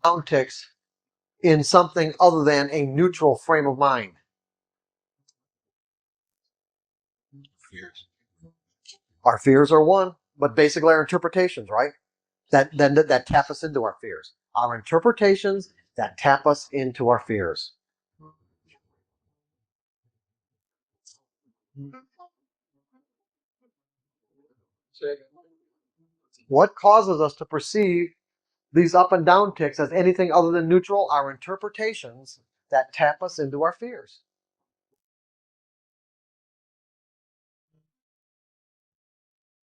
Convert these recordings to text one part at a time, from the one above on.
downticks in something other than a neutral frame of mind? Fears. Our fears are one, but basically our interpretations, right? That tap us into our fears. Our interpretations that tap us into our fears. What causes us to perceive these up and down ticks as anything other than neutral? Our interpretations that tap us into our fears.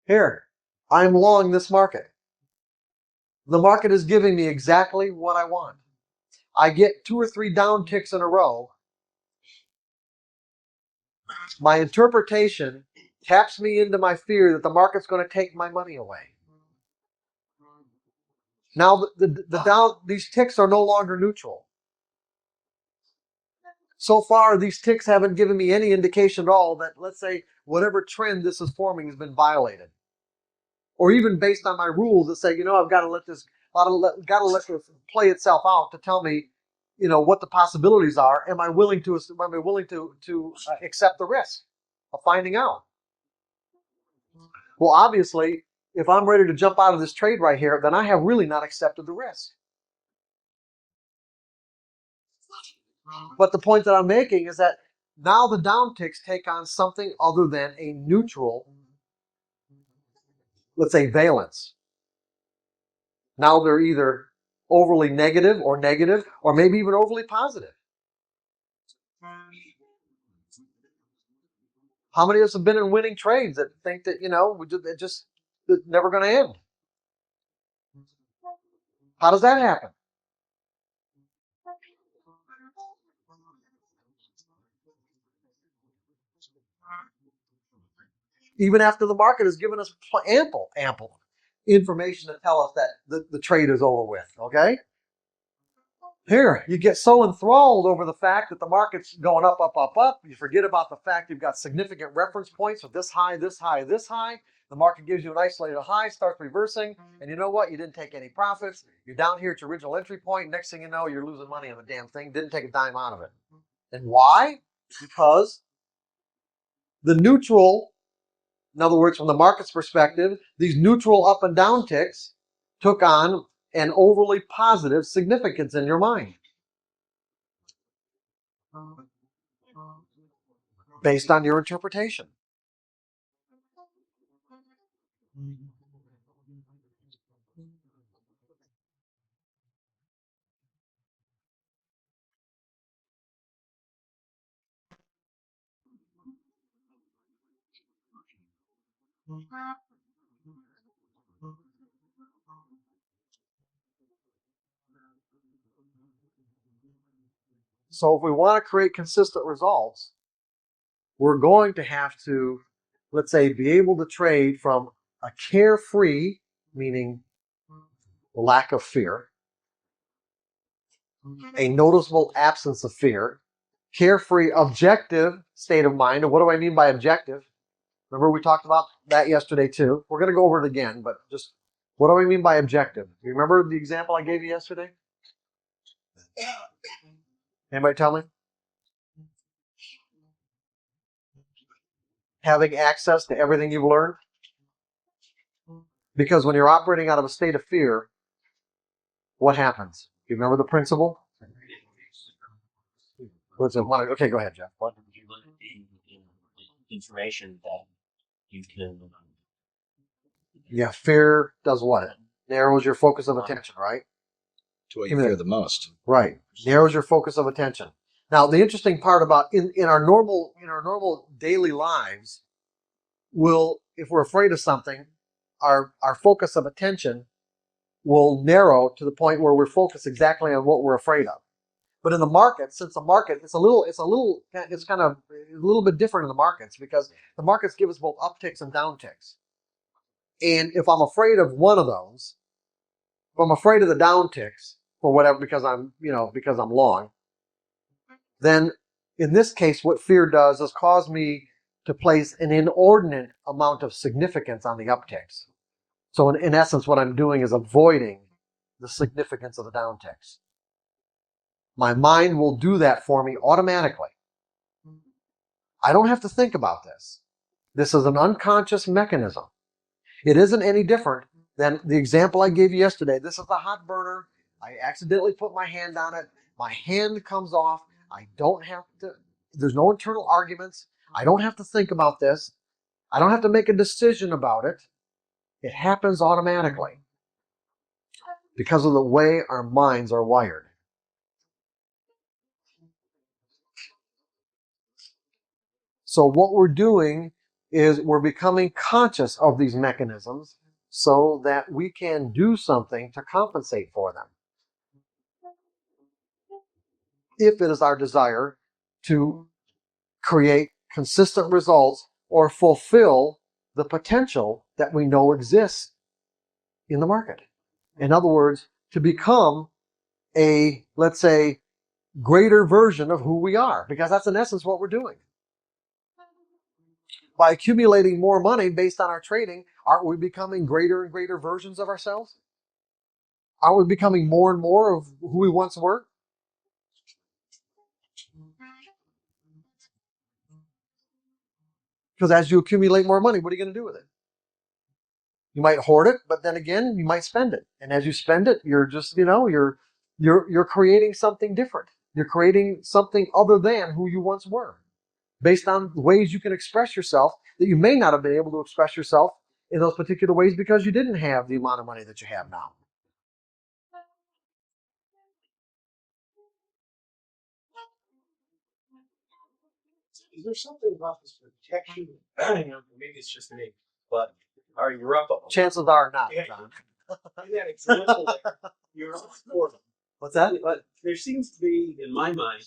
Here, I'm long this market. The market is giving me exactly what I want. I get 2 or 3 down ticks in a row. My interpretation taps me into my fear that the market's going to take my money away. Now, these ticks are no longer neutral. So far, these ticks haven't given me any indication at all that, let's say, whatever trend this is forming has been violated. Or even based on my rules that say, I've got to let this play itself out to tell me, what the possibilities are. Am I willing to accept the risk of finding out? Well, obviously, if I'm ready to jump out of this trade right here, then I have really not accepted the risk. But the point that I'm making is that now the downticks take on something other than a neutral, let's say, valence. Now they're either overly negative, or maybe even overly positive. How many of us have been in winning trades that think that, it's never going to end? How does that happen? Even after the market has given us ample information to tell us that the trade is over with, okay? Here, you get so enthralled over the fact that the market's going up, up, up, up. You forget about the fact you've got significant reference points with this high, this high, this high. The market gives you an isolated high, starts reversing, and you know what? You didn't take any profits. You're down here at your original entry point. Next thing you know, you're losing money on the damn thing. Didn't take a dime out of it. And why? Because the neutral, in other words, from the market's perspective, these neutral up and down ticks took on an overly positive significance in your mind. Based on your interpretation. So if we want to create consistent results, we're going to have to, let's say, be able to trade from a carefree, meaning lack of fear, a noticeable absence of fear, carefree, objective state of mind. And what do I mean by objective? Remember, we talked about that yesterday too. We're going to go over it again, but just what do I mean by objective? You remember the example I gave you yesterday? Anybody tell me? Having access to everything you've learned? Because when you're operating out of a state of fear, what happens? Do you remember the principle? What's it? Okay, go ahead, Jeff. What? You look in information that you can. Yeah, fear does what? Narrows your focus of attention, right? To what you fear the most. Right. Narrows your focus of attention. Now, the interesting part about in our normal daily lives, if we're afraid of something, our focus of attention will narrow to the point where we're focused exactly on what we're afraid of. But in the market, since the market, it's kind of a little bit different in the markets because the markets give us both upticks and downticks. And if I'm afraid of one of those, if I'm afraid of the downticks for whatever, because I'm long, then in this case, what fear does is cause me to place an inordinate amount of significance on the upticks. So in essence, what I'm doing is avoiding the significance of the downticks. My mind will do that for me automatically. I don't have to think about this. This is an unconscious mechanism. It isn't any different than the example I gave you yesterday. This is a hot burner. I accidentally put my hand on it. My hand comes off. I don't have to, there's no internal arguments. I don't have to think about this. I don't have to make a decision about it. It happens automatically because of the way our minds are wired. So what we're doing is we're becoming conscious of these mechanisms so that we can do something to compensate for them. If it is our desire to create consistent results or fulfill the potential that we know exists in the market. In other words, to become a, let's say, greater version of who we are, because that's in essence what we're doing. By accumulating more money based on our trading, aren't we becoming greater and greater versions of ourselves? Aren't we becoming more and more of who we once were? Because as you accumulate more money, what are you going to do with it? You might hoard it, but then again, you might spend it. And as you spend it, you're just, you're creating something different. You're creating something other than who you once were, based on ways you can express yourself that you may not have been able to express yourself in those particular ways because you didn't have the amount of money that you have now. Is there something about this protection? Maybe it's just me, but are you up? Chances are not, John. In that example, you're up for them. What's that? But there seems to be, in my mind,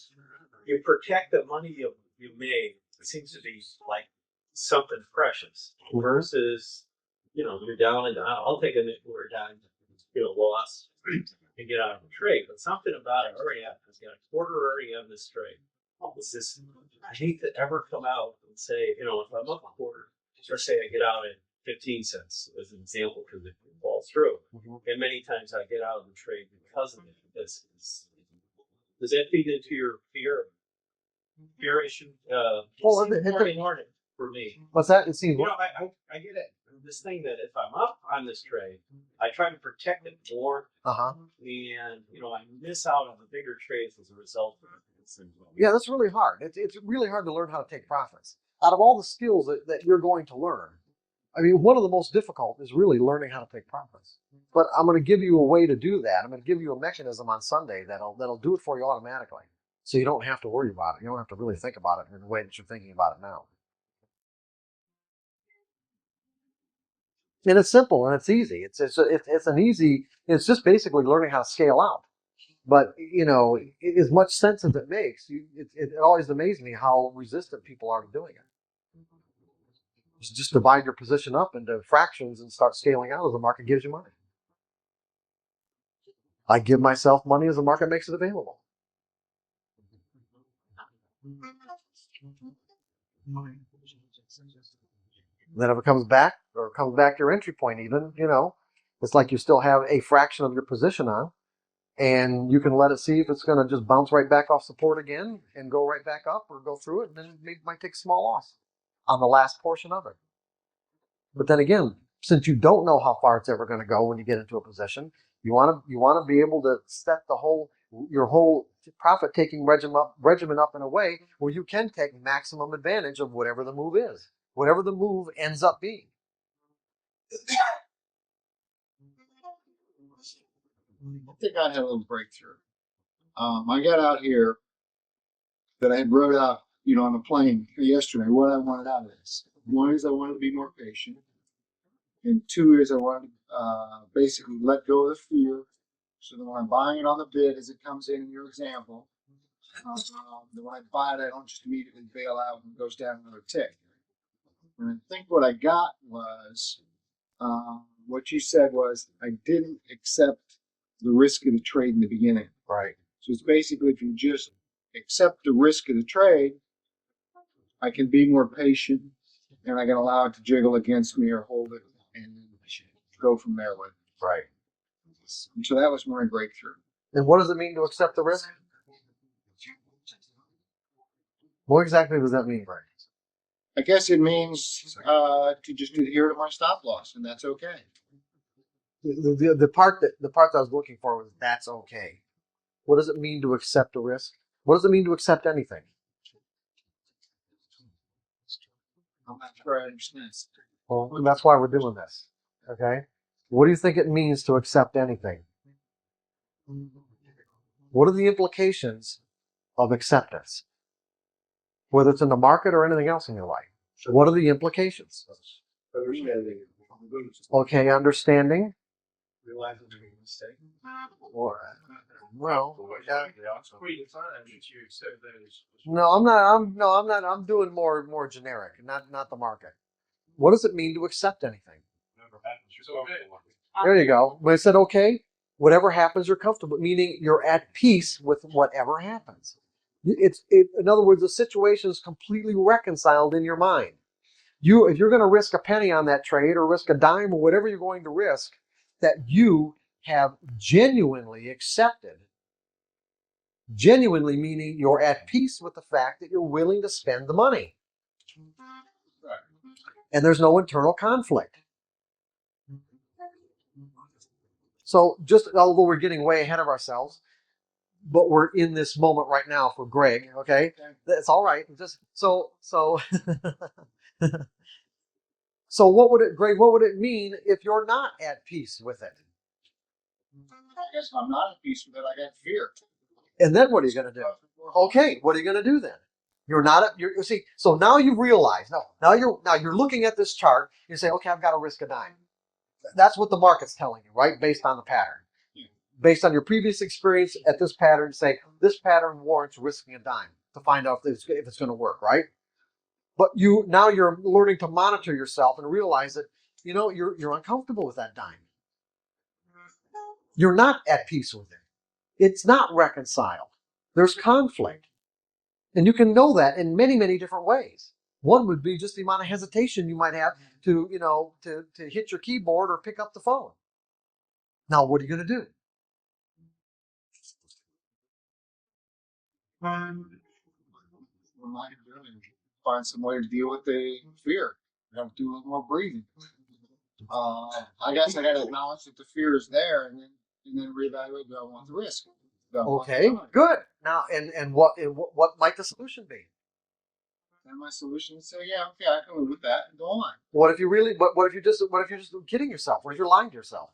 you protect the money you made. It seems to be like something precious versus, you're down and I'll take a nickel or a dime, loss and get out of the trade. But something about it already happens. Got a quarter already on this trade. It's this, I hate to ever come out and say, if I'm up a quarter, or say I get out at 15 cents as an example because it falls through. And many times I get out of the trade because of it. Does that feed into your fear issue? Well, it's very hard for me. What's that? It seems. I get it. This thing that if I'm up on this trade, I try to protect it more. And I miss out on the bigger trades as a result of it. Yeah, that's really hard. It's really hard to learn how to take profits. Out of all the skills that you're going to learn, I mean, one of the most difficult is really learning how to take profits. But I'm going to give you a way to do that. I'm going to give you a mechanism on Sunday that'll do it for you automatically. So you don't have to worry about it. You don't have to really think about it in the way that you're thinking about it now. And it's simple and it's easy. It's just basically learning how to scale out. But, as much sense as it makes, it always amazes me how resistant people are to doing it. Just divide your position up into fractions and start scaling out as the market gives you money. I give myself money as the market makes it available. Then if it comes back to your entry point even, it's like you still have a fraction of your position on. And you can let it see if it's going to just bounce right back off support again and go right back up or go through it. And then it might take a small loss on the last portion of it. But then again, since you don't know how far it's ever going to go when you get into a position, you want to be able to set your whole profit taking regimen up in a way where you can take maximum advantage of whatever the move is, whatever the move ends up being. I think I had a little breakthrough. I got out here that I had wrote out, on the plane yesterday, what I wanted out of this. One is I wanted to be more patient. And two is I wanted to basically let go of the fear. So that when I'm buying it on the bid as it comes in your example, that when I buy it, I don't just immediately bail out and it goes down another tick. And I think what I got was, what you said was, I didn't accept the risk of the trade in the beginning. Right. So it's basically, if you just accept the risk of the trade, I can be more patient and I can allow it to jiggle against me or hold it and go from there with it. Right. And so that was my breakthrough. And what does it mean to accept the risk? What exactly does that mean, Greg? I guess it means to just adhere to my stop loss, and that's okay. The part that I was looking for was that's okay. What does it mean to accept a risk? What does it mean to accept anything? I'm not sure I understand. Well, that's why we're doing this. Okay? What do you think it means to accept anything? What are the implications of acceptance? Whether it's in the market or anything else in your life. What are the implications? Okay, understanding. Realizing you made a mistake. Or, well, yeah. No, I'm not. I'm doing more generic, not the market. What does it mean to accept anything? There you go. When I said okay, whatever happens, you're comfortable, meaning you're at peace with whatever happens. In other words, the situation is completely reconciled in your mind. If you're going to risk a penny on that trade or risk a dime or whatever you're going to risk, that you have genuinely accepted. Genuinely meaning you're at peace with the fact that you're willing to spend the money. And there's no internal conflict. So just although we're getting way ahead of ourselves, but we're in this moment right now for Greg, okay? That's all right. Just so so what would it mean if you're not at peace with it? I guess if I'm not at peace with it, I got fear. And then what are you going to do? Okay, what are you going to do then? You're not at, you see, so now you realize, now you're looking at this chart, you say, okay, I've got to risk a dime. That's what the market's telling you, right? Based on the pattern. Based on your previous experience at this pattern, say, this pattern warrants risking a dime to find out if it's going to work, right? But now you're learning to monitor yourself and realize that, you're uncomfortable with that dime. You're not at peace with it. It's not reconciled. There's conflict. And you can know that in many, many different ways. One would be just the amount of hesitation you might have to hit your keyboard or pick up the phone. Now, what are you going to do? What am I doing? Find some way to deal with the fear. I have to do a little more breathing. I guess I got to acknowledge that the fear is there, and then reevaluate. Do I want the risk? Okay, good. Now, and what might the solution be? And my solution is say, yeah, okay, I can live with that, and go on. What if you're just kidding yourself? What if you're lying to yourself?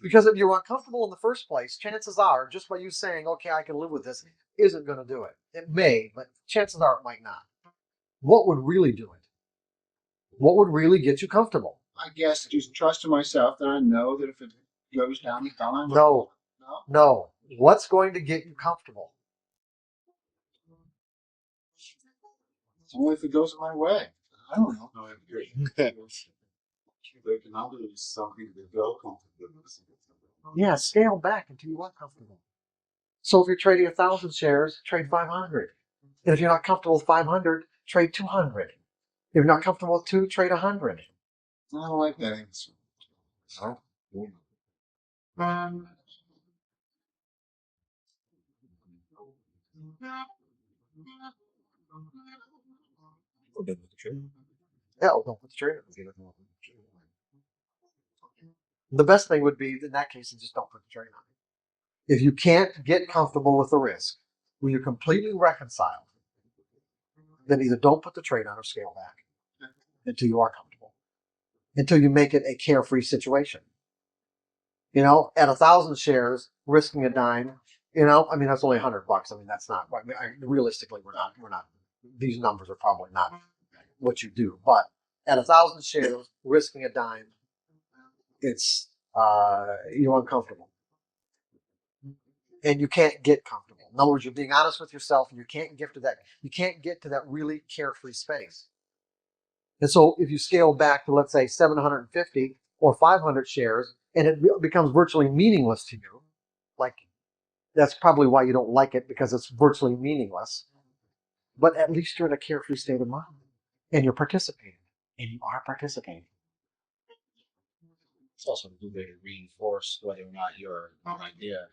Because if you're uncomfortable in the first place, chances are, just by you saying, okay, I can live with this, isn't going to do it. It may, but chances are it might not. What would really do it? What would really get you comfortable? I guess just trust in myself that I know that if it goes down, it's down. No. What's going to get you comfortable? Only if it goes my way. I don't know. Yeah, scale back until you are comfortable. So if you're trading 1,000 shares, trade 500. And if you're not comfortable with 500, trade 200. If you're not comfortable with 2, trade 100. I don't like that answer. Oh. Yeah, don't put the trade on. The best thing would be, in that case, is just don't put the trade on. If you can't get comfortable with the risk, when you're completely reconciled, then either don't put the trade on or scale back until you are comfortable, until you make it a carefree situation. At 1,000 shares, risking a dime, that's only $100. I mean, that's not, realistically, we're not, these numbers are probably not what you do, but at 1,000 shares, risking a dime, it's, you're uncomfortable. And you can't get comfortable. In other words, you're being honest with yourself, and you can't get to that really carefree space. And so if you scale back to, let's say, 750 or 500 shares, and it becomes virtually meaningless to you, like, that's probably why you don't like it, because it's virtually meaningless. But at least you're in a carefree state of mind, and you're participating. and you are participating. It's also a good way to reinforce whether or not your idea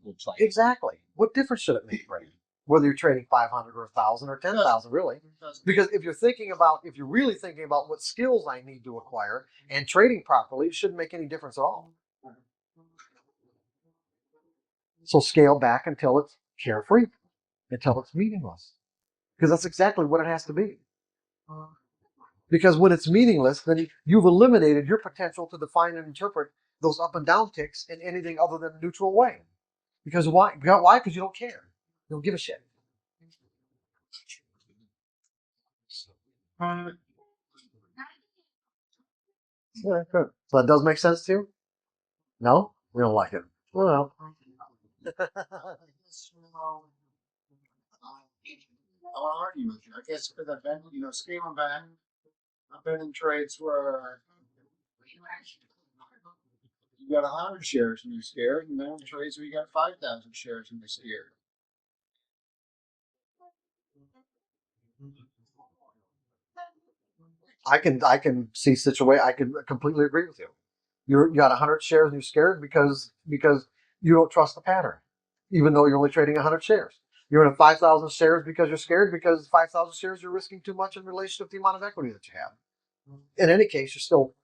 will play. Exactly. What difference should it make, right? Whether you're trading 500 or 1,000 or 10,000, really? Because if you're really thinking about what skills I need to acquire and trading properly, it shouldn't make any difference at all. So scale back until it's carefree, until it's meaningless. Because that's exactly what it has to be. Because when it's meaningless, then you've eliminated your potential to define and interpret those up and down ticks in anything other than a neutral way. Because why? Why? Because you don't care. You don't give a shit. Yeah, good. So that does make sense to you? No? We don't like it. Well. I want to argue with you. I guess because I've been, scaling back. I've been in trades where you got 100 shares and you're scared, and then in trades where you got 5,000 shares and you're scared. I can see situation. I can completely agree with you. You got 100 shares and you're scared because you don't trust the pattern, even though you're only trading 100 shares. You're in a 5,000 shares because you're scared because 5,000 shares you're risking too much in relation to the amount of equity that you have. In any case, you're still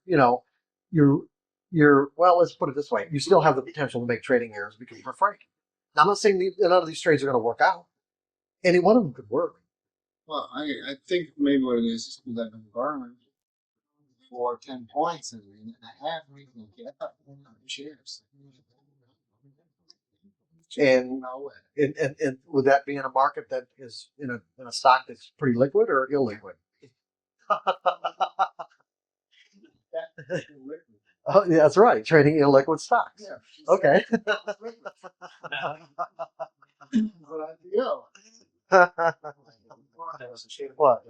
you're well. Let's put it this way: you still have the potential to make trading errors because you're afraid. Now, I'm not saying none of these trades are going to work out. Any one of them could work. Well, I think maybe what it is because I've been borrowing for 10 points and I have reason to get up 100 shares. And would that be in a market that is in a stock that's pretty liquid or illiquid? Oh, yeah, that's right. Trading illiquid stocks. Yeah. Okay. What?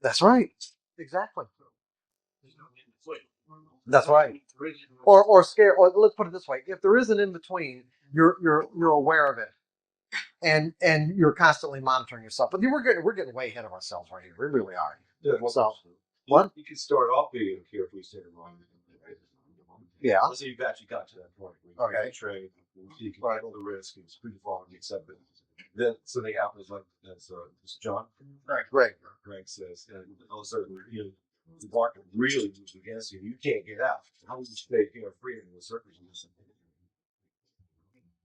That's right. Exactly. That's right. Or scare. Or let's put it this way: if there is an in between, you're aware of it, and you're constantly monitoring yourself. But we're getting way ahead of ourselves right here. We really are. So what? You can start off being carefully state of mind. Yeah. Let's say you've actually got to that point where you Okay. can trade, you can handle the risk, and it's pretty far and accept it. Then something happens like as John Great. Greg says, and all of a sudden, the market really moves against you. You can't get out. How would you stay carefree in those circumstances?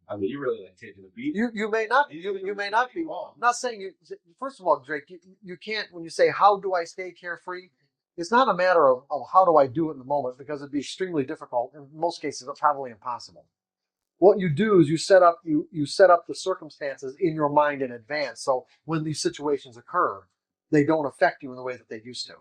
I mean, you're really like taking a beat. You may not. You may not be. I'm not saying you. First of all, Drake, you can't. When you say how do I stay carefree, it's not a matter of how do I do it in the moment because it'd be extremely difficult. In most cases, it's probably impossible. What you do is you set up the circumstances in your mind in advance. So when these situations occur, they don't affect you in the way that they used to.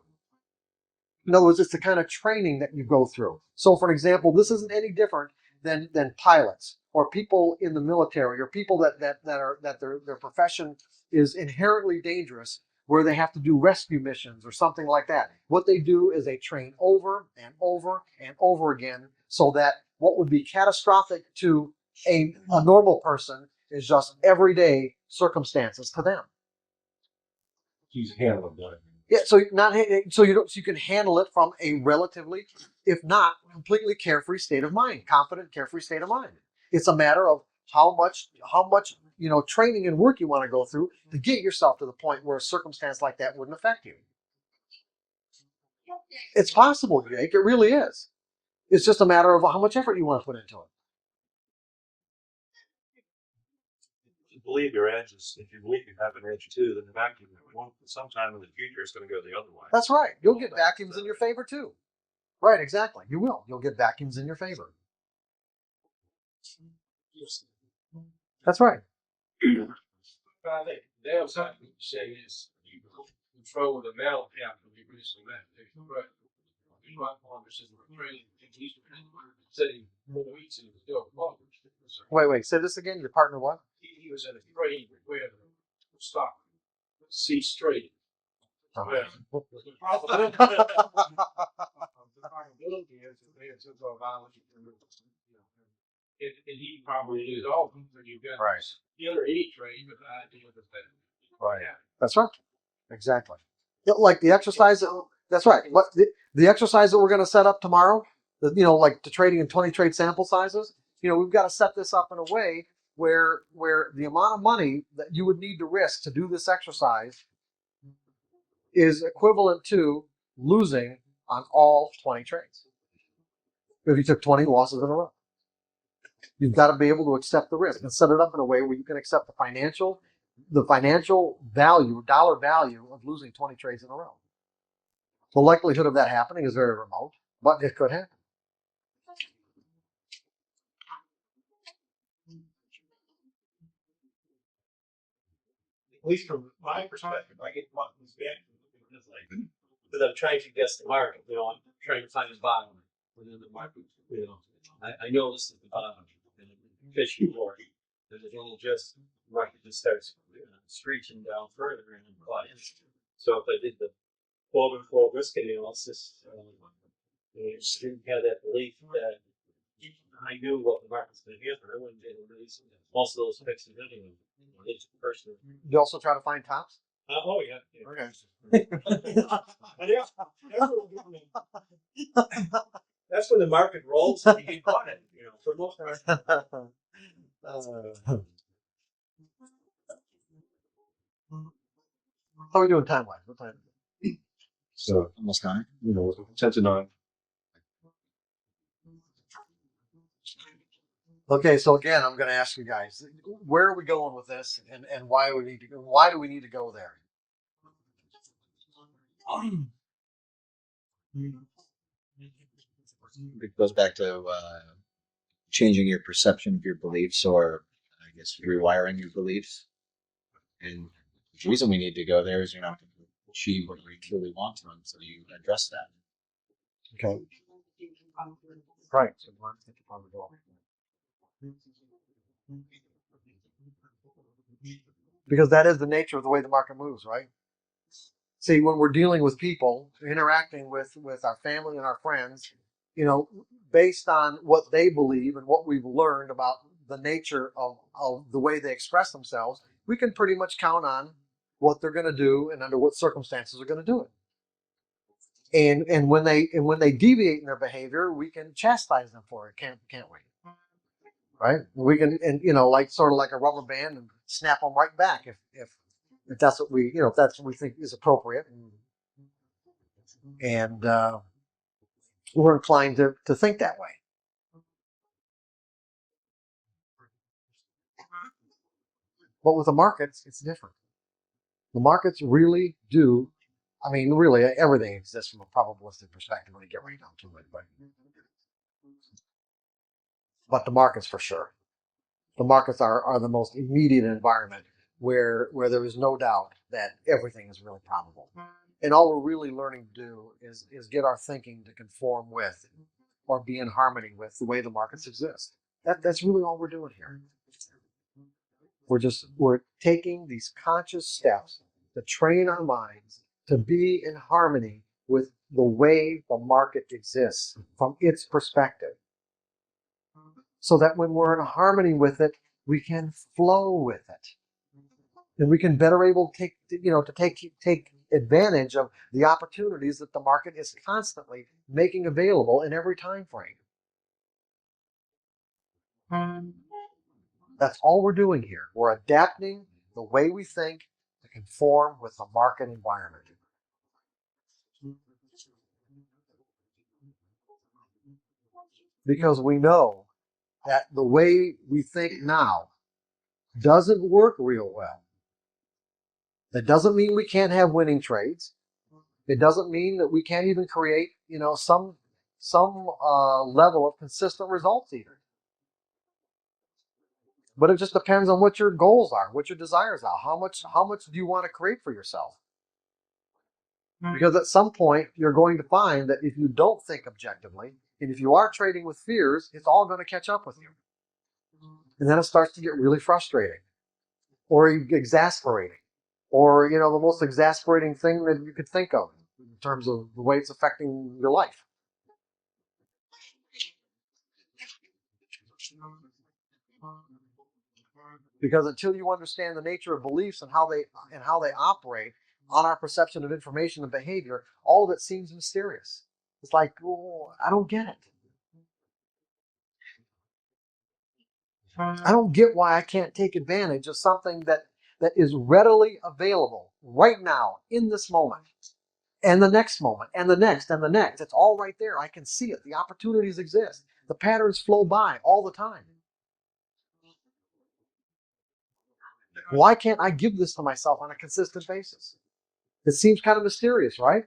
In other words, it's the kind of training that you go through. So, for example, this isn't any different than pilots or people in the military or people that their profession is inherently dangerous, where they have to do rescue missions or something like that. What they do is they train over and over and over again, so that what would be catastrophic to a normal person is just everyday circumstances to them. He's handling it. Yeah, so you can handle it from a relatively, if not completely carefree state of mind, confident, carefree state of mind. It's a matter of how much training and work you want to go through to get yourself to the point where a circumstance like that wouldn't affect you. It's possible, Jake. It really is. It's just a matter of how much effort you want to put into it. Believe your edges. If you believe you have an edge too, then the vacuum sometime in the future is going to go the other way. That's right. You'll get vacuums in your favor too. Right, exactly. You will. You'll get vacuums in your favor. That's right. But I think the downside of what you say is you control the amount of capital you produce in that. But you might want to say we're trading setting more weeks and still longer. Wait. Say this again. Your partner what? He was in a trade where the stock ceased trading. Well, the probability is that they took a violation. and he probably lose all of them, so you've got Right. the other 8 trade with the idea with that. Right. That's right. Exactly. Yeah, like the exercise. That's right. What the exercise that we're going to set up tomorrow, like the trading in 20 trade sample sizes, we've got to set this up in a way where the amount of money that you would need to risk to do this exercise is equivalent to losing on all 20 trades. If you took 20 losses in a row, you've got to be able to accept the risk and set it up in a way where you can accept the financial value, dollar value of losing 20 trades in a row. The likelihood of that happening is very remote, but it could happen. At least from my perspective, I get one reaction because I'm trying to guess the market. I'm trying to find the bottom within the market. I know this is the bottom, and I'm fishing for it. And it only just the market just starts screeching down further and I'm caught in. So if I did the quote unquote risk analysis, and didn't have that belief that I knew what the market's going to give, I wouldn't be able to release most of those fixes anyway. It's personal. You also try to find tops? Oh yeah. Okay. That's when the market rolls and you get caught in it, for the most part. How are we doing time wise? What time? So almost 9. 10 to 9. Okay, so again, I'm going to ask you guys, where are we going with this, and why do we need to go there? It goes back to changing your perception of your beliefs, or I guess rewiring your beliefs. And the reason we need to go there is you're not going to achieve what we truly want to until you address that. Okay. Right. So because that is the nature of the way the market moves, right? See, when we're dealing with people, interacting with our family and our friends, based on what they believe and what we've learned about the nature of the way they express themselves, we can pretty much count on what they're going to do and under what circumstances they're going to do it. And when they deviate in their behavior, we can chastise them for it, can't we? Right? We can, and like sort of like a rubber band, and snap them right back if that's what if that's what we think is appropriate, and we're inclined to think that way. But with the markets, it's different. The markets really do. I mean, really, everything exists from a probabilistic perspective when you get right down to it. But the markets for sure. The markets are the most immediate environment where there is no doubt that everything is really probable. And all we're really learning to do is get our thinking to conform with or be in harmony with the way the markets exist. That's really all we're doing here. We're taking these conscious steps to train our minds to be in harmony with the way the market exists from its perspective. So that when we're in harmony with it, we can flow with it. And we can better able to take advantage of the opportunities that the market is constantly making available in every time frame. That's all we're doing here. We're adapting the way we think to conform with the market environment. Because we know that the way we think now doesn't work real well. That doesn't mean we can't have winning trades. It doesn't mean that we can't even create, some level of consistent results either. But it just depends on what your goals are, what your desires are. How much do you want to create for yourself? Because at some point, you're going to find that if you don't think objectively, and if you are trading with fears, it's all going to catch up with you. And then it starts to get really frustrating or exasperating, or, the most exasperating thing that you could think of in terms of the way it's affecting your life. Because until you understand the nature of beliefs and how they operate on our perception of information and behavior, all of it seems mysterious. It's like, oh, I don't get it. I don't get why I can't take advantage of something that is readily available right now in this moment and the next moment and the next and the next. It's all right there. I can see it. The opportunities exist. The patterns flow by all the time. Why can't I give this to myself on a consistent basis? It seems kind of mysterious, right?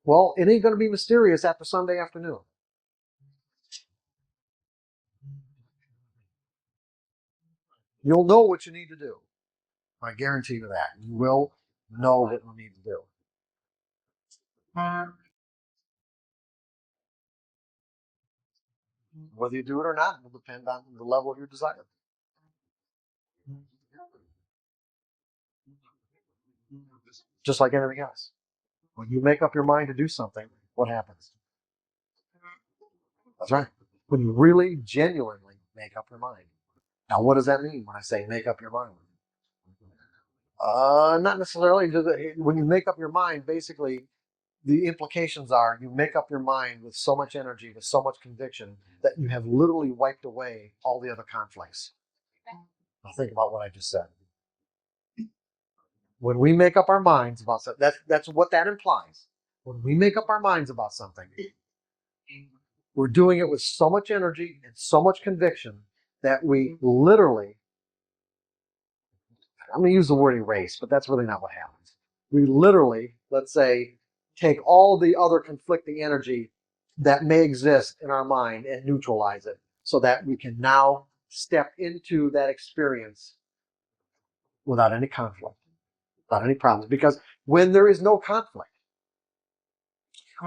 Well, it ain't going to be mysterious after Sunday afternoon. You'll know what you need to do. I guarantee you that. You will know what you need to do. Whether you do it or not will depend on the level of your desire. Just like anything else. When you make up your mind to do something, what happens? That's right. When you really, genuinely make up your mind. Now, what does that mean when I say make up your mind? Not necessarily. When you make up your mind, basically, the implications are you make up your mind with so much energy, with so much conviction, that you have literally wiped away all the other conflicts. Now, think about what I just said. When we make up our minds about something, that's what that implies. When we make up our minds about something, we're doing it with so much energy and so much conviction that we literally, I'm going to use the word erase, but that's really not what happens. We literally, let's say, take all the other conflicting energy that may exist in our mind and neutralize it so that we can now step into that experience without any conflict, without any problems. Because when there is no conflict,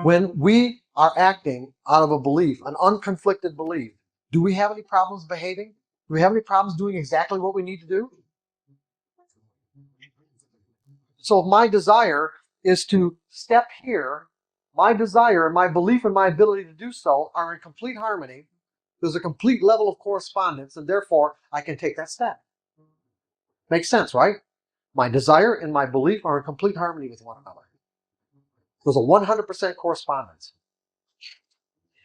when we are acting out of a belief, an unconflicted belief, do we have any problems behaving? Do we have any problems doing exactly what we need to do? So if my desire is to step here, my desire and my belief and my ability to do so are in complete harmony. There's a complete level of correspondence, and therefore I can take that step. Makes sense, right? My desire and my belief are in complete harmony with one another. There's a 100% correspondence.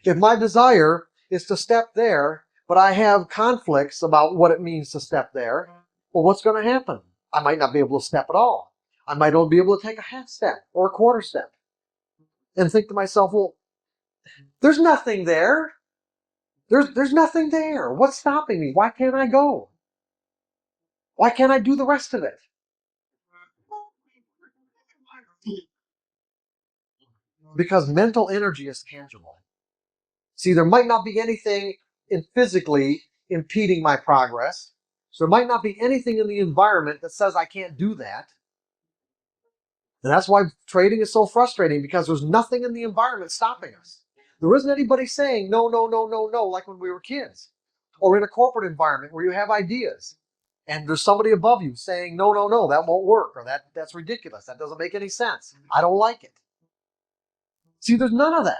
If my desire is to step there, but I have conflicts about what it means to step there, well, what's going to happen? I might not be able to step at all. I might only be able to take a half step or a quarter step and think to myself, well, there's nothing there. There's nothing there. What's stopping me? Why can't I go? Why can't I do the rest of it? Because mental energy is tangible. See, there might not be anything physically impeding my progress. So there might not be anything in the environment that says I can't do that. And that's why trading is so frustrating, because there's nothing in the environment stopping us. There isn't anybody saying no, no, no, no, no, like when we were kids. Or in a corporate environment where you have ideas and there's somebody above you saying, no, no, no, that won't work, or that's ridiculous. That doesn't make any sense. I don't like it. See, there's none of that.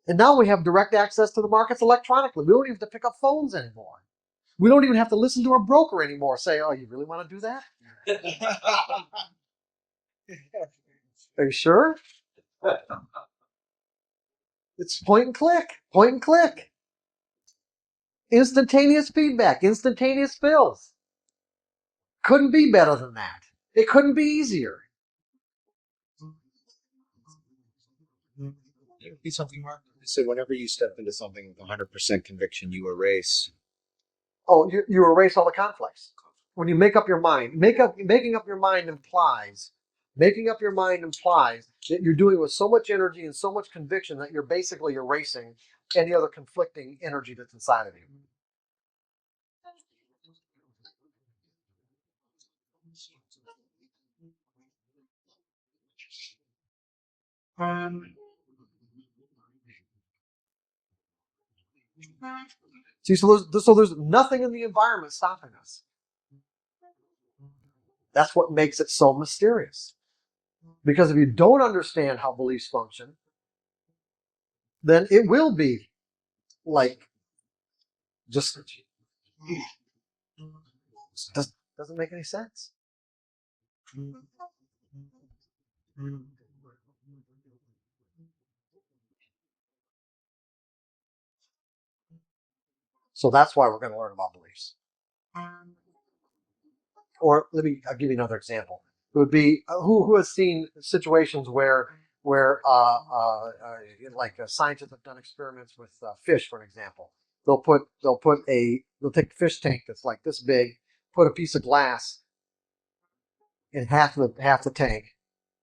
And now we have direct access to the markets electronically. We don't even have to pick up phones anymore. We don't even have to listen to a broker anymore say, oh, you really want to do that? Are you sure? It's point and click, point and click. Instantaneous feedback, instantaneous fills. Couldn't be better than that. It couldn't be easier. It would be something, Mark. So whenever you step into something with 100% conviction, you erase. Oh, you erase all the conflicts. When you make up your mind, making up your mind implies that you're doing it with so much energy and so much conviction that you're basically erasing any other conflicting energy that's inside of you. See, so there's nothing in the environment stopping us. That's what makes it so mysterious. Because if you don't understand how beliefs function, then it will be like just Doesn't make any sense. So that's why we're going to learn about beliefs. Or I'll give you another example. It would be who has seen situations where like scientists have done experiments with fish, for an example. They'll take a fish tank that's like this big, put a piece of glass in half the tank,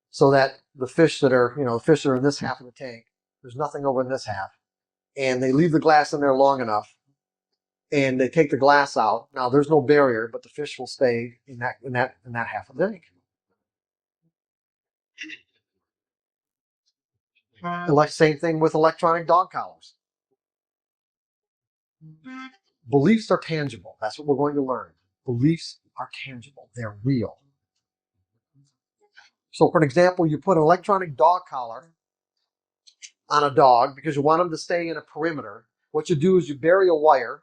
so that the fish that are in this half of the tank, there's nothing over in this half, and they leave the glass in there long enough, and they take the glass out. Now there's no barrier, but the fish will stay in that half of the tank. Like same thing with electronic dog collars. Beliefs are tangible. That's what we're going to learn. Beliefs are tangible. They're real. So, for an example, you put an electronic dog collar on a dog because you want them to stay in a perimeter. What you do is you bury a wire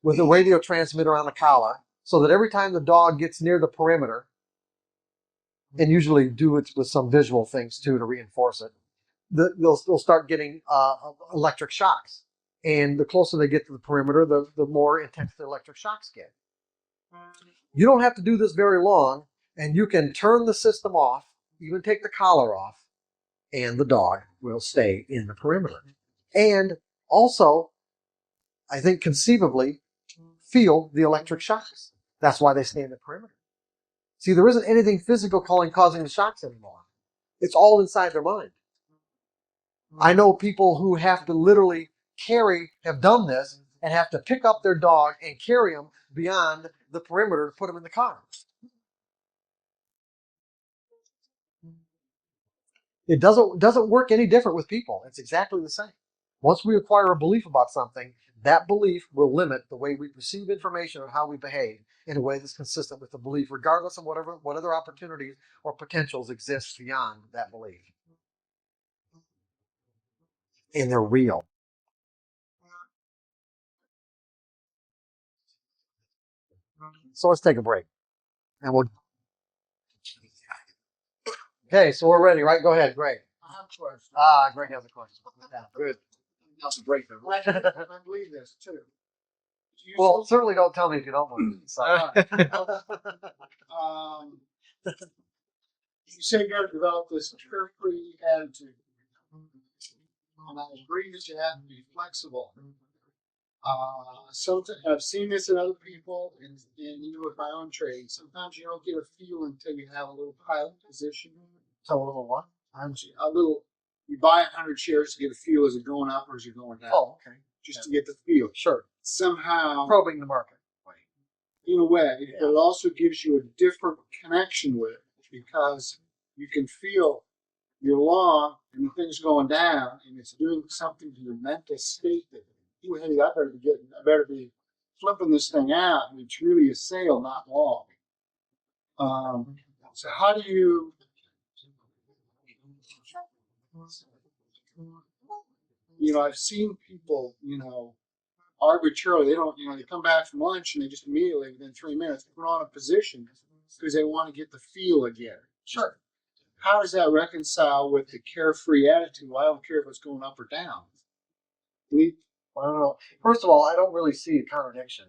with a radio transmitter on the collar so that every time the dog gets near the perimeter, and usually do it with some visual things too to reinforce it, they'll start getting electric shocks. And the closer they get to the perimeter, the more intense the electric shocks get. You don't have to do this very long, and you can turn the system off, even take the collar off, and the dog will stay in the perimeter. And also, I think conceivably, feel the electric shocks. That's why they stay in the perimeter. See, there isn't anything physical causing the shocks anymore. It's all inside their mind. I know people who have to literally have done this, and have to pick up their dog and carry them beyond the perimeter to put them in the car. It doesn't work any different with people. It's exactly the same. Once we acquire a belief about something, that belief will limit the way we perceive information or how we behave in a way that's consistent with the belief, regardless of what other opportunities or potentials exist beyond that belief. And they're real. So let's take a break. And we'll. Okay, so we're ready, right? Go ahead, Greg. I have a question. Greg has a question. Good. That's a break. I believe this too. Well, certainly don't tell me if you don't believe it. So. You say you got to develop this carefree attitude. And I agree that you have to be flexible. Sometimes I've seen this in other people, and even with my own trade. Sometimes you don't get a feel until you have a little pilot position. So a little what? A little. You buy 100 shares to get a feel: is it going up or is it going down? Oh, okay. Just to get the feel. Sure. Somehow Probing the market. in a way, but it also gives you a different connection with it because you can feel you're long and the thing's going down and it's doing something to your mental state that, hey, I better be flipping this thing out, and it's really a sale, not long. So how do you I've seen people, arbitrarily, they don't, they come back from lunch and they just immediately within 3 minutes put on a position because they want to get the feel again. Sure. How does that reconcile with the carefree attitude? Well, I don't care if it's going up or down. I don't know. First of all, I don't really see a contradiction.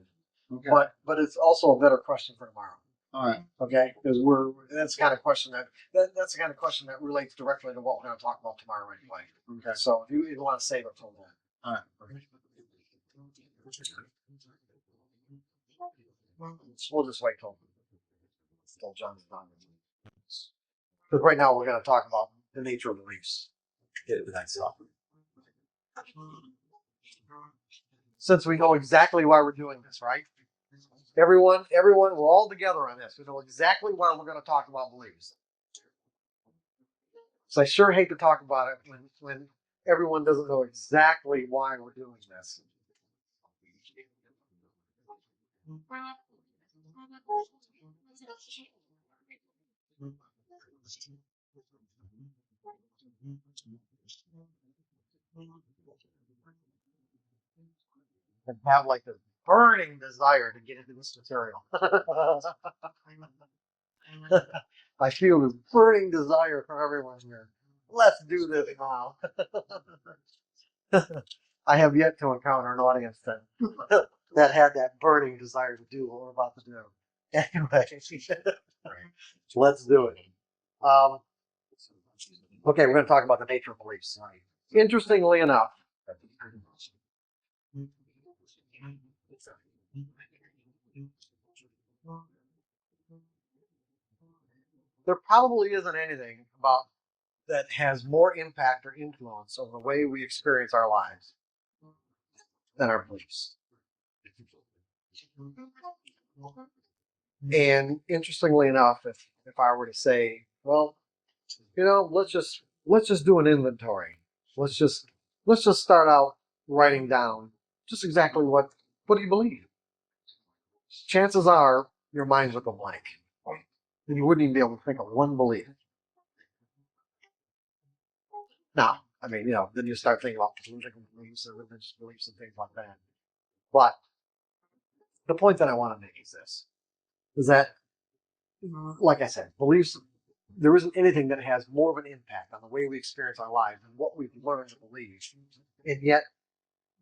Okay. But it's also a better question for tomorrow. All right. Okay, because that's the kind of question that's the kind of question that relates directly to what we're going to talk about tomorrow anyway. Okay. So if you want to save it till then. All right. We'll just wait till John's done. Because right now we're going to talk about the nature of beliefs. Get it with that stuff. Since we know exactly why we're doing this, right? Everyone, we're all together on this. We know exactly why we're going to talk about beliefs. So I sure hate to talk about it when everyone doesn't know exactly why we're doing this. And have like the burning desire to get into this material. I feel this burning desire from everyone here. Let's do this now. I have yet to encounter an audience that that had that burning desire to do what we're about to do. Anyway, let's do it. Okay, we're going to talk about the nature of beliefs. Interestingly enough, there probably isn't anything about that has more impact or influence on the way we experience our lives than our beliefs. And interestingly enough, if I were to say, well, let's just do an inventory. Let's just start out writing down just exactly what do you believe? Chances are your mind would go blank. And you wouldn't even be able to think of one belief. Now, I mean, then you start thinking about political beliefs and religious beliefs and things like that. But the point that I want to make is that, like I said, beliefs, there isn't anything that has more of an impact on the way we experience our lives than what we've learned to believe. And yet,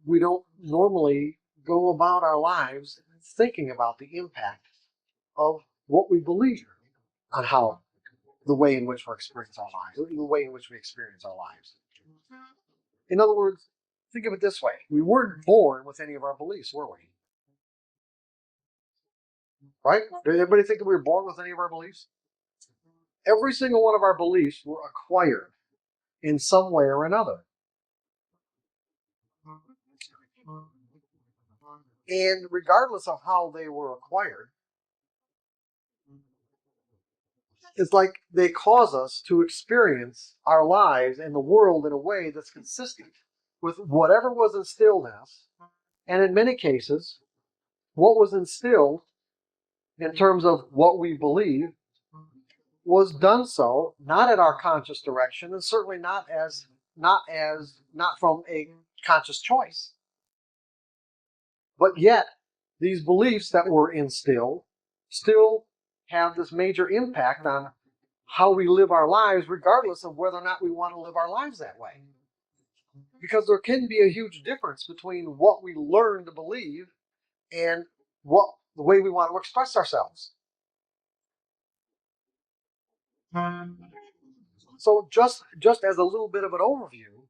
we don't normally go about our lives thinking about the impact of what we believe on how the way in which we experience our lives, the way in which we experience our lives. In other words, think of it this way. We weren't born with any of our beliefs, were we? Right? Did anybody think that we were born with any of our beliefs? Every single one of our beliefs were acquired in some way or another. And regardless of how they were acquired, it's like they cause us to experience our lives and the world in a way that's consistent with whatever was instilled in us. And in many cases, what was instilled in terms of what we believe was done so not at our conscious direction, and certainly not from a conscious choice. But yet, these beliefs that were instilled still have this major impact on how we live our lives, regardless of whether or not we want to live our lives that way. Because there can be a huge difference between what we learn to believe and the way we want to express ourselves. So just as a little bit of an overview,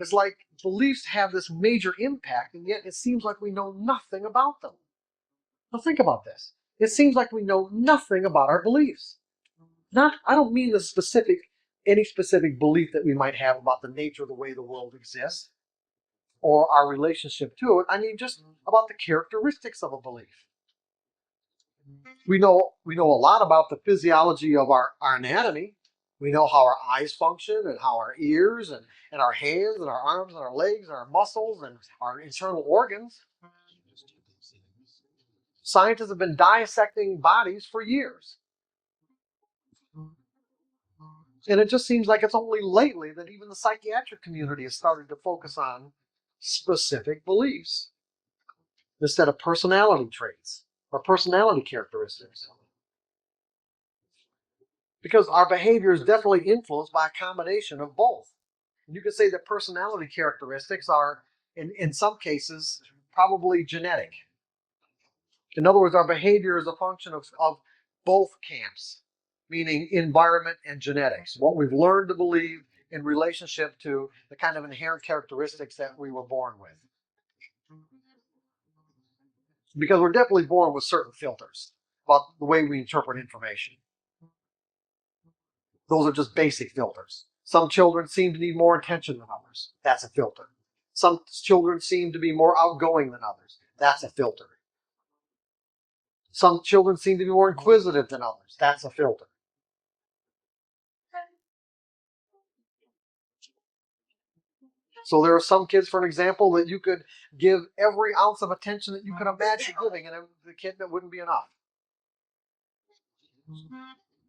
it's like beliefs have this major impact, and yet it seems like we know nothing about them. Now think about this. It seems like we know nothing about our beliefs. I don't mean any specific belief that we might have about the nature of the way the world exists or our relationship to it. I mean just about the characteristics of a belief. We know a lot about the physiology of our anatomy. We know how our eyes function and how our ears and our hands and our arms and our legs and our muscles and our internal organs. Scientists have been dissecting bodies for years. And it just seems like it's only lately that even the psychiatric community has started to focus on specific beliefs instead of personality traits or personality characteristics. Because our behavior is definitely influenced by a combination of both. And you could say that personality characteristics are, in some cases, probably genetic. In other words, our behavior is a function of both camps, meaning environment and genetics, what we've learned to believe in relationship to the kind of inherent characteristics that we were born with. Because we're definitely born with certain filters about the way we interpret information. Those are just basic filters. Some children seem to need more attention than others. That's a filter. Some children seem to be more outgoing than others. That's a filter. Some children seem to be more inquisitive than others. That's a filter. So there are some kids, for an example, that you could give every ounce of attention that you could imagine giving, and the kid that wouldn't be enough.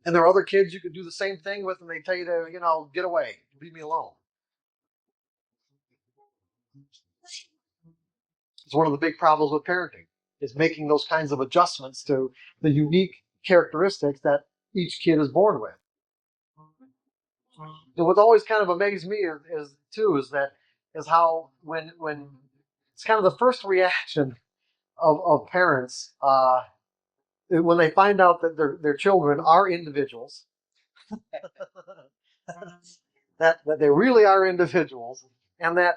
And there are other kids you could do the same thing with, and they tell you to, get away, leave me alone. It's one of the big problems with parenting. is making those kinds of adjustments to the unique characteristics that each kid is born with. And what always kind of amazed me is how when it's kind of the first reaction of parents when they find out that their children are individuals, that they really are individuals, and that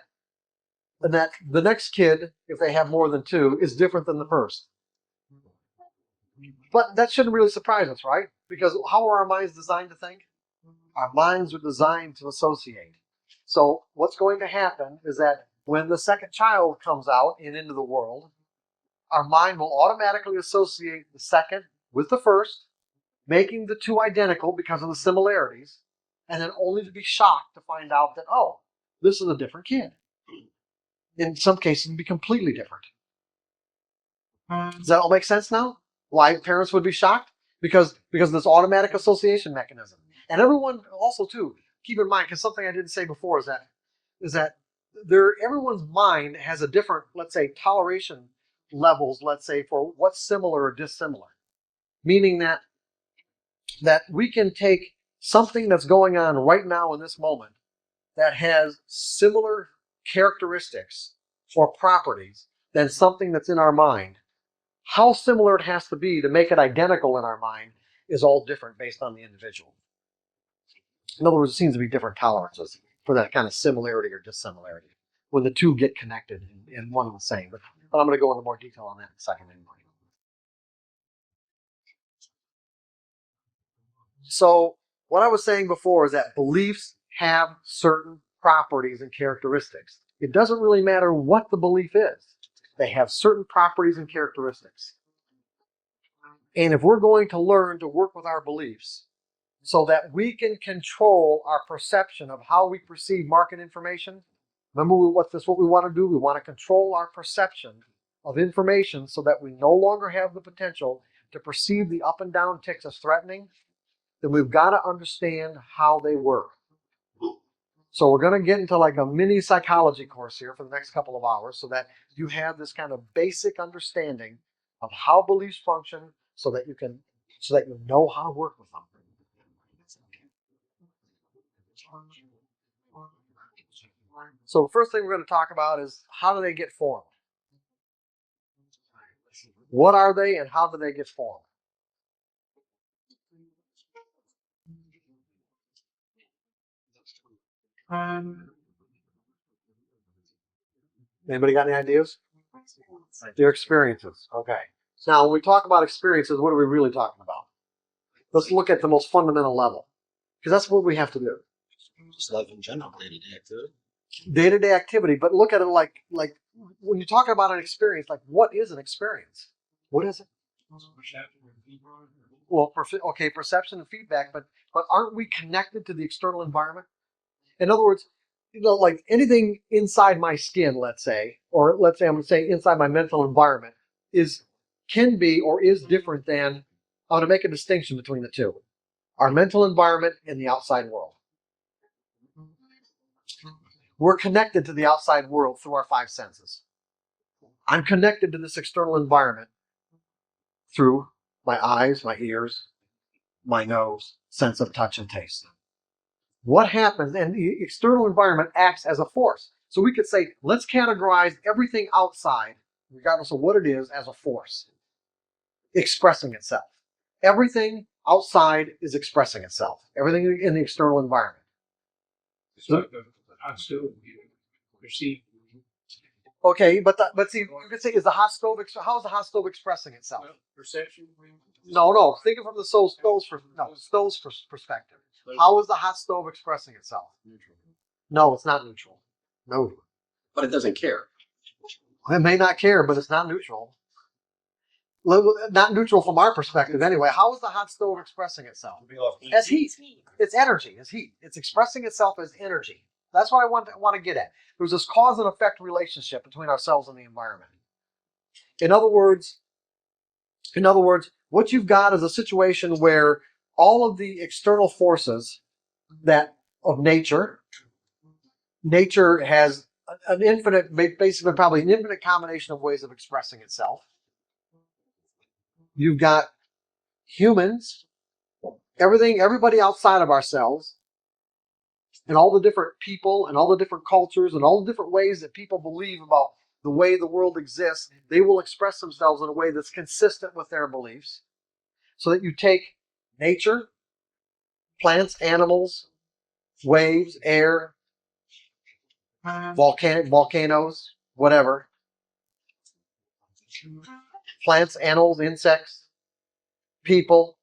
the next kid, if they have more than two, is different than the first. But that shouldn't really surprise us, right? Because how are our minds designed to think? Our minds are designed to associate. So what's going to happen is that when the second child comes out and into the world, our mind will automatically associate the second with the first, making the two identical because of the similarities, and then only to be shocked to find out that, oh, this is a different kid. In some cases, it'd be completely different. Does that all make sense now? Why parents would be shocked? Because of this automatic association mechanism. And everyone also too, keep in mind, because something I didn't say before is that everyone's mind has a different, let's say, toleration levels, let's say, for what's similar or dissimilar. Meaning that we can take something that's going on right now in this moment that has similar characteristics or properties than something that's in our mind. How similar it has to be to make it identical in our mind is all different based on the individual. In other words, it seems to be different tolerances for that kind of similarity or dissimilarity when the two get connected in one and the same. But I'm going to go into more detail on that in a second anyway. So what I was saying before is that beliefs have certain properties and characteristics. It doesn't really matter what the belief is. They have certain properties and characteristics. And if we're going to learn to work with our beliefs so that we can control our perception of how we perceive market information, remember what we want to do? We want to control our perception of information so that we no longer have the potential to perceive the up and down ticks as threatening. Then we've got to understand how they work. So we're going to get into like a mini psychology course here for the next couple of hours so that you have this kind of basic understanding of how beliefs function so that you know how to work with them. So the first thing we're going to talk about is how do they get formed? What are they and how do they get formed? Anybody got any ideas? Their experiences. Okay. Now, when we talk about experiences, what are we really talking about? Let's look at the most fundamental level, because that's what we have to do. Just life in general, day-to-day activity. Day-to-day activity, but look at it like when you're talking about an experience, like what is an experience? What is it? Well, okay, perception and feedback, but aren't we connected to the external environment? In other words, like anything inside my skin, let's say, or let's say I'm going to say inside my mental environment can be or is different than, I want to make a distinction between the two. Our mental environment and the outside world. We're connected to the outside world through our five senses. I'm connected to this external environment through my eyes, my ears, my nose, sense of touch and taste. What happens, and the external environment acts as a force. So we could say, let's categorize everything outside, regardless of what it is, as a force, expressing itself. Everything outside is expressing itself. Everything in the external environment. I still perceive. Okay, but see, you could say, is the hot stove? How is the hot stove expressing itself? Perception. No. Think of it from the stove's perspective. How is the hot stove expressing itself? Neutral. No, it's not neutral. No. But it doesn't care. It may not care, but it's not neutral. Not neutral from our perspective, anyway. How is the hot stove expressing itself? As heat. It's energy. It's heat. It's expressing itself as energy. That's what I want to get at. There's this cause and effect relationship between ourselves and the environment. In other words, what you've got is a situation where all of the external forces that of nature has basically probably an infinite combination of ways of expressing itself. You've got humans, everybody outside of ourselves, and all the different people and all the different cultures and all the different ways that people believe about the way the world exists. They will express themselves in a way that's consistent with their beliefs. So that you take nature, plants, animals, waves, air, volcanoes, whatever, plants, animals, insects, people,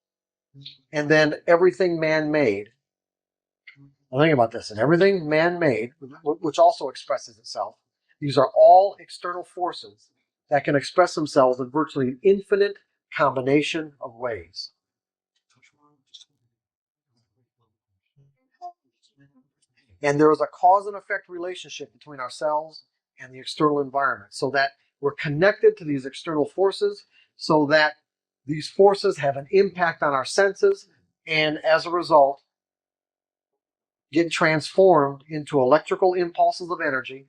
and then everything man-made. Well, think about this, and everything man-made, which also expresses itself, these are all external forces that can express themselves in virtually an infinite combination of ways. And there is a cause and effect relationship between ourselves and the external environment, so that we're connected to these external forces, so that these forces have an impact on our senses, and as a result, get transformed into electrical impulses of energy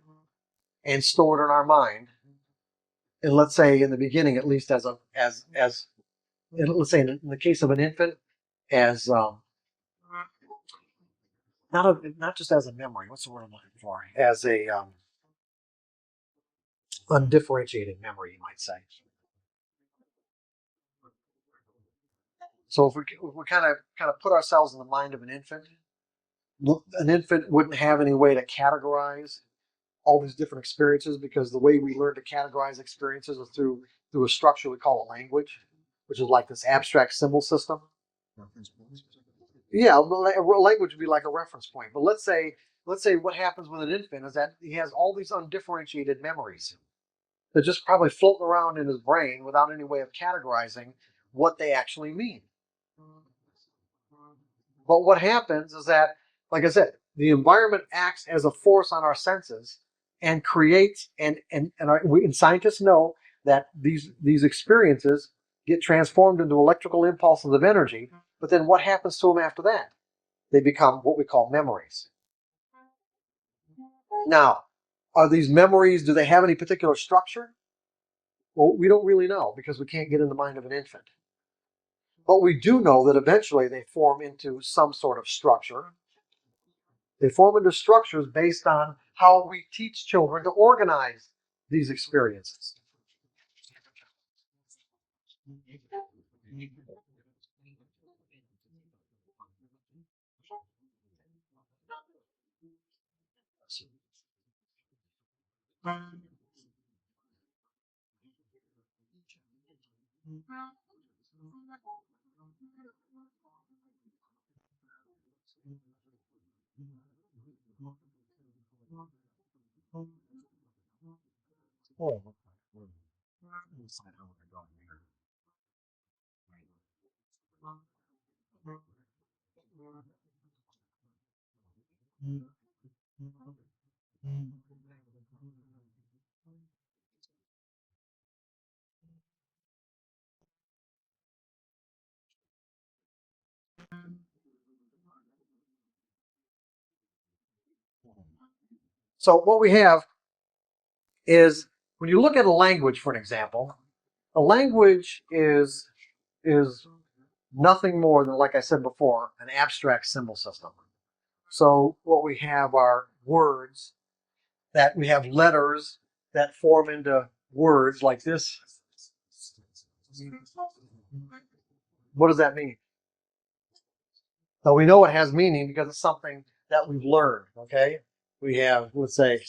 and stored in our mind. And let's say in the beginning, at least let's say in the case of an infant, as not just as a memory. What's the word I'm looking for? As a undifferentiated memory, you might say. So if we kind of put ourselves in the mind of an infant wouldn't have any way to categorize all these different experiences, because the way we learn to categorize experiences is through a structure we call a language, which is like this abstract symbol system. Yeah, a language would be like a reference point. But let's say what happens with an infant is that he has all these undifferentiated memories that just probably floating around in his brain without any way of categorizing what they actually mean. But what happens is that, like I said, the environment acts as a force on our senses and creates, and scientists know that these experiences get transformed into electrical impulses of energy. But then what happens to them after that? They become what we call memories. Now, are these memories, do they have any particular structure? Well, we don't really know, because we can't get in the mind of an infant. But we do know that eventually they form into some sort of structure. They form into structures based on how we teach children to organize these experiences. So what we have is, when you look at a language, for an example, a language is nothing more than, like I said before, an abstract symbol system. So what we have are words, that we have letters that form into words like this. What does that mean? So we know it has meaning because it's something that we've learned, okay? We have, let's say,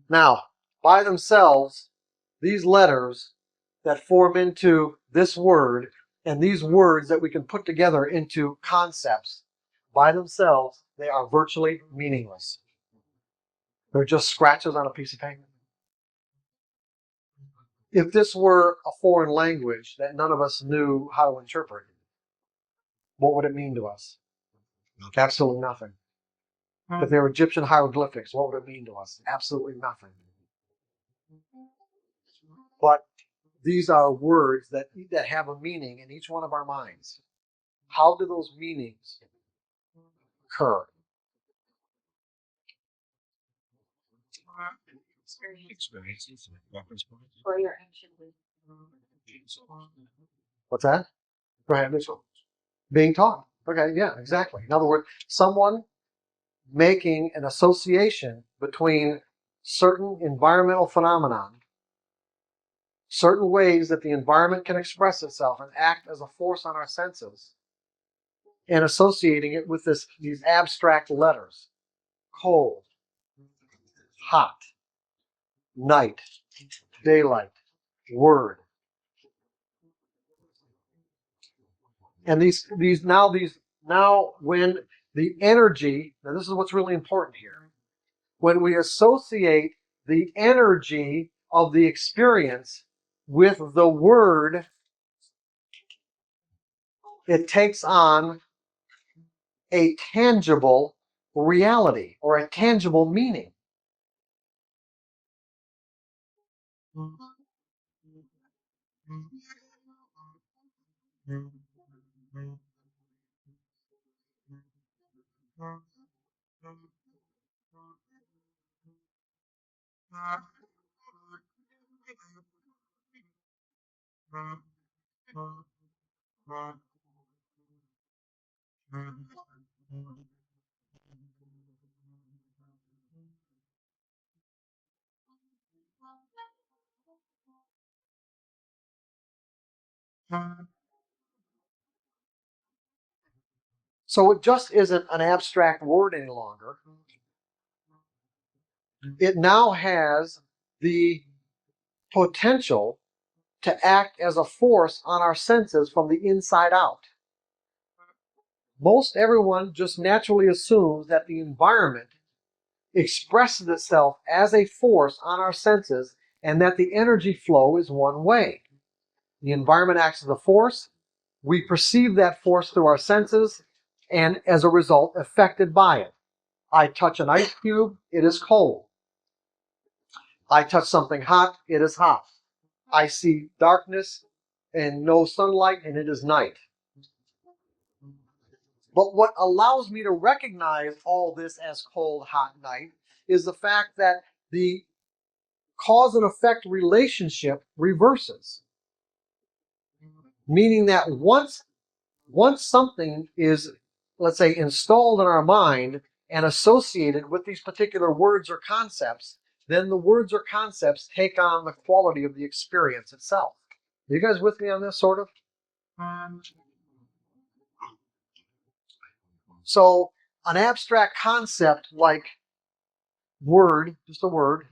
now, by themselves, these letters that form into this word, and these words that we can put together into concepts, by themselves, they are virtually meaningless. They're just scratches on a piece of paper. If this were a foreign language that none of us knew how to interpret, what would it mean to us? Absolutely nothing. If they were Egyptian hieroglyphics, what would it mean to us? Absolutely nothing. But these are words that have a meaning in each one of our minds. How do those meanings occur? For your action. What's that? Go ahead, Mitchell. Being taught. Okay, yeah, exactly. In other words, someone making an association between certain environmental phenomenon, certain ways that the environment can express itself and act as a force on our senses, and associating it with these abstract letters: cold, hot, night, daylight, word. And now when the energy, now this is what's really important here. When we associate the energy of the experience with the word, it takes on a tangible reality or a tangible meaning. So it just isn't an abstract word any longer. It now has the potential to act as a force on our senses from the inside out. Most everyone just naturally assumes that the environment expresses itself as a force on our senses and that the energy flow is one way. The environment acts as a force. We perceive that force through our senses and, as a result, affected by it. I touch an ice cube, it is cold. I touch something hot, it is hot. I see darkness and no sunlight, and it is night. But what allows me to recognize all this as cold, hot, night is the fact that the cause and effect relationship reverses. Meaning that once something is, let's say, installed in our mind and associated with these particular words or concepts, then the words or concepts take on the quality of the experience itself. Are you guys with me on this, sort of? So an abstract concept like word, just a word,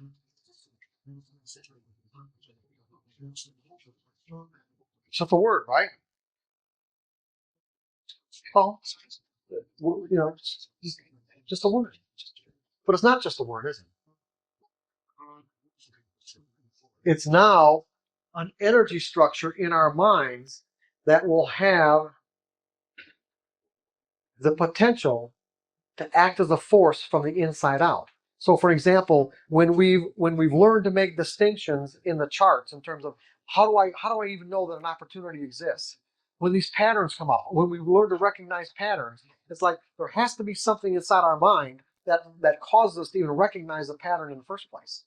just a word, right? Well, just a word. But it's not just a word, is it? It's now an energy structure in our minds that will have the potential to act as a force from the inside out. So, for example, when we've learned to make distinctions in the charts in terms of how do I even know that an opportunity exists? When these patterns come up, when we learn to recognize patterns, it's like there has to be something inside our mind that causes us to even recognize the pattern in the first place.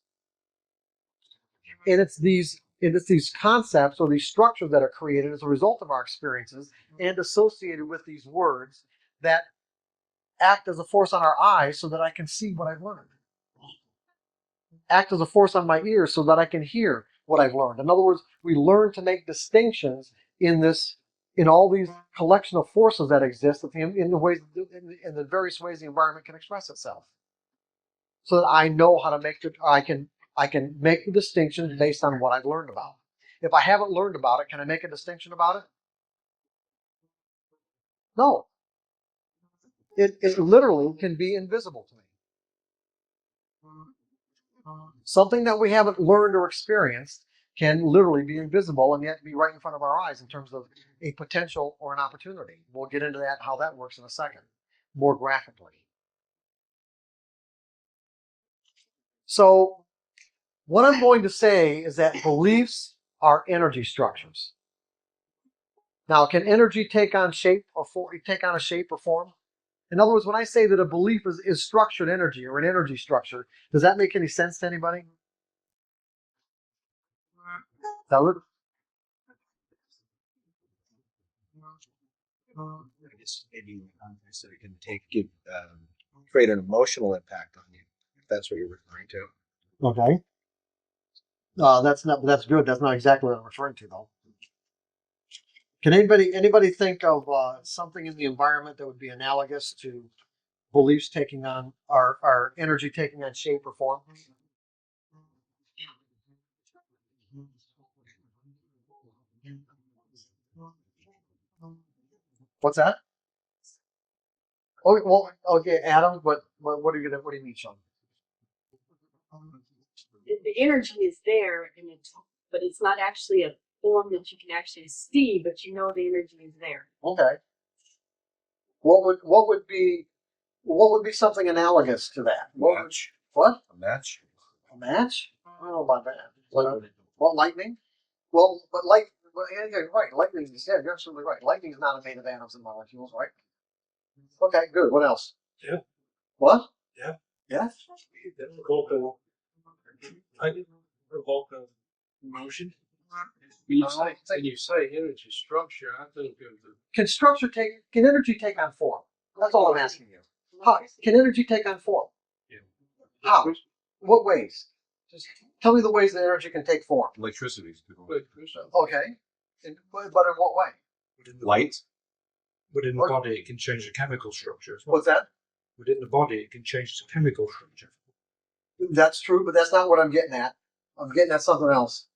And it's these concepts or these structures that are created as a result of our experiences and associated with these words that act as a force on our eyes so that I can see what I've learned. Act as a force on my ears so that I can hear what I've learned. In other words, we learn to make distinctions in all these collection of forces that exist in the various ways the environment can express itself. So that I know how to I can make the distinctions based on what I've learned about. If I haven't learned about it, can I make a distinction about it? No. It literally can be invisible to me. Something that we haven't learned or experienced can literally be invisible and yet be right in front of our eyes in terms of a potential or an opportunity. We'll get into that, how that works in a second, more graphically. So what I'm going to say is that beliefs are energy structures. Now, can energy take on shape or take on a shape or form? In other words, when I say that a belief is structured energy or an energy structure, does that make any sense to anybody? Does it? I guess maybe in the context that it can create an emotional impact on you, if that's what you're referring to. Okay. That's good. That's not exactly what I'm referring to, though. Can anybody think of something in the environment that would be analogous to beliefs taking on our energy taking on shape or form? What's that? Oh, well, okay, Adam. What do you mean, Sean? The energy is there, but it's not actually a form that you can actually see, but you know the energy is there. Okay. What would be something analogous to that? Match. What? A match. A match? I don't know about that. What, lightning? Well, but light. Well, yeah, you're right. Lightning is, yeah, you're absolutely right. Lightning is not made of atoms and molecules, right? Okay, good. What else? Yeah. What? Yeah. Yeah. Revolt I did revolt of motion. When you say energy structure, I think of the Can energy take on form? That's all I'm asking you. How can energy take on form? Yeah. How? What ways? Just tell me the ways that energy can take form. Electricity is good. Okay. But in what way? Light. Within the body, it can change the chemical structure as well. What's that? Within the body, it can change the chemical structure. That's true, but that's not what I'm getting at. I'm getting at something else.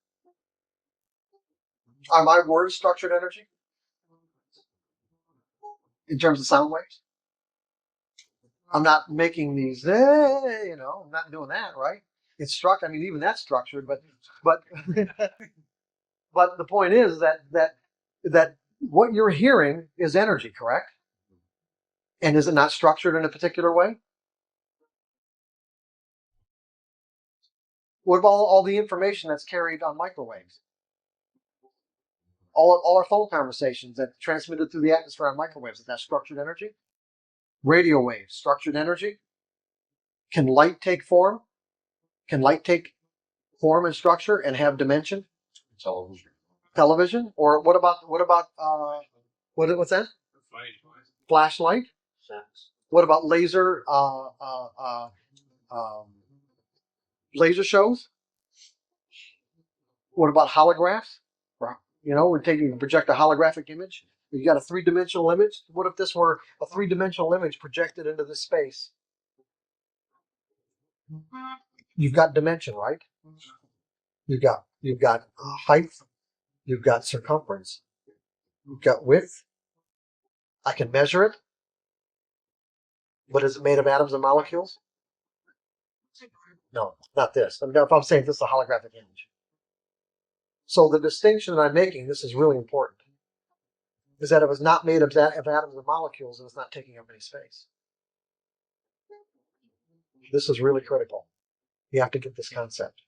Are my words structured energy? In terms of sound waves? I'm not making these, I'm not doing that, right? It's structured. I mean, even that's structured, but but the point is that what you're hearing is energy, correct? And is it not structured in a particular way? What about all the information that's carried on microwaves? All our phone conversations that transmitted through the atmosphere on microwaves, is that structured energy? Radio waves, structured energy? Can light take form? Can light take form and structure and have dimension? Television? Or what's that? Flashlight? What about laser shows? What about holographs? We're project a holographic image. You got a three-dimensional image. What if this were a three-dimensional image projected into this space? You've got dimension, right? You've got height. You've got circumference. You've got width. I can measure it. But is it made of atoms and molecules? No, not this. If I'm saying this is a holographic image. So the distinction that I'm making, this is really important, is that it was not made of atoms and molecules, and it's not taking up any space. This is really critical. You have to get this concept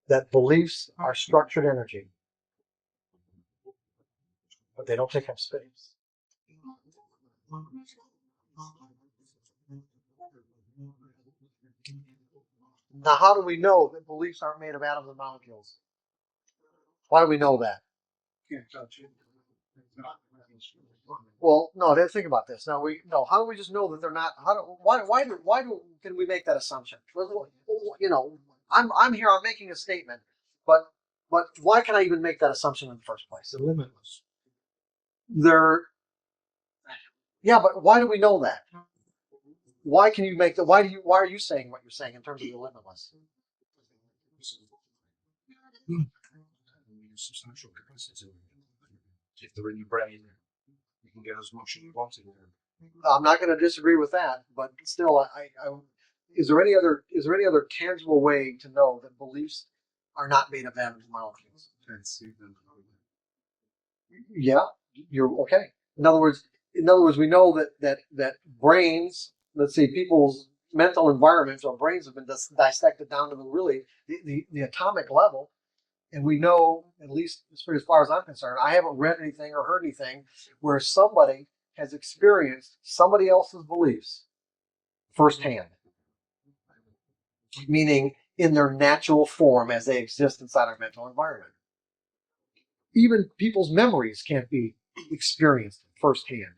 that beliefs are structured energy, but they don't take up space. Now, how do we know that beliefs aren't made of atoms and molecules? Why do we know that? can't touch it. Well, no. Think about this. Now, how do we just know that they're not? Can we make that assumption? I'm here. I'm making a statement, but why can I even make that assumption in the first place? They're limitless. Yeah, but why do we know that? Why can you make that? Why are you saying what you're saying in terms of the limitless? Substantial capacity. If they're in your brain, you can get as much as you want in there. I'm not going to disagree with that, but still, is there any other tangible way to know that beliefs are not made of atoms and molecules? Yeah, you're okay. In other words, we know that brains, let's see, people's mental environments or brains have been dissected down to the atomic level, And we know, at least as far as I'm concerned, I haven't read anything or heard anything where somebody has experienced somebody else's beliefs firsthand, meaning in their natural form as they exist inside our mental environment. Even people's memories can't be experienced firsthand.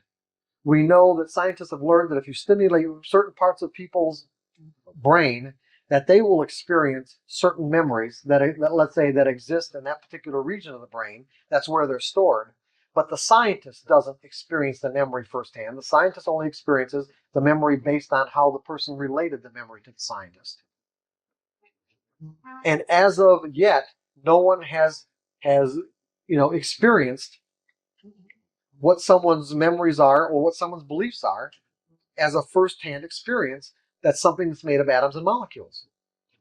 We know that scientists have learned that if you stimulate certain parts of people's brain, that they will experience certain memories that let's say that exist in that particular region of the brain. That's where they're stored. But the scientist doesn't experience the memory firsthand. The scientist only experiences the memory based on how the person related the memory to the scientist. And as of yet, no one has experienced what someone's memories are or what someone's beliefs are as a first-hand experience. That's something that's made of atoms and molecules.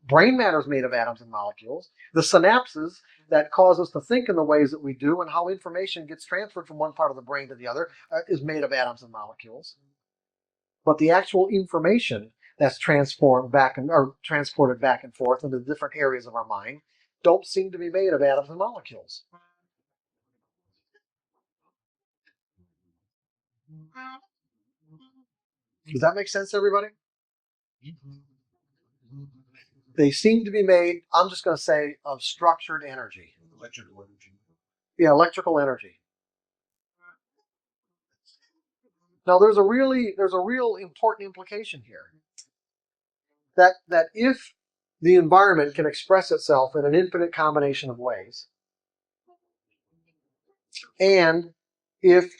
Brain matter is made of atoms and molecules. The synapses that cause us to think in the ways that we do and how information gets transferred from one part of the brain to the other is made of atoms and molecules. But the actual information that's transformed back or transported back and forth into different areas of our mind don't seem to be made of atoms and molecules. Does that make sense to everybody? They seem to be made, I'm just going to say, of structured energy. Electrical energy. Yeah, electrical energy. Now there's a real important implication here. That if the environment can express itself in an infinite combination of ways, and if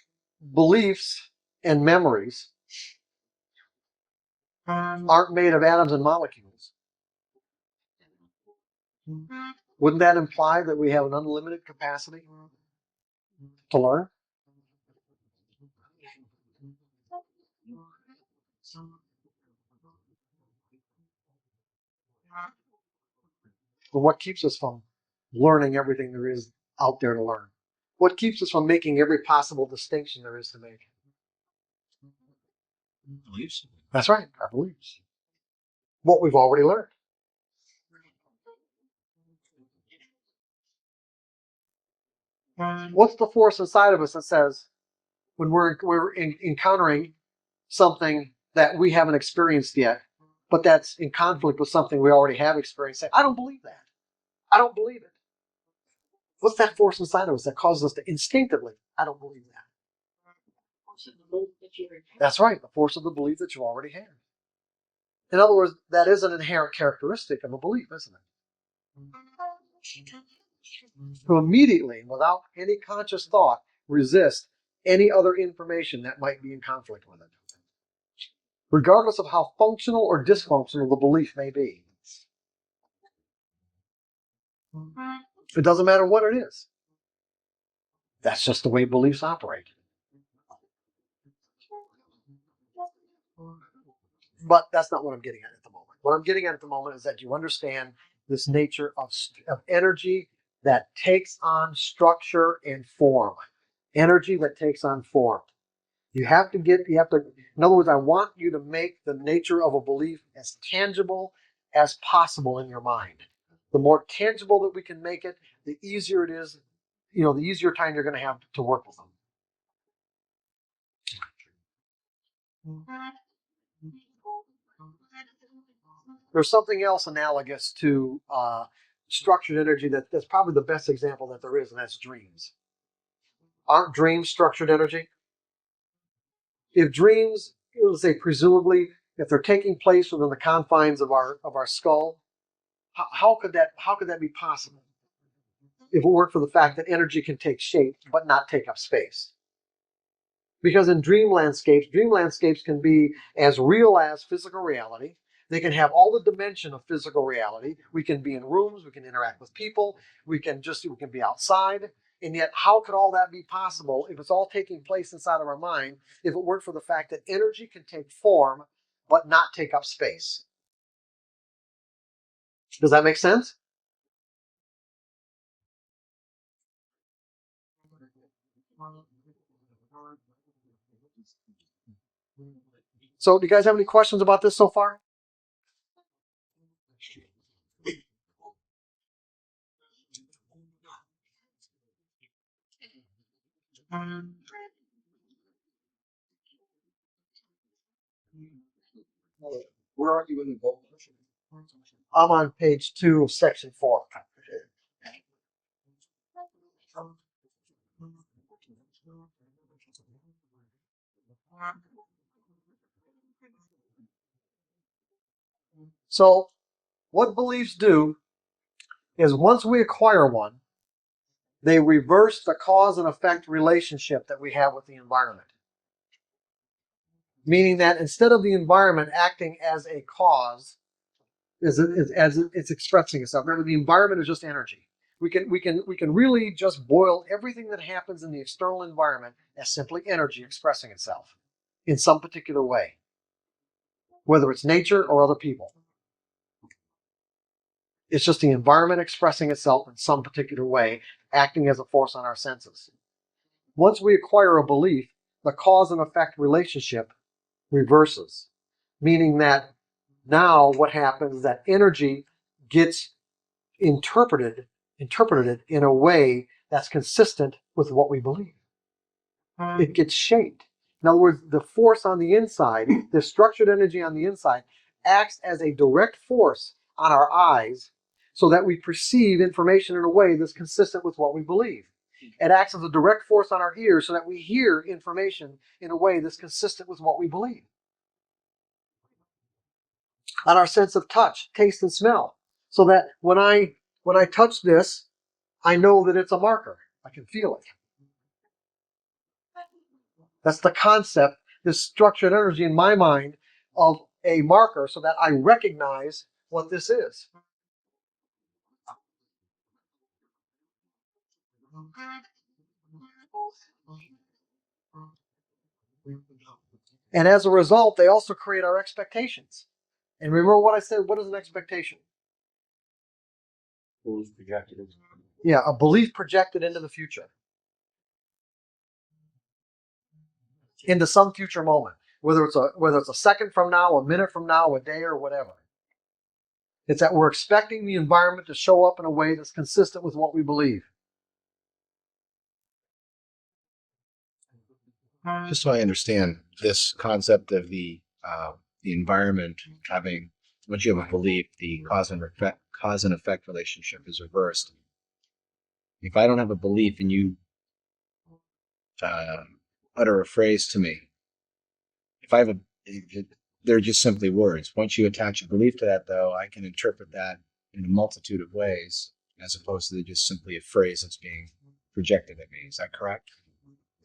beliefs and memories aren't made of atoms and molecules, wouldn't that imply that we have an unlimited capacity to learn? But what keeps us from learning everything there is out there to learn? What keeps us from making every possible distinction there is to make? Beliefs. That's right, our beliefs. What we've already learned. What's the force inside of us that says, when we're encountering something that we haven't experienced yet, but that's in conflict with something we already have experienced, say, I don't believe that. I don't believe it. What's that force inside of us that causes us to instinctively, I don't believe that? That's right, the force of the belief that you already have. In other words, that is an inherent characteristic of a belief, isn't it? To immediately, without any conscious thought, resist any other information that might be in conflict with it, regardless of how functional or dysfunctional the belief may be. It doesn't matter what it is. That's just the way beliefs operate. But that's not what I'm getting at the moment. What I'm getting at the moment is that you understand this nature of energy that takes on structure and form. Energy that takes on form. In other words, I want you to make the nature of a belief as tangible as possible in your mind. The more tangible that we can make it, the easier it is, the easier time you're going to have to work with them. There's something else analogous to structured energy that's probably the best example that there is, and that's dreams. Aren't dreams structured energy? If dreams, let's say presumably, if they're taking place within the confines of our skull, how could that be possible? If it weren't for the fact that energy can take shape but not take up space. Because in dream landscapes can be as real as physical reality. They can have all the dimension of physical reality. We can be in rooms, we can interact with people, we can be outside. And yet, how could all that be possible if it's all taking place inside of our mind, if it weren't for the fact that energy can take form but not take up space? Does that make sense? So, do you guys have any questions about this so far? Where are you in the book? I'm on page 2 of section 4. So, what beliefs do is once we acquire one, they reverse the cause and effect relationship that we have with the environment. Meaning that instead of the environment acting as a cause, as it's expressing itself. Remember, the environment is just energy. We can really just boil everything that happens in the external environment as simply energy expressing itself in some particular way, whether it's nature or other people. It's just the environment expressing itself in some particular way, acting as a force on our senses. Once we acquire a belief, the cause and effect relationship reverses, meaning that now what happens is that energy gets interpreted in a way that's consistent with what we believe. It gets shaped. In other words, the force on the inside, the structured energy on the inside, acts as a direct force on our eyes so that we perceive information in a way that's consistent with what we believe. It acts as a direct force on our ears so that we hear information in a way that's consistent with what we believe. On our sense of touch, taste, and smell, so that when I touch this, I know that it's a marker. I can feel it. That's the concept, this structured energy in my mind of a marker so that I recognize what this is. And as a result, they also create our expectations. And remember what I said, what is an expectation? Yeah, a belief projected into the future. Into some future moment. Whether it's a second from now, a minute from now, a day, or whatever. It's that we're expecting the environment to show up in a way that's consistent with what we believe. Just so I understand this concept of the environment having, once you have a belief, the cause and effect relationship is reversed. If I don't have a belief and you utter a phrase to me, if I have they're just simply words. Once you attach a belief to that, though, I can interpret that in a multitude of ways, as opposed to just simply a phrase that's being projected at me. Is that correct?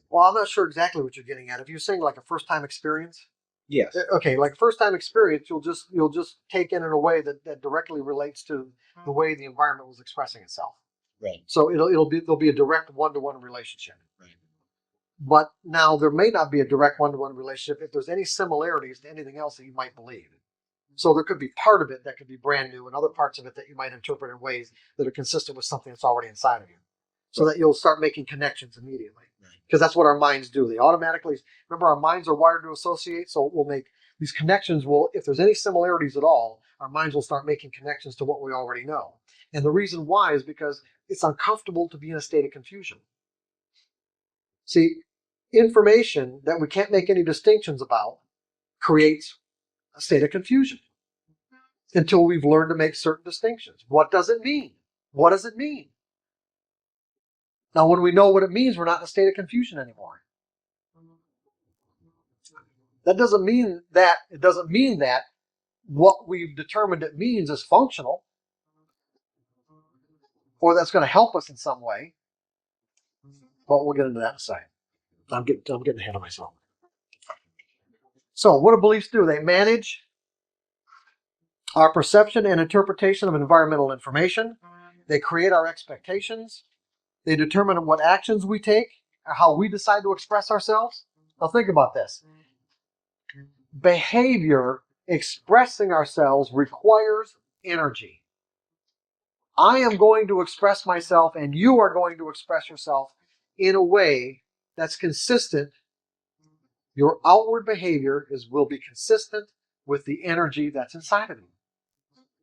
Well, I'm not sure exactly what you're getting at. If you're saying like a first-time experience, Yes. okay, like first-time experience, you'll just take in a way that directly relates to the way the environment was expressing itself. Right. So there'll be a direct one-to-one relationship. Right. But now there may not be a direct one-to-one relationship if there's any similarities to anything else that you might believe. So there could be part of it that could be brand new and other parts of it that you might interpret in ways that are consistent with something that's already inside of you. So that you'll start making connections immediately. Because that's what our minds do. They automatically, remember, our minds are wired to associate, so we'll make these connections. If there's any similarities at all, our minds will start making connections to what we already know. And the reason why is because it's uncomfortable to be in a state of confusion. See, information that we can't make any distinctions about creates a state of confusion until we've learned to make certain distinctions. What does it mean? What does it mean? Now, when we know what it means, we're not in a state of confusion anymore. That doesn't mean that what we've determined it means is functional or that's going to help us in some way. But we'll get into that in a second. I'm getting ahead of myself. So, what do beliefs do? They manage our perception and interpretation of environmental information. They create our expectations. They determine what actions we take or how we decide to express ourselves. Now, think about this. Behavior expressing ourselves requires energy. I am going to express myself and you are going to express yourself in a way that's consistent. Your outward behavior will be consistent with the energy that's inside of you.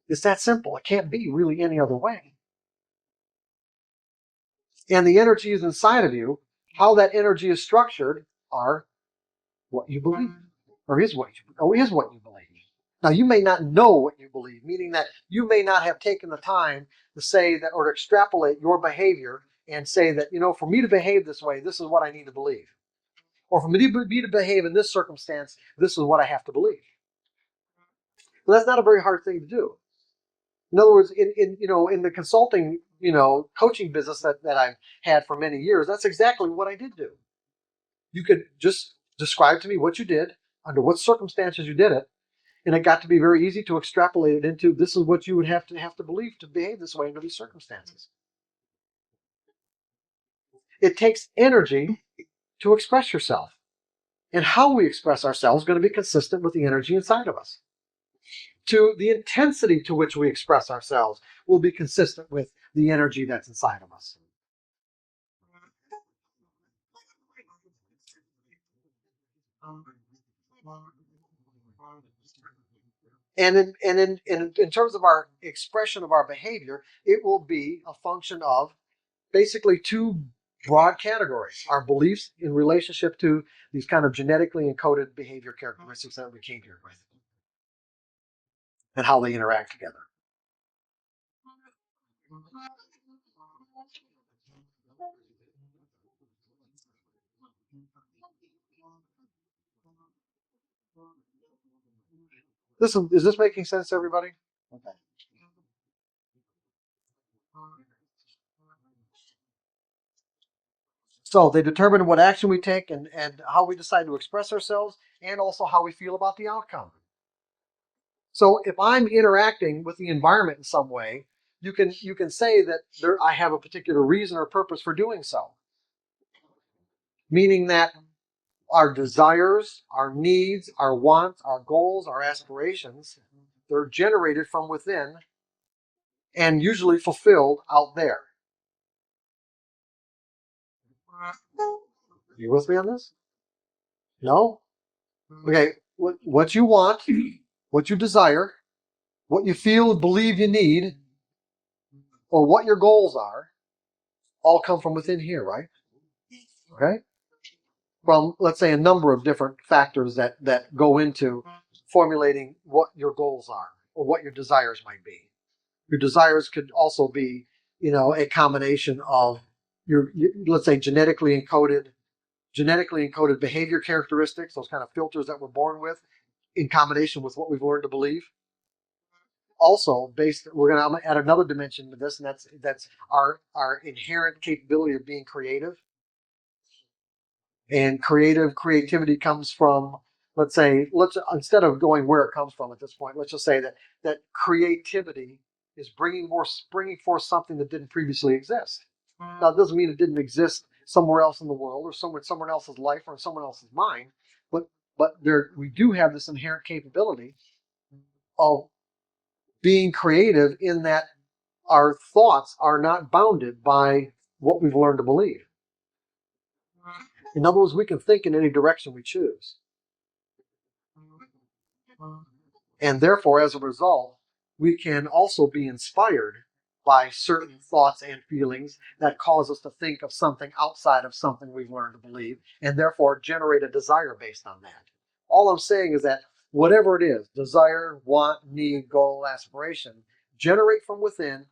It's that simple. It can't be really any other way. And the energy is inside of you how that energy is structured are what you believe, or is what you believe. Now, you may not know what you believe, meaning that you may not have taken the time to say that or to extrapolate your behavior and say that, for me to behave this way, this is what I need to believe. Or for me to behave in this circumstance, this is what I have to believe. But that's not a very hard thing to do. In other words, in the consulting, coaching business that I've had for many years, that's exactly what I did do. You could just describe to me what you did, under what circumstances you did it, and it got to be very easy to extrapolate it into this is what you would have to believe to behave this way under these circumstances. It takes energy to express yourself. And how we express ourselves is going to be consistent with the energy inside of us. The intensity to which we express ourselves will be consistent with the energy that's inside of us. And in terms of our expression of our behavior, it will be a function of basically two broad categories: our beliefs in relationship to these kind of genetically encoded behavior characteristics that we came here with, and how they interact together. Is this making sense to everybody? Okay. So they determine what action we take and how we decide to express ourselves, and also how we feel about the outcome. So if I'm interacting with the environment in some way, you can say that I have a particular reason or purpose for doing so. Meaning that our desires, our needs, our wants, our goals, our aspirations, they're generated from within and usually fulfilled out there. You with me on this? No? Okay, what you want, what you desire, what you feel and believe you need, or what your goals are, all come from within here, right? Okay? From, let's say, a number of different factors that go into formulating what your goals are or what your desires might be. Your desires could also be, a combination of your let's say, genetically encoded behavior characteristics, those kind of filters that we're born with, in combination with what we've learned to believe. Also, we're going to add another dimension to this, and that's our inherent capability of being creative. And creativity comes from, instead of going where it comes from at this point, let's just say that creativity is bringing forth something that didn't previously exist. Now, it doesn't mean it didn't exist somewhere else in the world, or someone else's life, or in someone else's mind, but we do have this inherent capability of being creative, in that our thoughts are not bounded by what we've learned to believe. In other words, we can think in any direction we choose. And therefore, as a result, we can also be inspired by certain thoughts and feelings that cause us to think of something outside of something we've learned to believe, and therefore generate a desire based on that. All I'm saying is that whatever it is, desire, want, need, goal, aspiration, generate from within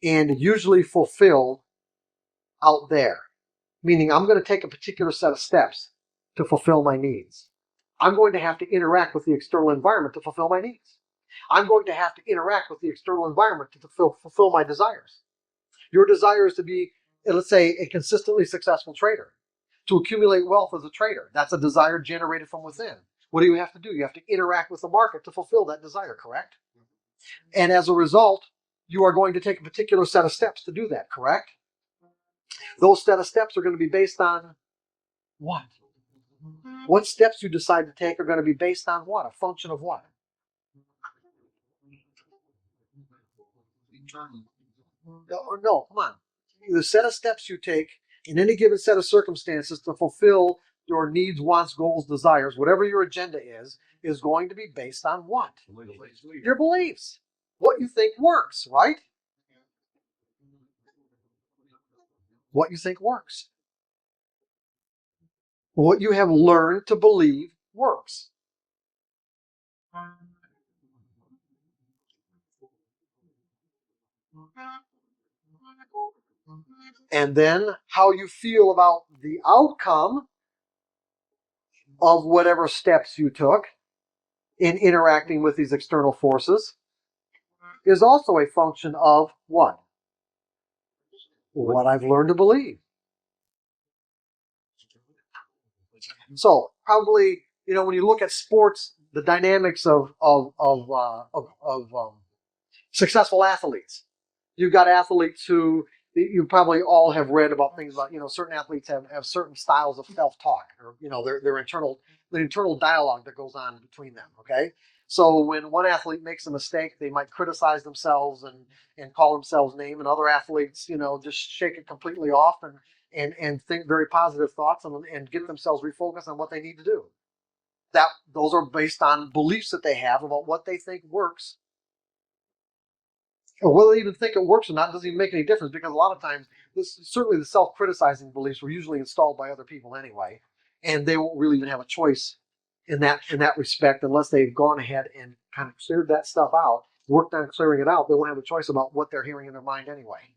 and usually fulfill out there. Meaning, I'm going to take a particular set of steps to fulfill my needs. I'm going to have to interact with the external environment to fulfill my needs. I'm going to have to interact with the external environment to fulfill my desires. Your desire is to be, let's say, a consistently successful trader, to accumulate wealth as a trader. That's a desire generated from within. What do you have to do? You have to interact with the market to fulfill that desire, correct? And as a result, you are going to take a particular set of steps to do that, correct? Those set of steps are going to be based on what? What steps you decide to take are going to be based on what? A function of what? No, come on. The set of steps you take in any given set of circumstances to fulfill your needs, wants, goals, desires, whatever your agenda is going to be based on what? Your beliefs. What you think works, right? What you think works. what you have learned to believe works. And then how you feel about the outcome of whatever steps you took in interacting with these external forces is also a function of what? What I've learned to believe. So probably, when you look at sports, the dynamics of successful athletes. You've got athletes who you probably all have read about things about, certain athletes have certain styles of self-talk, or, their internal dialogue that goes on between them. Okay. So when one athlete makes a mistake, they might criticize themselves and call themselves names, and other athletes, just shake it completely off and think very positive thoughts and get themselves refocused on what they need to do. Those are based on beliefs that they have about what they think works. Or whether they even think it works or not doesn't even make any difference, because a lot of times, certainly the self-criticizing beliefs were usually installed by other people anyway, and they won't really even have a choice in that respect unless they've gone ahead and kind of cleared that stuff out, worked on clearing it out. They won't have a choice about what they're hearing in their mind anyway.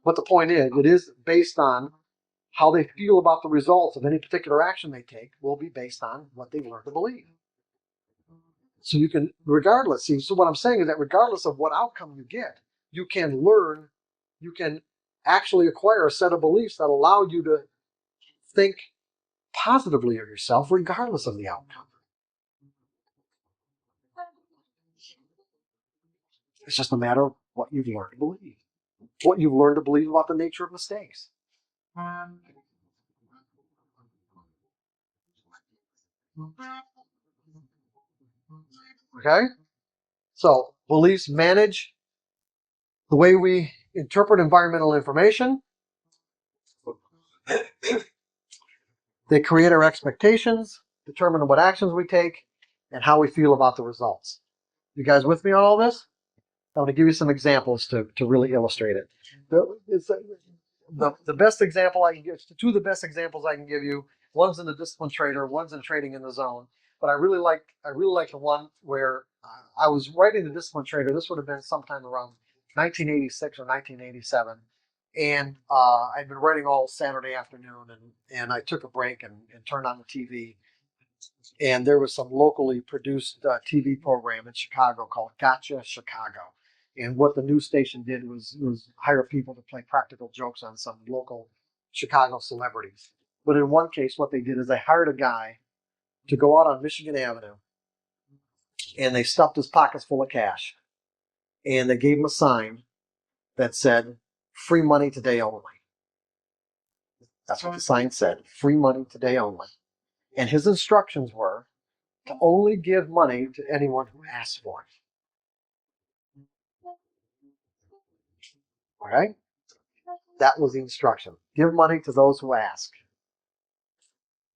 But the point is, it is based on how they feel about the results of any particular action they take will be based on what they've learned to believe. So you can, so what I'm saying is that regardless of what outcome you get, you can actually acquire a set of beliefs that allow you to think positively of yourself regardless of the outcome. It's just a matter of what you've learned to believe, what you've learned to believe about the nature of mistakes. Okay? So beliefs manage the way we interpret environmental information. They create our expectations, determine what actions we take, and how we feel about the results. You guys with me on all this? I'm going to give you some examples to really illustrate it. The best example I can give, two of the best examples I can give you, one's in the disciplined trader, one's in trading in the zone. But I really like the one where I was writing the disciplined trader. This would have been sometime around 1986 or 1987. And I'd been writing all Saturday afternoon, and I took a break and turned on the TV. And there was some locally produced TV program in Chicago called Gotcha Chicago. And what the news station did was hire people to play practical jokes on some local Chicago celebrities. But in one case, what they did is they hired a guy to go out on Michigan Avenue, and they stuffed his pockets full of cash. And they gave him a sign that said, "Free money today only." That's what the sign said, "Free money today only." And his instructions were to only give money to anyone who asks for it. All right? That was the instruction. Give money to those who ask.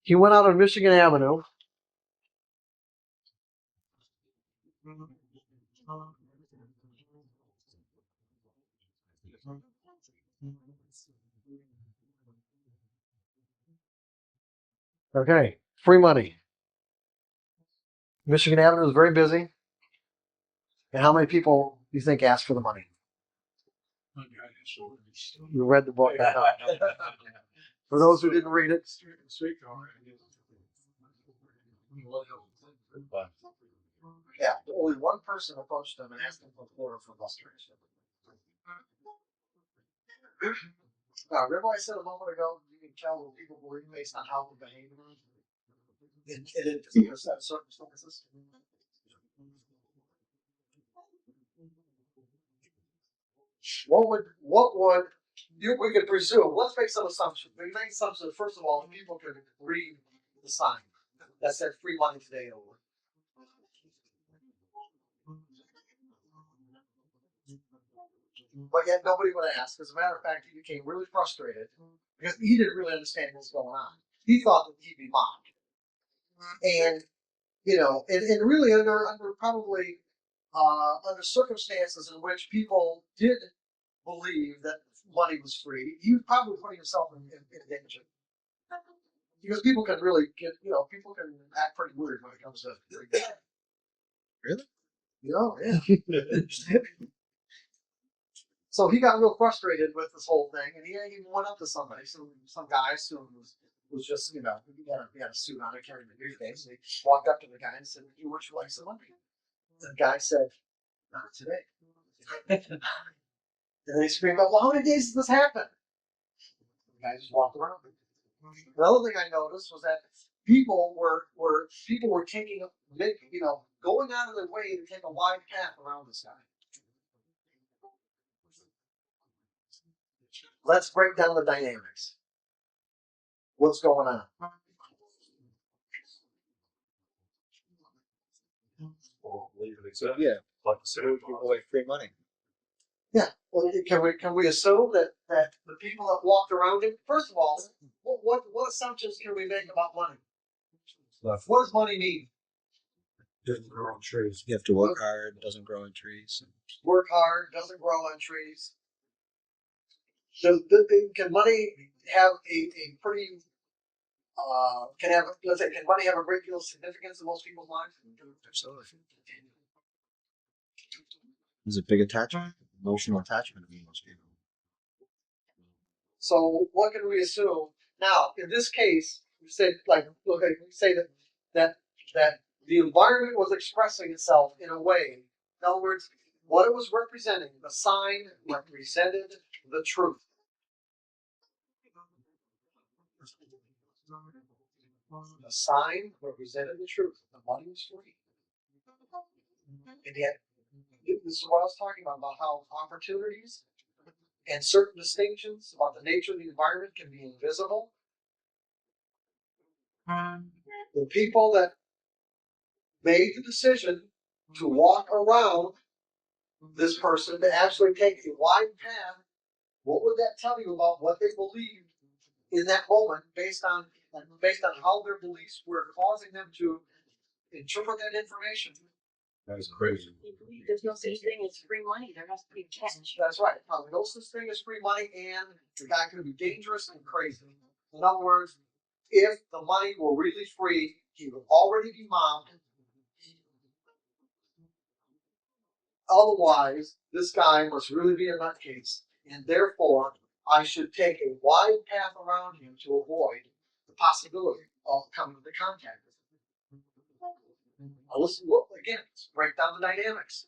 He went out on Michigan Avenue. Okay, free money. Michigan Avenue is very busy. And how many people do you think asked for the money? You read the book. For those who didn't read it, yeah, only one person approached him and asked him for a quarter for illustration. Now, remember I said a moment ago, you can tell what people believe based on how they behave in circumstances. We could presume? Let's make some assumptions. We make assumptions. First of all, people could read the sign that said "free money today" over. But yet nobody would ask. As a matter of fact, he became really frustrated because he didn't really understand what was going on. He thought that he'd be mocked, and and really under probably under circumstances in which people did believe that money was free, he was probably putting himself in danger. Because people can really get, people can act pretty weird when it comes to. Really? Yeah. So he got real frustrated with this whole thing, and he even went up to somebody, some guy, who was just, he had a suit on, carrying the briefcase, and he walked up to the guy and said, "You would you like some money?" The guy said, "Not today." And then he screamed out, "Well, how many days has this happened?" The guy just walked around. Another thing I noticed was that people were taking, going out of their way to take a wide path around this guy. Let's break down the dynamics. What's going on? Well, leave it exactly. Yeah. Like the city Give away free money. Yeah. Well, can we assume that the people that walked around him? First of all, what assumptions can we make about money? What does money mean? didn't grow on trees. You have to work hard. It doesn't grow on trees. Work hard, doesn't grow on trees. Can money have a pretty can money have a great deal of significance in most people's lives? Absolutely. There's a big attachment, emotional attachment to most people. So what can we assume? Now, in this case, we say that the environment was expressing itself in a way. In other words, what it was representing, the sign represented the truth. The sign represented the truth. The money was free. And yet, this is what I was talking about how opportunities and certain distinctions about the nature of the environment can be invisible. The people that made the decision to walk around this person to actually take a wide path, what would that tell you about what they believed in that moment based on how their beliefs were causing them to interpret that information? That's crazy. There's no such thing as free money. There has to be cash. That's right. Probably no such thing as free money, and the guy could be dangerous and crazy. In other words, if the money were really free, he would already be mobbed. Otherwise, this guy must really be a nutcase, and therefore, I should take a wide path around him to avoid the possibility of coming into contact with him. Now look again, let's break down the dynamics.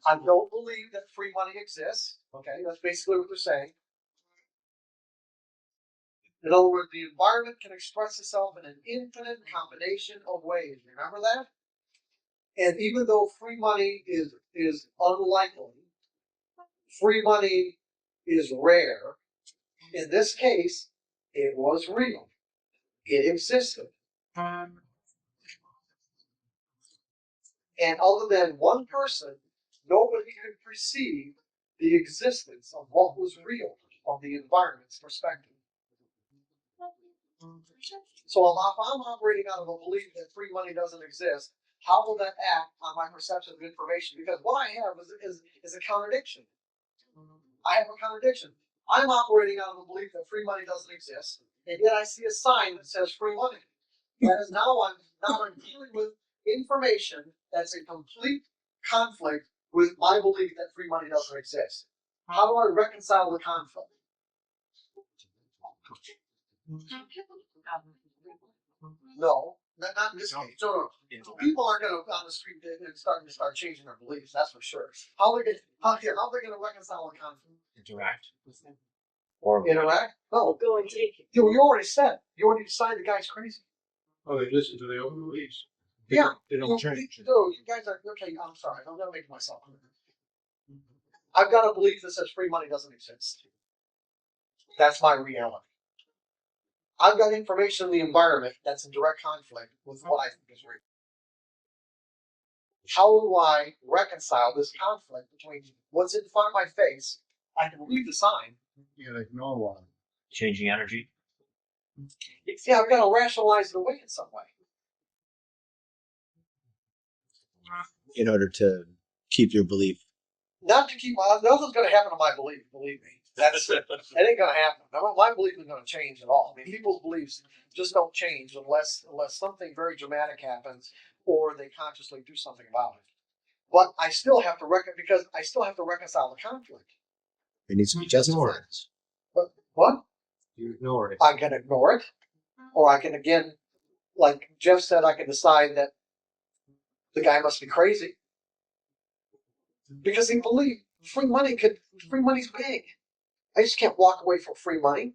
I don't believe that free money exists. Okay, that's basically what they're saying. In other words, the environment can express itself in an infinite combination of ways. Remember that? And even though free money is unlikely, free money is rare. In this case, it was real. It existed. And other than one person, nobody could perceive the existence of what was real from the environment's perspective. So if I'm operating out of a belief that free money doesn't exist, how will that act on my perception of information? Because what I have is a contradiction. I have a contradiction. I'm operating out of a belief that free money doesn't exist, and yet I see a sign that says free money. That is now I'm dealing with information that's in complete conflict with my belief that free money doesn't exist. How do I reconcile the conflict? No, not in this case. No. People aren't going to on the street and start changing their beliefs. That's for sure. How are they going to reconcile the conflict? Interact with them. Or interact? No. Go and take it. You already said. You already decided the guy's crazy. Oh, they listen to the open beliefs. Yeah. They don't change. No, you guys are okay. I'm sorry. I'm going to make myself clear. I've got a belief that says free money doesn't exist. That's my reality. I've got information in the environment that's in direct conflict with what I think is real. How do I reconcile this conflict between what's in front of my face? I can read the sign. You gotta ignore one. Changing energy. Yeah, I've got to rationalize it away in some way. In order to keep your belief. Not to keep nothing's going to happen to my belief, believe me. It ain't gonna happen. My belief isn't gonna change at all. I mean, people's beliefs just don't change unless something very dramatic happens or they consciously do something about it. But I still have to because I still have to reconcile the conflict. It needs to be justified. But what? You ignore it. I can ignore it, or I can again, like Jeff said, I can decide that the guy must be crazy because he believed free money's big. I just can't walk away from free money.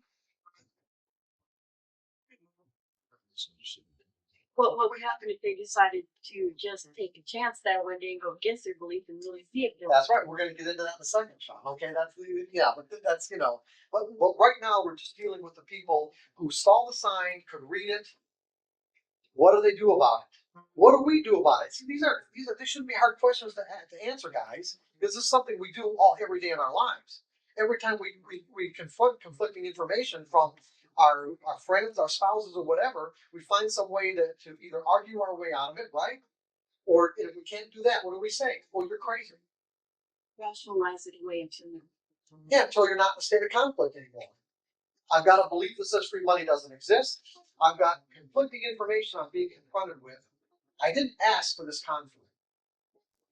Well, what would happen if they decided to just take a chance that one day and go against their belief and really see if they're That's right. We're going to get into that in a second, Sean. Okay, but that's But right now we're just dealing with the people who saw the sign, could read it. What do they do about it? What do we do about it? See, these shouldn't be hard questions to answer, guys, because this is something we do every day in our lives. Every time we confront conflicting information from our friends, our spouses, or whatever, we find some way to either argue our way out of it, right? Or if we can't do that, what do we say? Well, you're crazy. rationalize it away until Yeah, until you're not in a state of conflict anymore. I've got a belief that says free money doesn't exist. I've got conflicting information I'm being confronted with. I didn't ask for this conflict,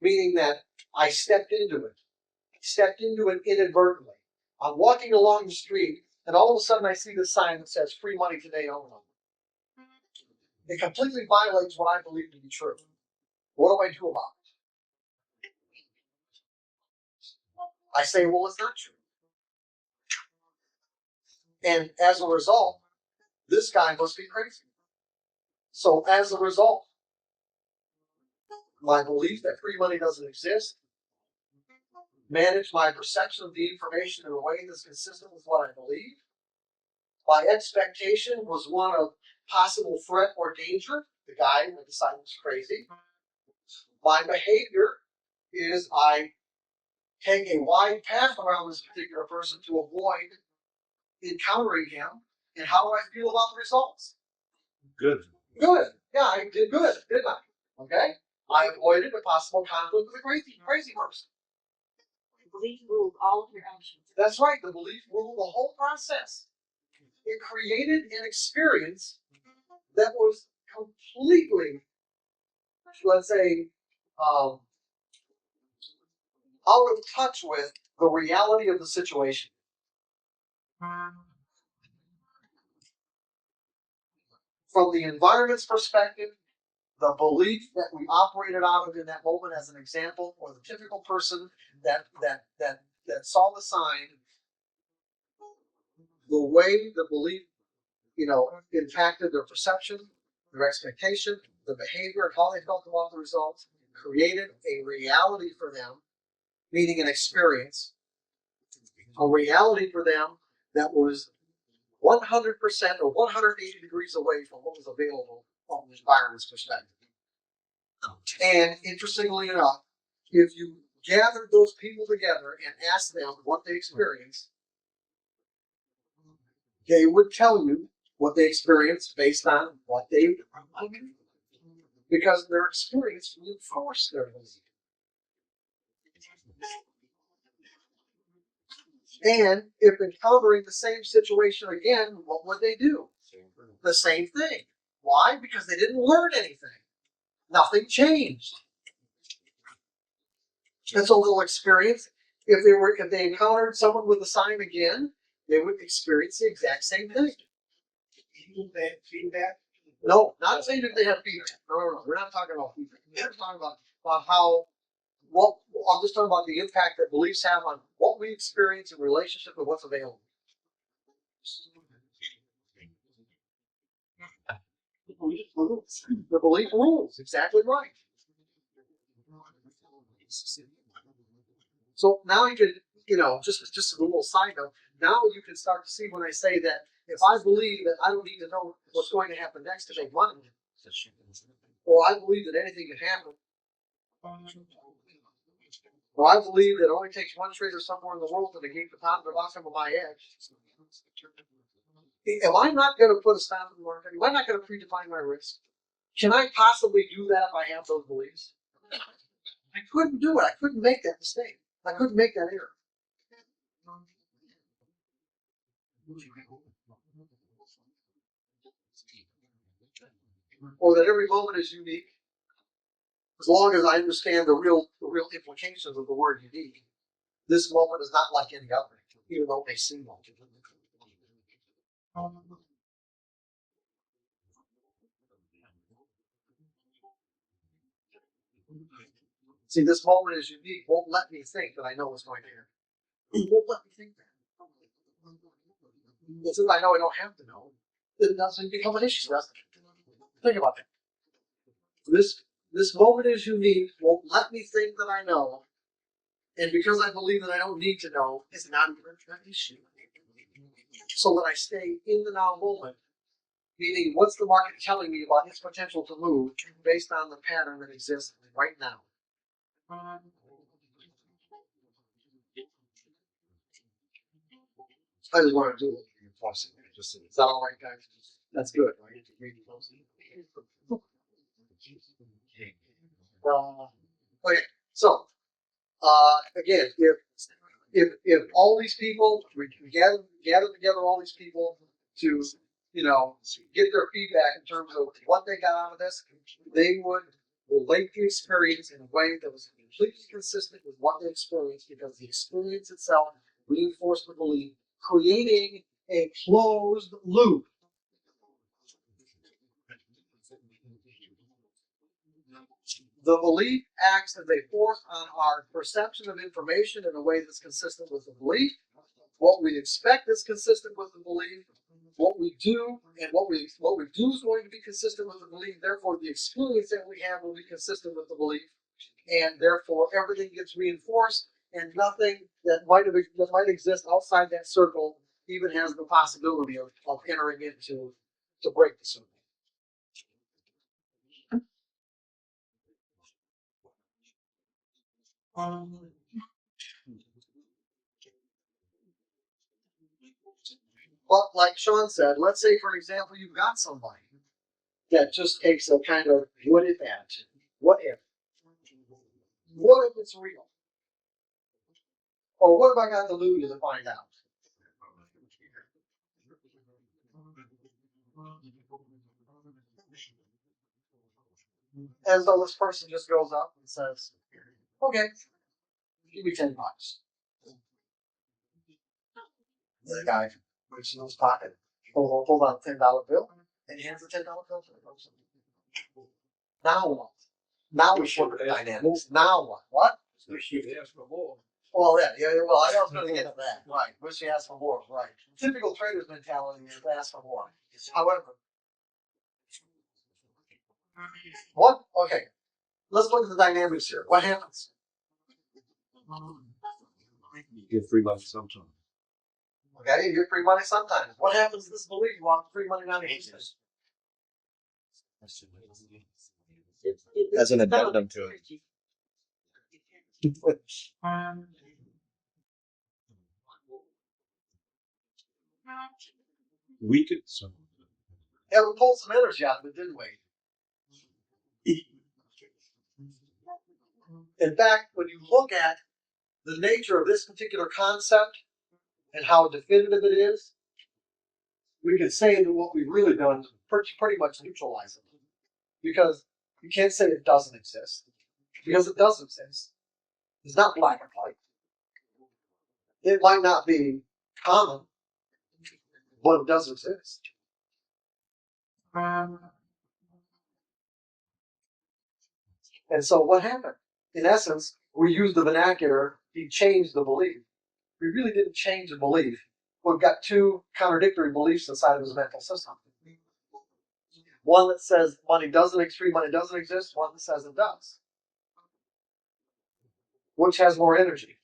meaning that I stepped into it inadvertently. I'm walking along the street, and all of a sudden I see the sign that says free money today only. It completely violates what I believe to be true. What do I do about it? I say, well, it's not true. And as a result, this guy must be crazy. So as a result, my belief that free money doesn't exist, manage my perception of the information in a way that's consistent with what I believe. My expectation was one of possible threat or danger. The guy I decided was crazy. My behavior is I take a wide path around this particular person to avoid encountering him. And how do I feel about the results? Good. Good. Yeah, I did good, didn't I? Okay. I avoided a possible conflict with a crazy person. belief ruled all of your actions. That's right. The belief ruled the whole process. It created an experience that was completely, let's say, out of touch with the reality of the situation. From the environment's perspective, the belief that we operated out of in that moment as an example, or the typical person that saw the sign, the way the belief, impacted their perception, their expectation, the behavior, and how they felt about the results, created a reality for them, meaning an experience, a reality for them that was 100% or 180 degrees away from what was available from the environment's perspective. And interestingly enough, if you gathered those people together and asked them what they experienced, they would tell you what they experienced based on what they because their experience reinforced their belief. And if encountering the same situation again, what would they do? The same thing. Why? Because they didn't learn anything. Nothing changed. That's a little experience. If they encountered someone with a sign again, they would experience the exact same thing. Feedback? No, not saying that they have feedback. No. We're not talking about feedback. We're talking about how I'm just talking about the impact that beliefs have on what we experience in relationship with what's available. The belief rules. Exactly right. So now you can, just a little side note. Now you can start to see when I say that if I believe that I don't need to know what's going to happen next to make money, or I believe that anything can happen, or I believe that it only takes one trader somewhere in the world to negate the bottom of my edge. Am I not going to put a stop in the market? Am I not going to predefine my risk? Can I possibly do that if I have those beliefs? I couldn't do it. I couldn't make that mistake. I couldn't make that error. Or that every moment is unique, as long as I understand the real implications of the word unique. This moment is not like any other, even though it may seem like it. See, this moment is unique. Won't let me think that I know what's going to happen. It won't let me think that. Since I know I don't have to know, then it doesn't become an issue. Think about that. This moment is unique. Won't let me think that I know, and because I believe that I don't need to know, it's not an issue. So that I stay in the now moment, meaning what's the market telling me about its potential to move based on the pattern that exists right now. I just want to do it. Is that all right, guys? That's good, right? Okay, so again, if all these people we gather together all these people to get their feedback in terms of what they got out of this, they would relate the experience in a way that was completely consistent with what they experienced, because the experience itself reinforced the belief, creating a closed loop. The belief acts as a force on our perception of information in a way that's consistent with the belief. What we expect is consistent with the belief. What we do and what we do is going to be consistent with the belief. Therefore, the experience that we have will be consistent with the belief, and therefore everything gets reinforced, and nothing that might exist outside that circle even has the possibility of entering into to break the circle. But like Sean said, let's say, for example, you've got somebody that just takes a kind of what if attitude. What if? What if it's real? Or what have I got to lose to find out? And so this person just goes up and says, okay, give me $10. The guy reaches in his pocket, pulls out a $10 bill, and he hands the $10 bill to the person. Now what? Now we should the dynamics. Now what? What? We should ask for more. Well, well, I was going to get to that. Right. Wish you asked for more. Right. Typical trader's mentality is to ask for more. However, what? Okay. Let's look at the dynamics here. What happens? You get free lunch sometime. Okay, you get free money sometimes. What happens to this belief you want free money not exist? As an addendum to it. We could some. Yeah, we pulled some energy out of it, didn't we? In fact, when you look at the nature of this particular concept and how definitive it is, we can say that what we've really done is pretty much neutralize it. Because you can't say it doesn't exist, because it does exist. It's not black and white. It might not be common, but it does exist. And so what happened? In essence, we used the vernacular, he changed the belief. We really didn't change the belief. We've got two contradictory beliefs inside of his mental system. One that says free money doesn't exist, one that says it does. Which has more energy?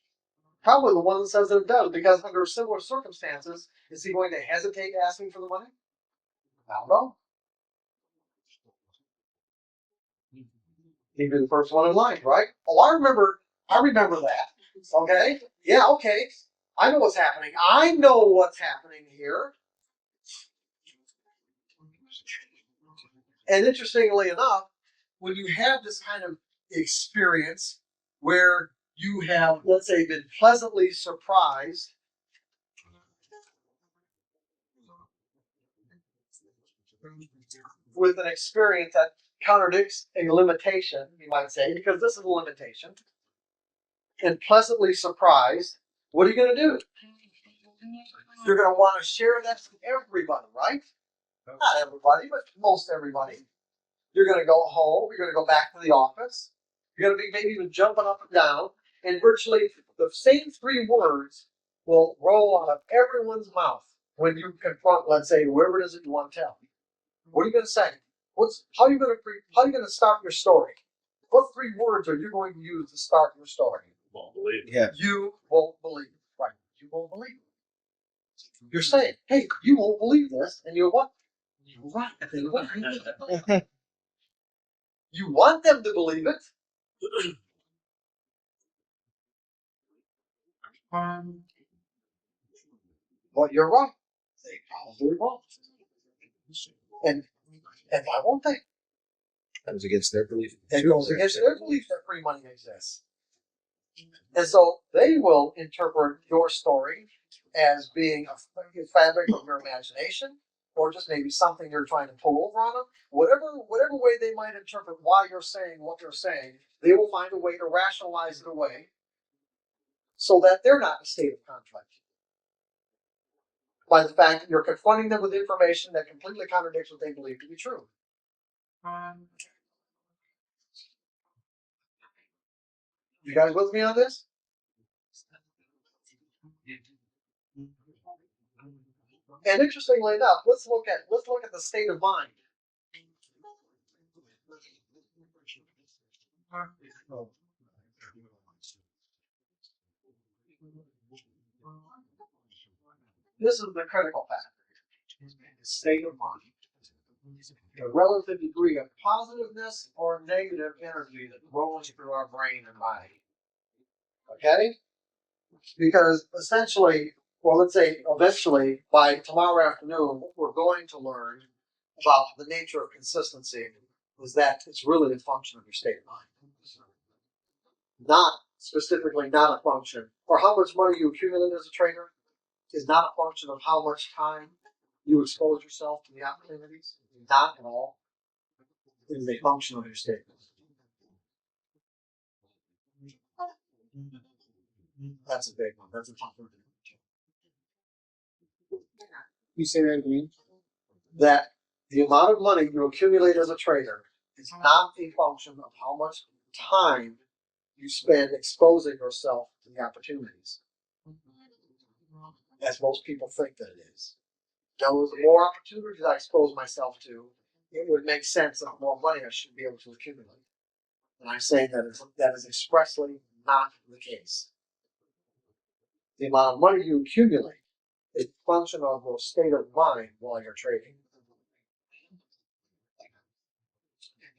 Probably the one that says that it does, because under similar circumstances, is he going to hesitate asking for the money? I don't know. He'd be the first one in line, right? Oh, I remember that. Okay? Yeah, okay. I know what's happening. I know what's happening here. And interestingly enough, when you have this kind of experience where you have, let's say, been pleasantly surprised with an experience that contradicts a limitation, you might say, because this is a limitation, and pleasantly surprised, what are you going to do? You're going to want to share that with everybody, right? Not everybody, but most everybody. You're going to go home. You're going to go back to the office. You're going to be maybe even jumping up and down. And virtually the same three words will roll out of everyone's mouth when you confront, let's say, whoever it is that you want to tell. What are you going to say? How are you going to start your story? What three words are you going to use to start your story? Won't believe it. Yeah. You won't believe it. Right. You won't believe it. You're saying, hey, you won't believe this. And you're what? You're right. You want them to believe it. But you're right. They probably won't. And why won't they? That was against their belief. It goes against their belief that free money exists. And so they will interpret your story as being a fabric of your imagination, or just maybe something you're trying to pull over on them. Whatever way they might interpret why you're saying what you're saying, they will find a way to rationalize it away so that they're not in a state of conflict. By the fact that you're confronting them with information that completely contradicts what they believe to be true. You guys with me on this? And interestingly enough, let's look at the state of mind. This is the critical factor. State of mind. The relative degree of positiveness or negative energy that's rolling through our brain and body. Okay? Because essentially, or let's say eventually, by tomorrow afternoon, what we're going to learn about the nature of consistency is that it's really a function of your state of mind. Not specifically not a function, or how much money you accumulate as a trader is not a function of how much time you expose yourself to the opportunities. Not at all. It is a function of your state. That's a big one. That's a tough one. You say that again? That the amount of money you accumulate as a trader is not a function of how much time you spend exposing yourself to the opportunities, as most people think that it is. Now, the more opportunities I expose myself to, it would make sense that the more money I should be able to accumulate. And I'm saying that is expressly not the case. The amount of money you accumulate is a function of your state of mind while you're trading.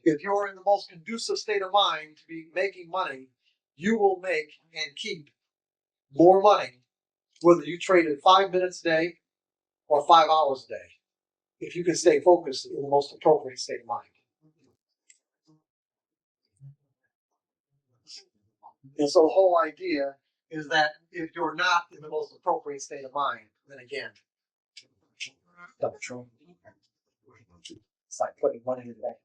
If you're in the most conducive state of mind to be making money, you will make and keep more money whether you traded 5 minutes a day or 5 hours a day, if you can stay focused in the most appropriate state of mind. And so the whole idea is that if you're not in the most appropriate state of mind, then again, double true. It's like putting money in the bank.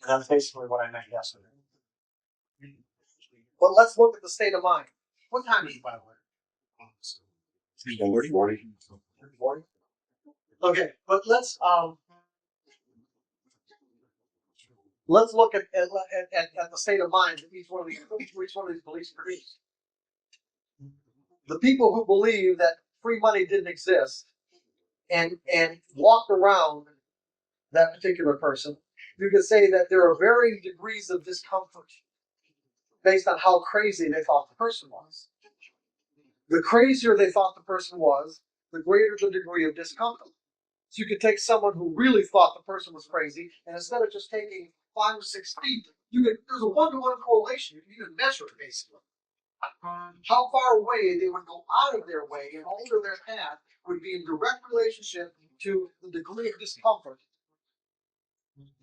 And that's basically what I meant yesterday. But let's look at the state of mind. What time is it, by the way? 40. Okay, but let's look at the state of mind that each one of these beliefs produce. The people who believe that free money didn't exist and walked around that particular person, you could say that there are varying degrees of discomfort based on how crazy they thought the person was. The crazier they thought the person was, the greater the degree of discomfort. So you could take someone who really thought the person was crazy, and instead of just taking 5 or 6 feet, there's a one-to-one correlation. You can even measure it, basically. How far away they would go out of their way and alter their path would be in direct relationship to the degree of discomfort,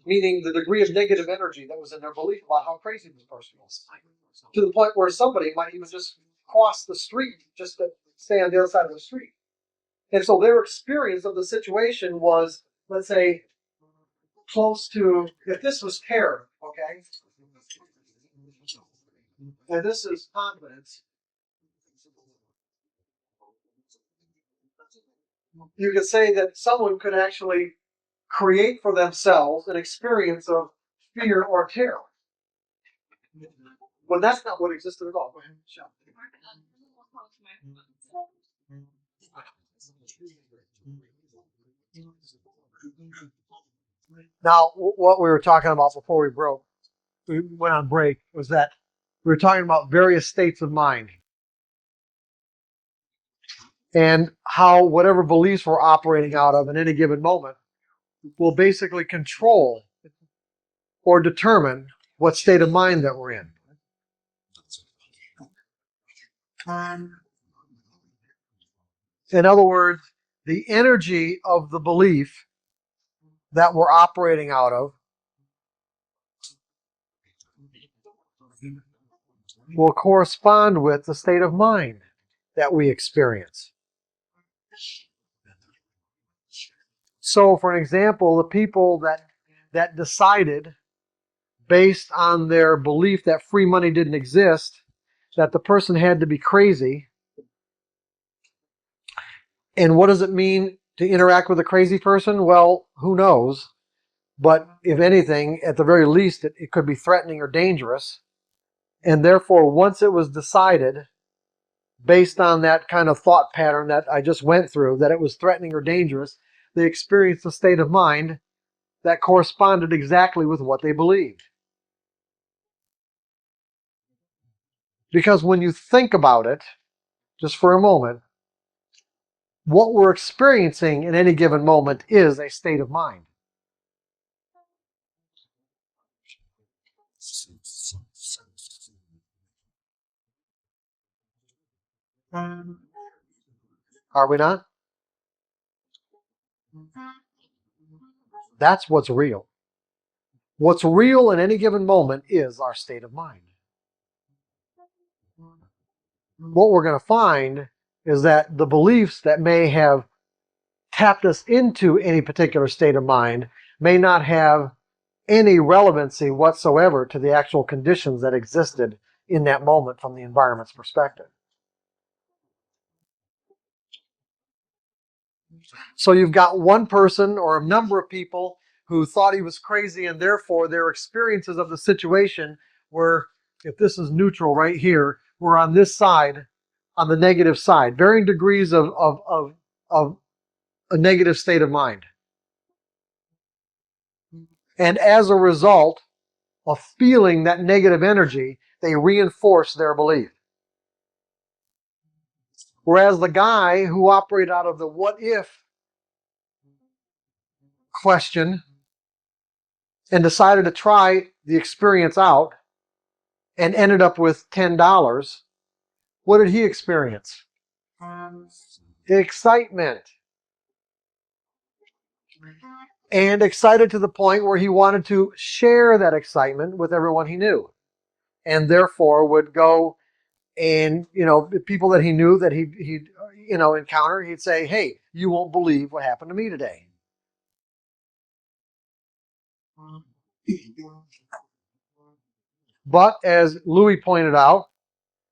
meaning the degree of negative energy that was in their belief about how crazy this person was. To the point where somebody might even just cross the street just to stay on the other side of the street. And so their experience of the situation was, let's say, close to, if this was terror, okay, and this is confidence, you could say that someone could actually create for themselves an experience of fear or terror. But that's not what existed at all. Go ahead, Michelle. Now, what we were talking about before we went on break, was that we were talking about various states of mind and how whatever beliefs we're operating out of in any given moment will basically control or determine what state of mind that we're in. In other words, the energy of the belief that we're operating out of will correspond with the state of mind that we experience. So, for an example, the people that decided, based on their belief that free money didn't exist, that the person had to be crazy. And what does it mean to interact with a crazy person? Well, who knows? But if anything, at the very least, it could be threatening or dangerous. And therefore, once it was decided, based on that kind of thought pattern that I just went through, that it was threatening or dangerous, they experienced a state of mind that corresponded exactly with what they believed. Because when you think about it, just for a moment, what we're experiencing in any given moment is a state of mind. Are we not? That's what's real. What's real in any given moment is our state of mind. What we're going to find is that the beliefs that may have tapped us into any particular state of mind may not have any relevancy whatsoever to the actual conditions that existed in that moment from the environment's perspective. So you've got one person or a number of people who thought he was crazy, and therefore their experiences of the situation were, if this is neutral right here, we're on this side, on the negative side, varying degrees of a negative state of mind. And as a result of feeling that negative energy, they reinforce their belief. Whereas the guy who operated out of the what if question and decided to try the experience out and ended up with $10, what did he experience? Excitement. And excited to the point where he wanted to share that excitement with everyone he knew. And therefore would go and, people that he knew that he'd encounter, he'd say, hey, you won't believe what happened to me today. But as Louis pointed out,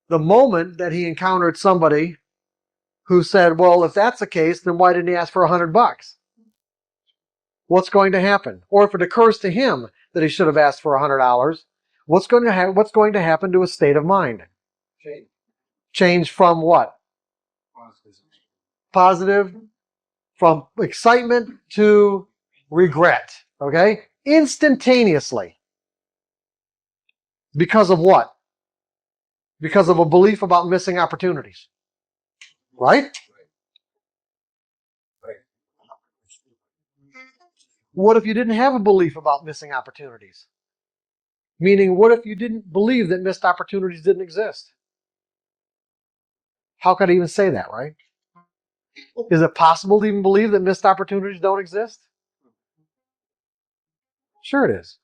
the moment that he encountered somebody who said, well, if that's the case, then why didn't he ask for $100? What's going to happen? Or if it occurs to him that he should have asked for $100, what's going to happen to his state of mind? Change from what? Positive. From excitement to regret. Okay? Instantaneously. Because of what? Because of a belief about missing opportunities. Right? What if you didn't have a belief about missing opportunities? Meaning, what if you didn't believe that missed opportunities didn't exist? How could I even say that, right? Is it possible to even believe that missed opportunities don't exist? Sure it is.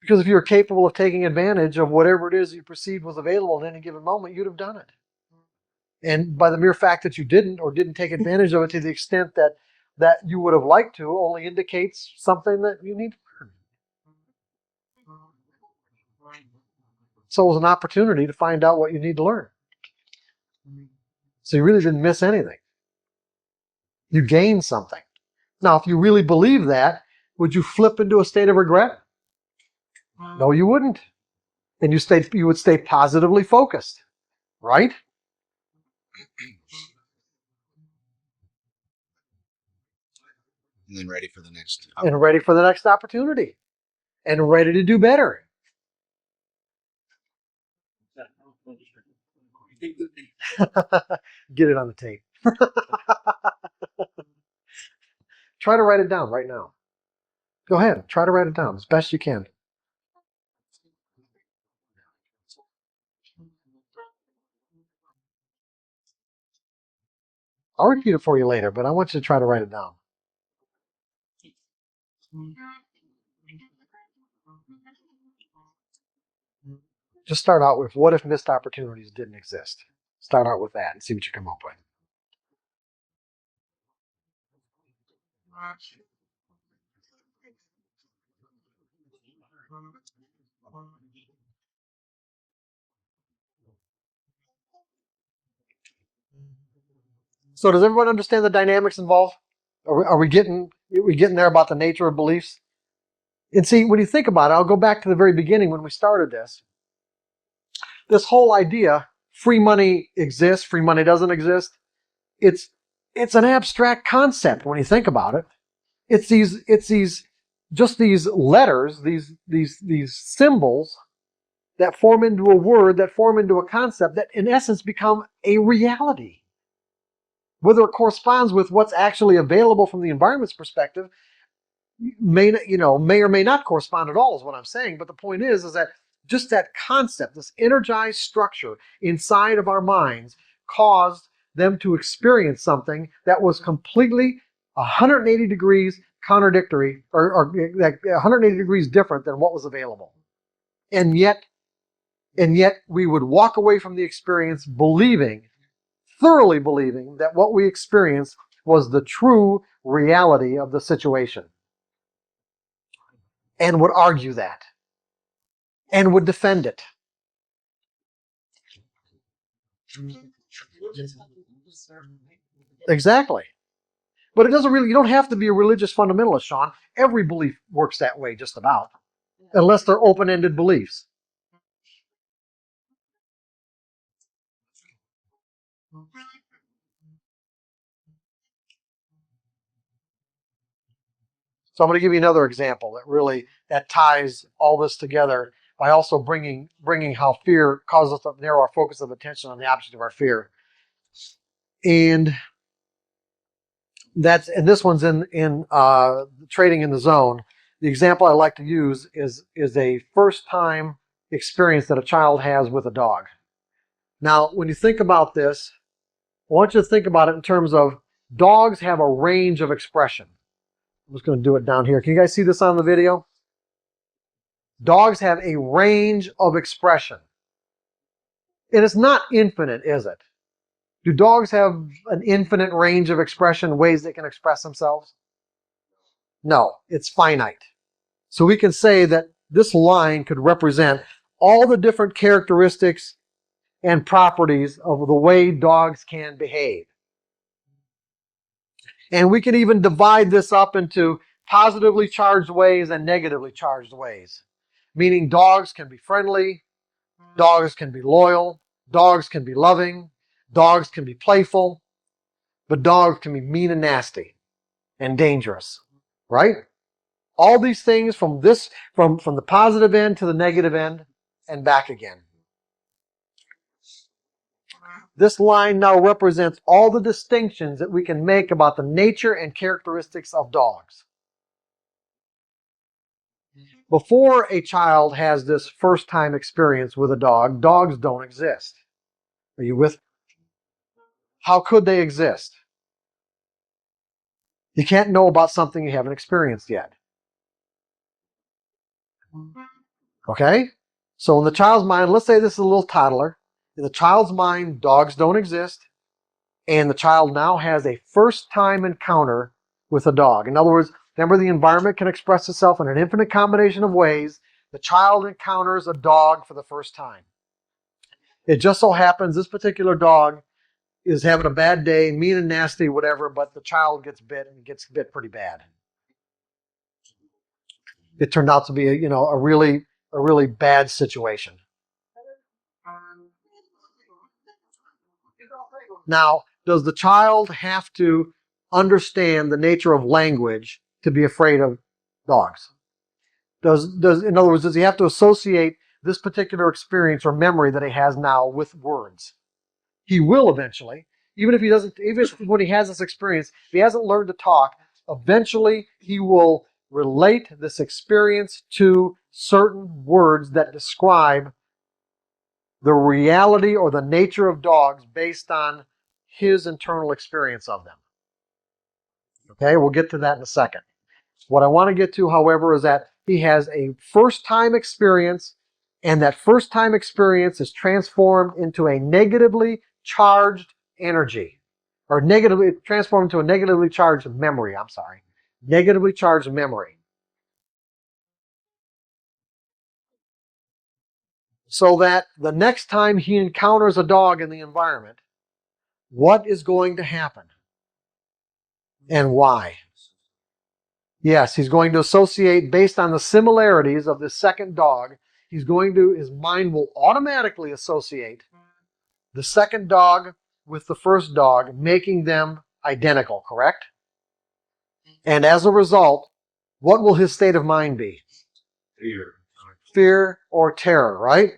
Because if you were capable of taking advantage of whatever it is you perceived was available at any given moment, you'd have done it. And by the mere fact that you didn't or didn't take advantage of it to the extent that you would have liked to only indicates something that you need to learn. So it was an opportunity to find out what you need to learn. So you really didn't miss anything. You gained something. Now, if you really believe that, would you flip into a state of regret? No, you wouldn't. And you would stay positively focused, right? And then ready for the next. And ready for the next opportunity. And ready to do better. Get it on the tape. Try to write it down right now. Go ahead. Try to write it down as best you can. I'll repeat it for you later, but I want you to try to write it down. Just start out with, what if missed opportunities didn't exist? Start out with that and see what you come up with. So does everyone understand the dynamics involved? Are we getting there about the nature of beliefs? And see, when you think about it, I'll go back to the very beginning when we started this. This whole idea, free money exists, free money doesn't exist, it's an abstract concept when you think about it. It's these letters, these symbols that form into a word, that form into a concept that in essence become a reality. Whether it corresponds with what's actually available from the environment's perspective may or may not correspond at all is what I'm saying. But the point is that just that concept, this energized structure inside of our minds caused them to experience something that was completely 180 degrees contradictory or 180 degrees different than what was available. And yet we would walk away from the experience thoroughly believing that what we experienced was the true reality of the situation. And would argue that. And would defend it. Exactly. But it doesn't really, you don't have to be a religious fundamentalist, Sean. Every belief works that way, just about. Unless they're open-ended beliefs. So I'm going to give you another example that ties all this together by also bringing how fear causes us to narrow our focus of attention on the object of our fear. And this one's in trading in the zone. The example I like to use is a first time experience that a child has with a dog. Now, when you think about this, I want you to think about it in terms of dogs have a range of expression. I'm just going to do it down here. Can you guys see this on the video? Dogs have a range of expression. And it's not infinite, is it? Do dogs have an infinite range of expression, ways they can express themselves? No, it's finite. So we can say that this line could represent all the different characteristics and properties of the way dogs can behave. And we can even divide this up into positively charged ways and negatively charged ways. Meaning dogs can be friendly, dogs can be loyal, dogs can be loving, dogs can be playful, but dogs can be mean and nasty and dangerous, right? All these things from the positive end to the negative end and back again. This line now represents all the distinctions that we can make about the nature and characteristics of dogs. Before a child has this first time experience with a dog, dogs don't exist. Are you with me? How could they exist? You can't know about something you haven't experienced yet. Okay? So in the child's mind, let's say this is a little toddler. In the child's mind, dogs don't exist. and the child now has a first-time encounter with a dog. In other words, remember, the environment can express itself in an infinite combination of ways. The child encounters a dog for the first time. It just so happens this particular dog is having a bad day, mean and nasty, whatever, but the child gets bit and gets bit pretty bad. It turned out to be a really bad situation. Now, does the child have to understand the nature of language to be afraid of dogs? In other words, does he have to associate this particular experience or memory that he has now with words? He will eventually, even if when he has this experience, if he hasn't learned to talk, eventually he will relate this experience to certain words that describe the reality or the nature of dogs based on his internal experience of them. Okay, we'll get to that in a second. What I want to get to, however, is that he has a first-time experience, and that first-time experience is transformed into a negatively charged energy, or transformed into a negatively charged memory, negatively charged memory. So that the next time he encounters a dog in the environment, what is going to happen? And why? Yes, he's going to associate based on the similarities of the second dog. His mind will automatically associate the second dog with the first dog, making them identical, correct? And as a result, what will his state of mind be? Fear. Fear or terror, right?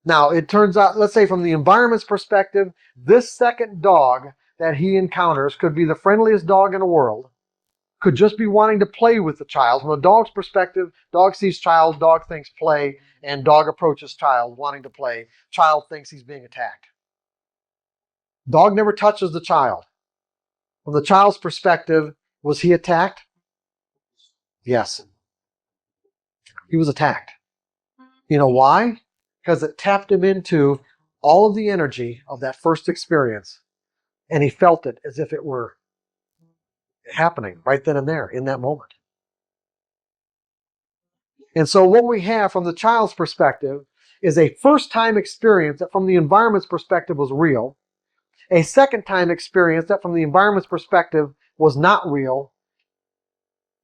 Now, it turns out, let's say from the environment's perspective, this second dog that he encounters could be the friendliest dog in the world, could just be wanting to play with the child. From a dog's perspective, dog sees child, dog thinks play, and dog approaches child wanting to play. Child thinks he's being attacked. Dog never touches the child. From the child's perspective, was he attacked? Yes. He was attacked. You know why? Because it tapped him into all of the energy of that first experience, and he felt it as if it were happening right then and there in that moment. And so what we have from the child's perspective is a first-time experience that from the environment's perspective was real, a second-time experience that from the environment's perspective was not real,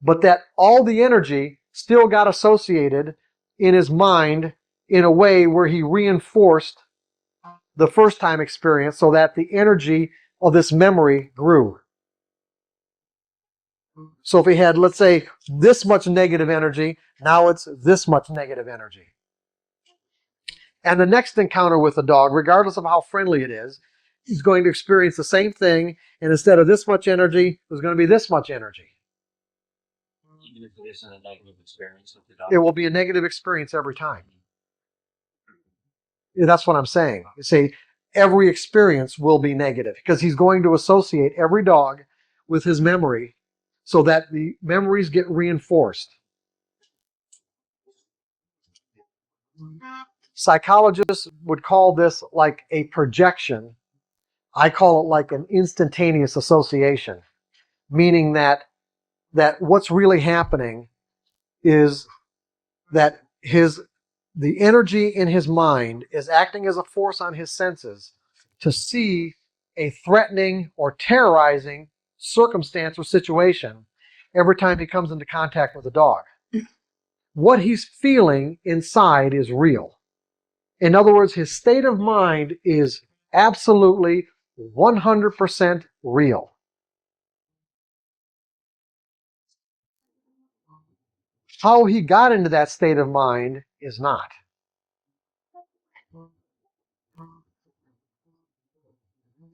but that all the energy still got associated in his mind in a way where he reinforced the first-time experience so that the energy of this memory grew. So if he had, let's say, this much negative energy, now it's this much negative energy. And the next encounter with the dog, regardless of how friendly it is, he's going to experience the same thing, and instead of this much energy, there's going to be this much energy. Even if it isn't a negative experience with the dog. It will be a negative experience every time. That's what I'm saying. You see, every experience will be negative because he's going to associate every dog with his memory so that the memories get reinforced. Psychologists would call this like a projection. I call it like an instantaneous association, meaning that what's really happening is that the energy in his mind is acting as a force on his senses to see a threatening or terrorizing circumstance or situation every time he comes into contact with a dog. What he's feeling inside is real. In other words, his state of mind is absolutely 100% real. How he got into that state of mind is not.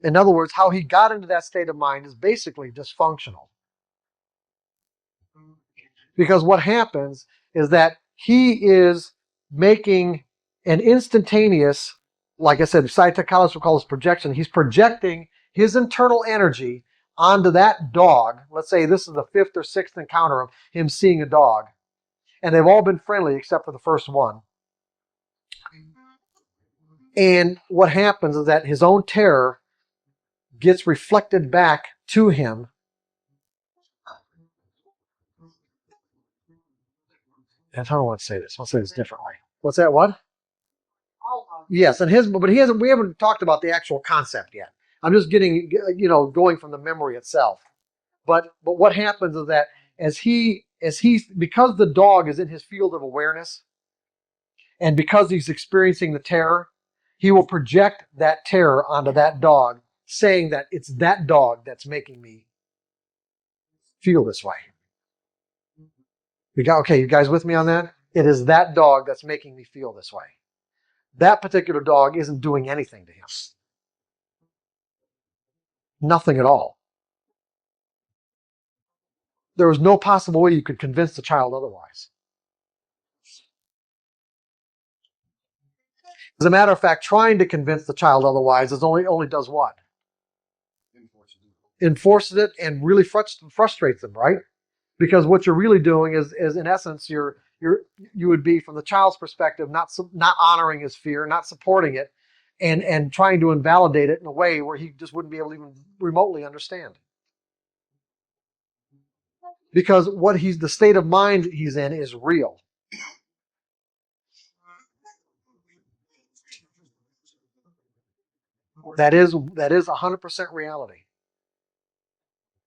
In other words, how he got into that state of mind is basically dysfunctional. Because what happens is that he is making an instantaneous, like I said, psychologists will call this projection. He's projecting his internal energy onto that dog. Let's say this is the fifth or sixth encounter of him seeing a dog. And they've all been friendly except for the first one. And what happens is that his own terror gets reflected back to him. And how do I want to say this? I'll say this differently. What's that? What? Yes, and but he hasn't. We haven't talked about the actual concept yet. I'm just getting, going from the memory itself. But what happens is that because the dog is in his field of awareness, and because he's experiencing the terror, he will project that terror onto that dog, saying that it's that dog that's making me feel this way. You guys with me on that? It is that dog that's making me feel this way. That particular dog isn't doing anything to him. Nothing at all. There was no possible way you could convince the child otherwise. As a matter of fact, trying to convince the child otherwise only does what? Enforces it and really frustrates them, right? Because what you're really doing is in essence, you would be, from the child's perspective, not honoring his fear, not supporting it, and trying to invalidate it in a way where he just wouldn't be able to even remotely understand. Because the state of mind he's in is real. That is 100% reality.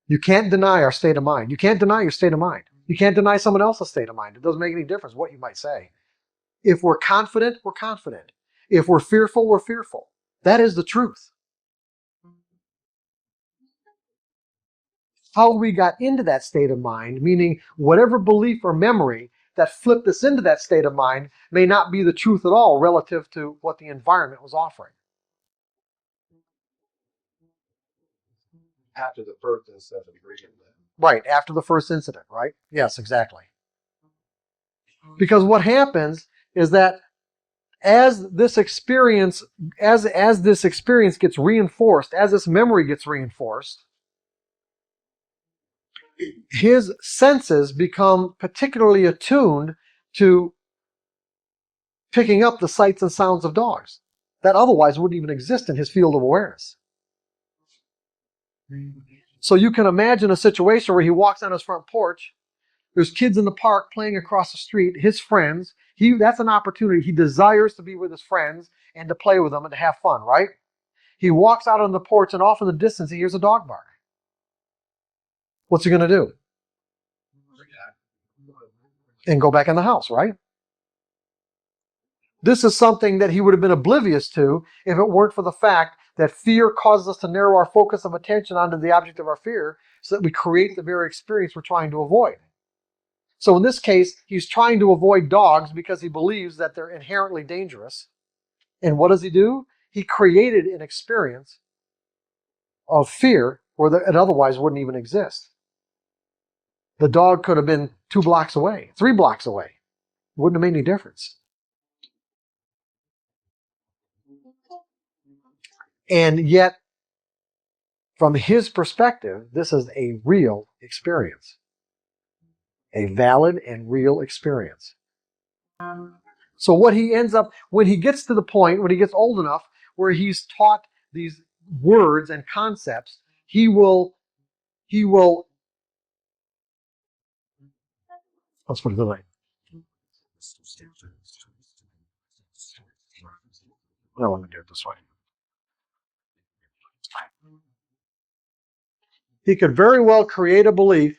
You can't deny our state of mind. You can't deny your state of mind. You can't deny someone else's state of mind. It doesn't make any difference what you might say. If we're confident, we're confident. If we're fearful, we're fearful. That is the truth. How we got into that state of mind, meaning whatever belief or memory that flipped us into that state of mind, may not be the truth at all relative to what the environment was offering. After the first incident. Right, after the first incident, right? Yes, exactly. Because what happens is that as this experience gets reinforced, as this memory gets reinforced, his senses become particularly attuned to picking up the sights and sounds of dogs that otherwise wouldn't even exist in his field of awareness. So you can imagine a situation where he walks on his front porch, there's kids in the park playing across the street, his friends. That's an opportunity. He desires to be with his friends and to play with them and to have fun, right? He walks out on the porch, and off in the distance he hears a dog bark. What's he going to do? And go back in the house, right? This is something that he would have been oblivious to if it weren't for the fact that fear causes us to narrow our focus of attention onto the object of our fear so that we create the very experience we're trying to avoid. So in this case, he's trying to avoid dogs because he believes that they're inherently dangerous. And what does he do? He created an experience of fear where it otherwise wouldn't even exist. The dog could have been 2 blocks away, 3 blocks away. Wouldn't have made any difference. And yet, from his perspective, this is a real experience. A valid and real experience. So what he ends up, when he gets to the point, when he gets old enough, where he's taught these words and concepts, he will, let's put it this way. I want to do it this way. He could very well create a belief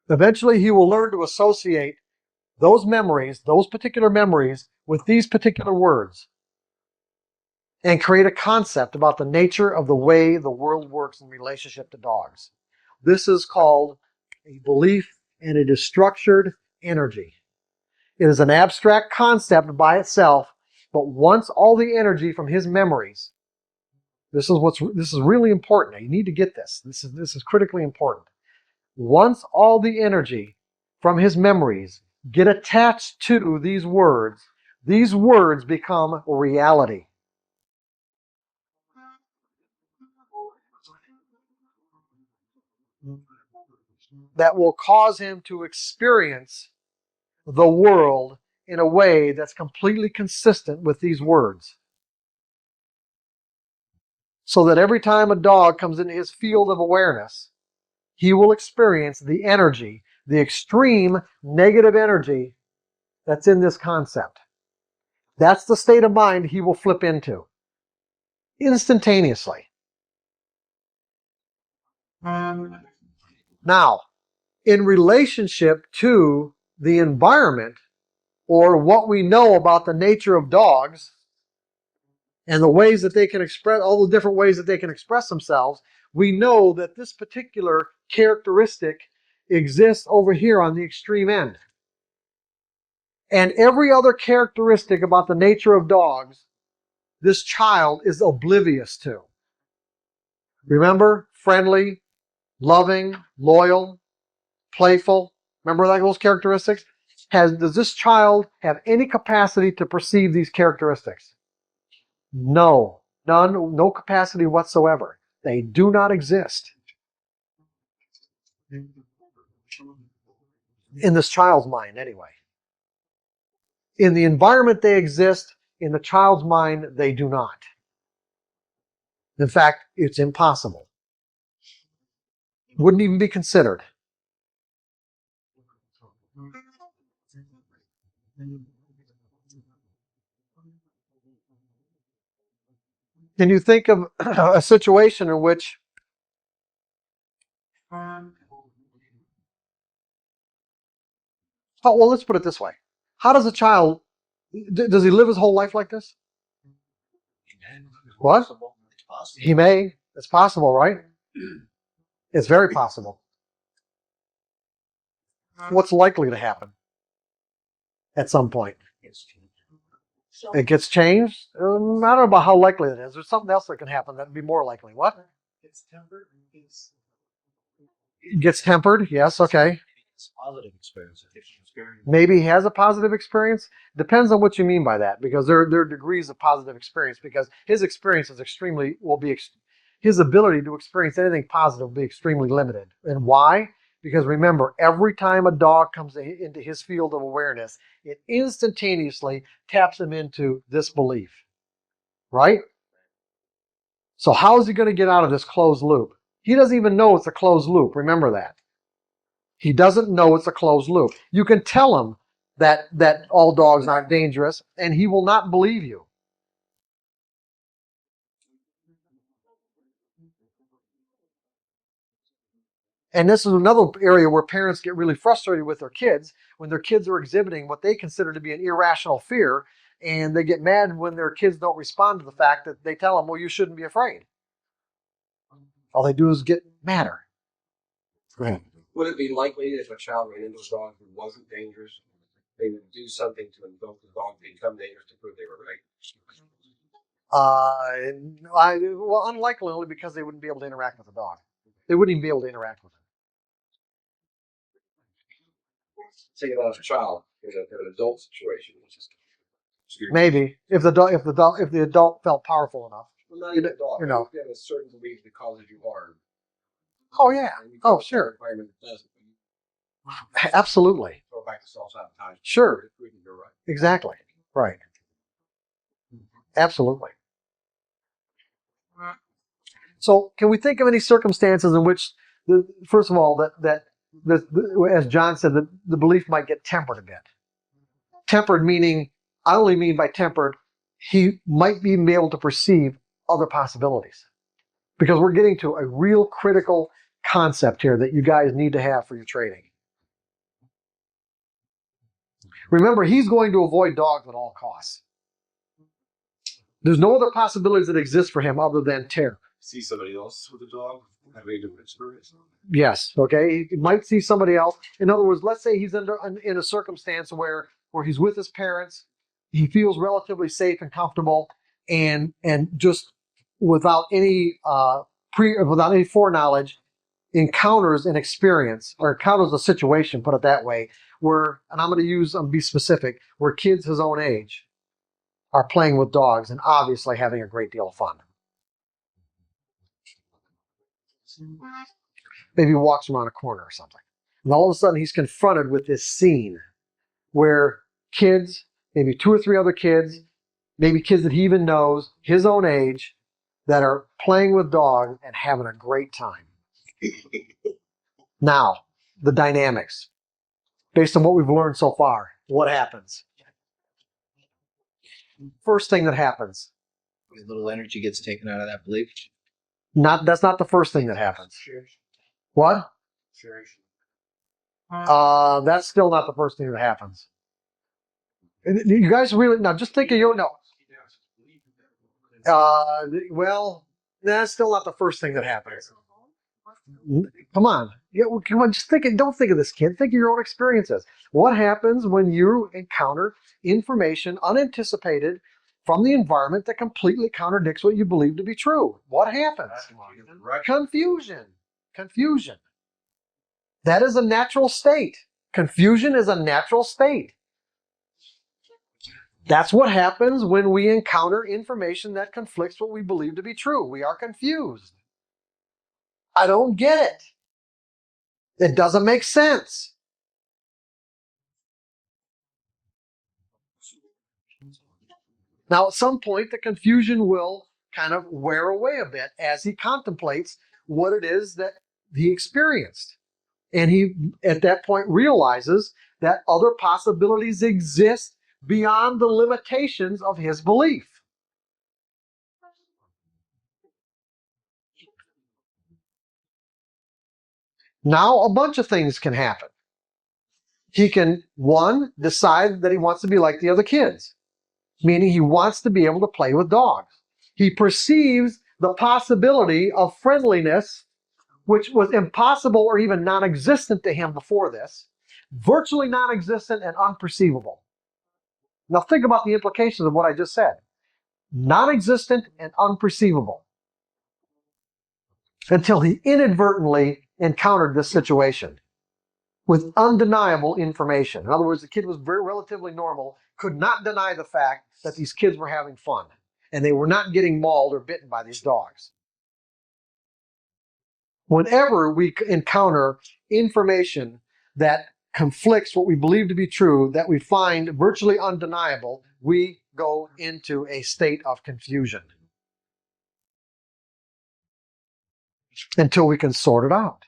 eventually he will learn to associate those particular memories, with these particular words, and create a concept about the nature of the way the world works in relationship to dogs. This is called a belief, and it is structured energy. It is an abstract concept by itself, but once all the energy from his memories, this is really important. Now, you need to get this. This is critically important. Once all the energy from his memories get attached to these words become reality. that will cause him to experience the world in a way that's completely consistent with these words. So that every time a dog comes into his field of awareness, he will experience the energy, the extreme negative energy that's in this concept. That's the state of mind he will flip into instantaneously. Now, in relationship to the environment or what we know about the nature of dogs and the ways that they can express, all the different ways that they can express themselves, we know that this particular characteristic exists over here on the extreme end. And every other characteristic about the nature of dogs, this child is oblivious to. Remember? Friendly, loving, loyal, playful. Remember those characteristics? Does this child have any capacity to perceive these characteristics? No. None, no capacity whatsoever. They do not exist in this child's mind anyway. In the environment they exist, in the child's mind they do not. In fact, it's impossible. Wouldn't even be considered. Can you think of a situation in which well, let's put it this way. How does a child, does he live his whole life like this? What? He may. It's possible, right? It's very possible. What's likely to happen at some point? It gets changed? I don't know about how likely it is. There's something else that can happen that would be more likely. What? It's tempered. Gets tempered? Yes, okay. Positive experience. Maybe he has a positive experience. Depends on what you mean by that, because there are degrees of positive experience. Because his experience is his ability to experience anything positive will be extremely limited. And why? Because remember, every time a dog comes into his field of awareness, it instantaneously taps him into this belief, right? So how is he going to get out of this closed loop? He doesn't even know it's a closed loop. Remember that. He doesn't know it's a closed loop. You can tell him that all dogs aren't dangerous, and he will not believe you. And this is another area where parents get really frustrated with their kids when their kids are exhibiting what they consider to be an irrational fear, and they get mad when their kids don't respond to the fact that they tell them, well, you shouldn't be afraid. All they do is get madder. Go ahead. Would it be likely if a child ran into a dog who wasn't dangerous, they would do something to invoke the dog to become dangerous to prove they were right? Well, unlikely, only because they wouldn't be able to interact with the dog. They wouldn't even be able to interact with it. Say about a child in an adult situation, which is Maybe if the adult felt powerful enough. well, not even a dog. You know. You have a certain belief that causes you harm. Oh yeah. And you Oh go to sure. an environment that doesn't. Absolutely. Throw back to self-sabotage. Sure. You're right. Exactly. Right. Absolutely. So, can we think of any circumstances in which, first of all, that as John said, the belief might get tempered a bit? Tempered meaning, I only mean by tempered, he might be able to perceive other possibilities. Because we're getting to a real critical concept here that you guys need to have for your trading. Remember, he's going to avoid dogs at all costs. There's no other possibilities that exist for him other than terror. See somebody else with a dog, having a different experience. Yes, okay. He might see somebody else. In other words, let's say he's in a circumstance where he's with his parents, he feels relatively safe and comfortable, and just without any without any foreknowledge, encounters an experience or encounters a situation, put it that way, where, and I'm going to be specific, where kids his own age are playing with dogs and obviously having a great deal of fun. Maybe walks around a corner or something. And all of a sudden he's confronted with this scene where kids, maybe 2 or 3 other kids, maybe kids that he even knows, his own age, that are playing with dogs and having a great time. Now, the dynamics. Based on what we've learned so far, what happens? First thing that happens. A little energy gets taken out of that belief. That's not the first thing that happens. What? That's still not the first thing that happens. You guys really, now just think of your, no. Well, that's still not the first thing that happens. Come on. Yeah, well, come on, just don't think of this, kid. Think of your own experiences. What happens when you encounter information unanticipated from the environment that completely contradicts what you believe to be true? What happens? Confusion. Confusion. That is a natural state. Confusion is a natural state. That's what happens when we encounter information that conflicts what we believe to be true. We are confused. I don't get it. It doesn't make sense. Now, at some point, the confusion will kind of wear away a bit as he contemplates what it is that he experienced. And he, at that point, realizes that other possibilities exist beyond the limitations of his belief. Now, a bunch of things can happen. He can, one, decide that he wants to be like the other kids, meaning he wants to be able to play with dogs. He perceives the possibility of friendliness, which was impossible or even non-existent to him before this, virtually non-existent and unperceivable. Now think about the implications of what I just said. Non-existent and unperceivable. Until he inadvertently encountered this situation with undeniable information. In other words, the kid was very relatively normal, could not deny the fact that these kids were having fun, and they were not getting mauled or bitten by these dogs. Whenever we encounter information that conflicts what we believe to be true, that we find virtually undeniable, we go into a state of confusion until we can sort it out.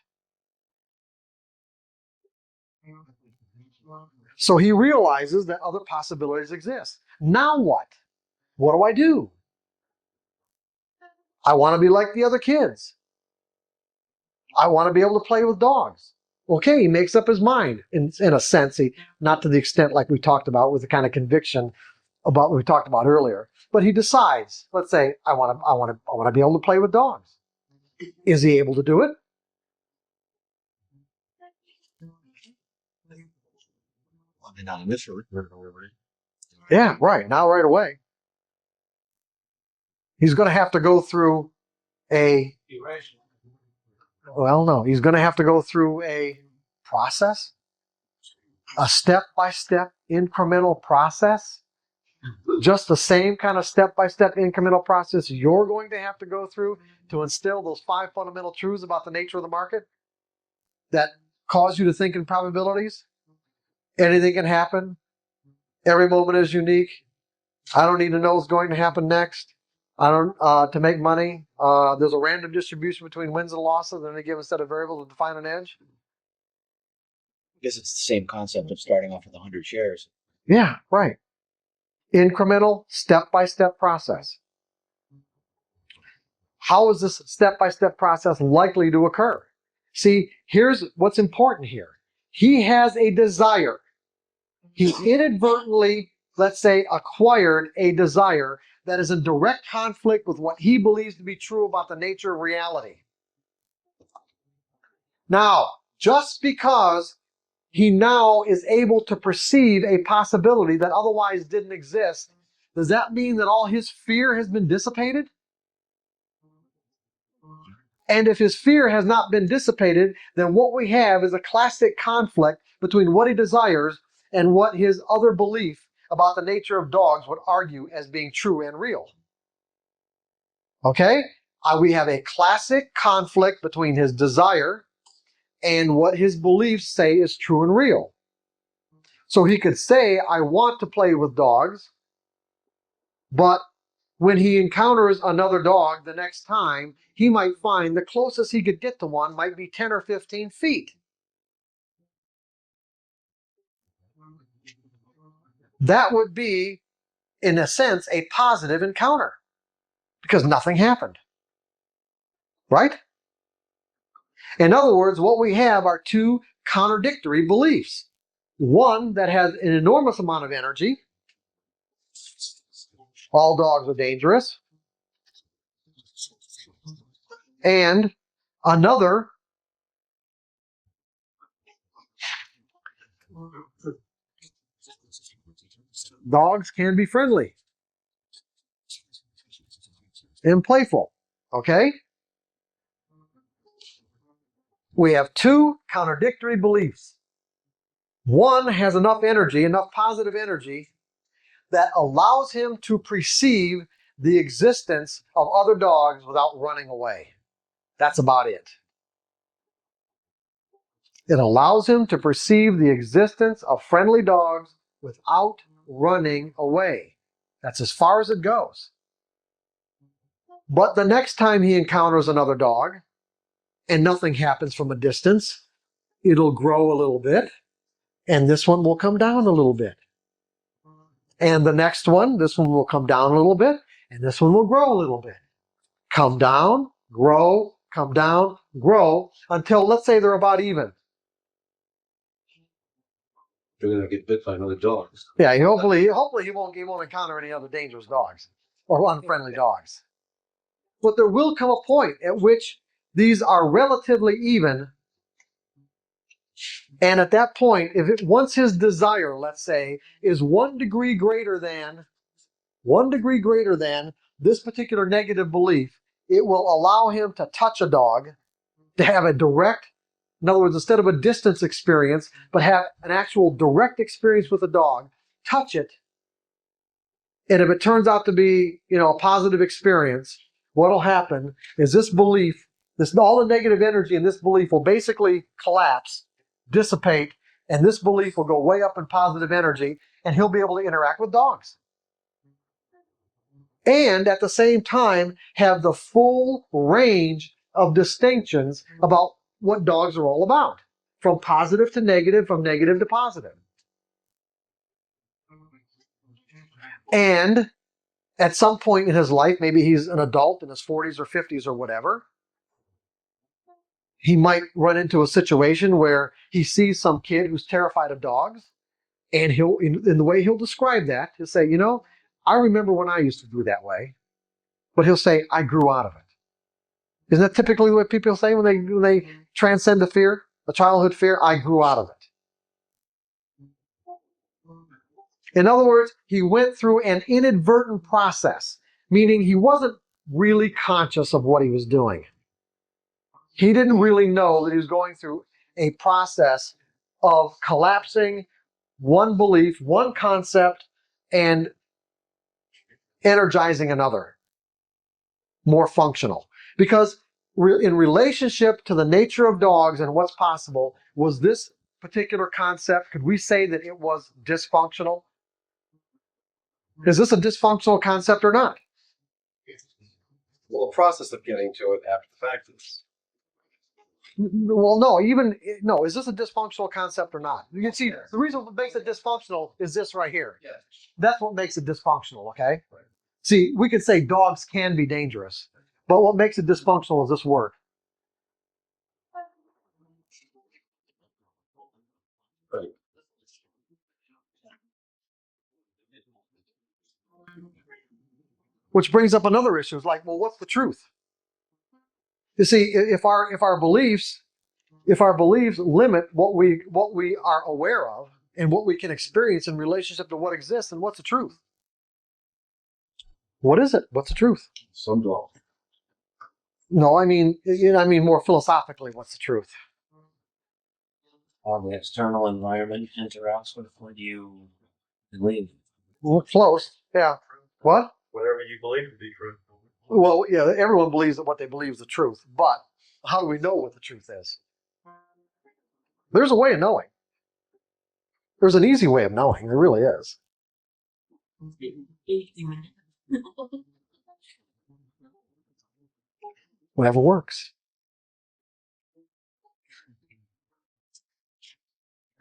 So he realizes that other possibilities exist. Now what? What do I do? I want to be like the other kids. I want to be able to play with dogs. Okay, he makes up his mind in a sense, not to the extent like we talked about with the kind of conviction about what we talked about earlier. But he decides, let's say, I want to be able to play with dogs. Is he able to do it? Not initially. Yeah, right. Now, right away. He's going to have to go through he's going to have to go through a process, a step-by-step incremental process, just the same kind of step-by-step incremental process you're going to have to go through to instill those 5 fundamental truths about the nature of the market that cause you to think in probabilities. Anything can happen. Every moment is unique. I don't need to know what's going to happen next. I don't to make money. There's a random distribution between wins and losses in any given set of variables to define an edge. I guess it's the same concept of starting off with 100 shares. Yeah, right. Incremental, step-by-step process. How is this step-by-step process likely to occur? See, here's what's important here. He has a desire. He inadvertently, let's say, acquired a desire that is in direct conflict with what he believes to be true about the nature of reality. Now, just because he now is able to perceive a possibility that otherwise didn't exist, does that mean that all his fear has been dissipated? And if his fear has not been dissipated, then what we have is a classic conflict between what he desires and what his other belief about the nature of dogs would argue as being true and real. Okay? We have a classic conflict between his desire and what his beliefs say is true and real. So he could say, I want to play with dogs, but when he encounters another dog the next time, he might find the closest he could get to one might be 10 or 15 feet. That would be, in a sense, a positive encounter because nothing happened. Right? In other words, what we have are two contradictory beliefs. One that has an enormous amount of energy. All dogs are dangerous. And another dogs can be friendly and playful. Okay? We have two contradictory beliefs. One has enough energy, enough positive energy, that allows him to perceive the existence of other dogs without running away. That's about it. It allows him to perceive the existence of friendly dogs without running away. That's as far as it goes. But the next time he encounters another dog and nothing happens from a distance, it'll grow a little bit, and this one will come down a little bit. And the next one, this one will come down a little bit, and this one will grow a little bit. Come down, grow, come down, grow, until let's say they're about even. They're gonna get bit by another dog. Yeah, hopefully he won't encounter any other dangerous dogs or unfriendly dogs. But there will come a point at which these are relatively even, and at that point, once his desire, let's say, is 1 degree greater than this particular negative belief, it will allow him to touch a dog, to have a direct, in other words, instead of a distance experience, but have an actual direct experience with a dog, touch it, and if it turns out to be, a positive experience, what'll happen is this belief, all the negative energy in this belief will basically collapse, dissipate, and this belief will go way up in positive energy, and he'll be able to interact with dogs. And at the same time, have the full range of distinctions about what dogs are all about, from positive to negative, from negative to positive. And at some point in his life, maybe he's an adult in his 40s or 50s or whatever, he might run into a situation where he sees some kid who's terrified of dogs, and he'll, in the way he'll describe that, he'll say, I remember when I used to do that way, but he'll say, I grew out of it. Isn't that typically what people say when they transcend the fear, the childhood fear? I grew out of it. In other words, he went through an inadvertent process, meaning he wasn't really conscious of what he was doing. He didn't really know that he was going through a process of collapsing one belief, one concept, and energizing another, more functional. Because in relationship to the nature of dogs and what's possible, was this particular concept, could we say that it was dysfunctional? Is this a dysfunctional concept or not? Well, the process of getting to it after the fact is. Well, no, is this a dysfunctional concept or not? You can see the reason what makes it dysfunctional is this right here. Yeah. That's what makes it dysfunctional, okay? Right. See, we could say dogs can be dangerous, but what makes it dysfunctional is this word. Right. Which brings up another issue. It's like, well, what's the truth? You see, if our beliefs limit what we are aware of and what we can experience in relationship to what exists, then what's the truth? What is it? What's the truth? Some dog. No, I mean more philosophically, what's the truth? On the external environment interacts with what you believe. Well, close. Yeah. What? Whatever you believe to be true. Well, yeah, everyone believes that what they believe is the truth, but how do we know what the truth is? There's a way of knowing. There's an easy way of knowing. There really is. Whatever works.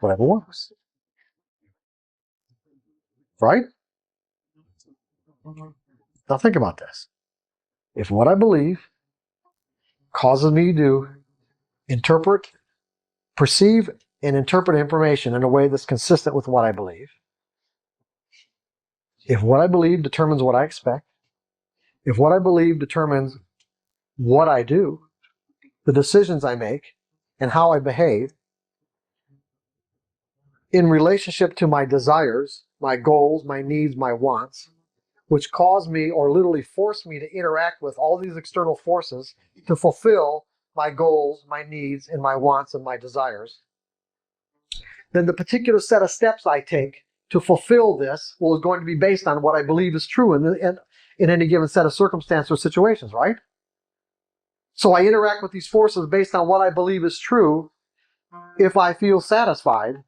Whatever works. Right? Now think about this. If what I believe causes me to perceive and interpret information in a way that's consistent with what I believe, if what I believe determines what I expect, if what I believe determines what I do, the decisions I make, and how I behave in relationship to my desires, my goals, my needs, my wants, which cause me or literally force me to interact with all these external forces to fulfill my goals, my needs, and my wants and my desires, then the particular set of steps I take to fulfill this is going to be based on what I believe is true in any given set of circumstances or situations, right? So I interact with these forces based on what I believe is true. If I feel satisfied,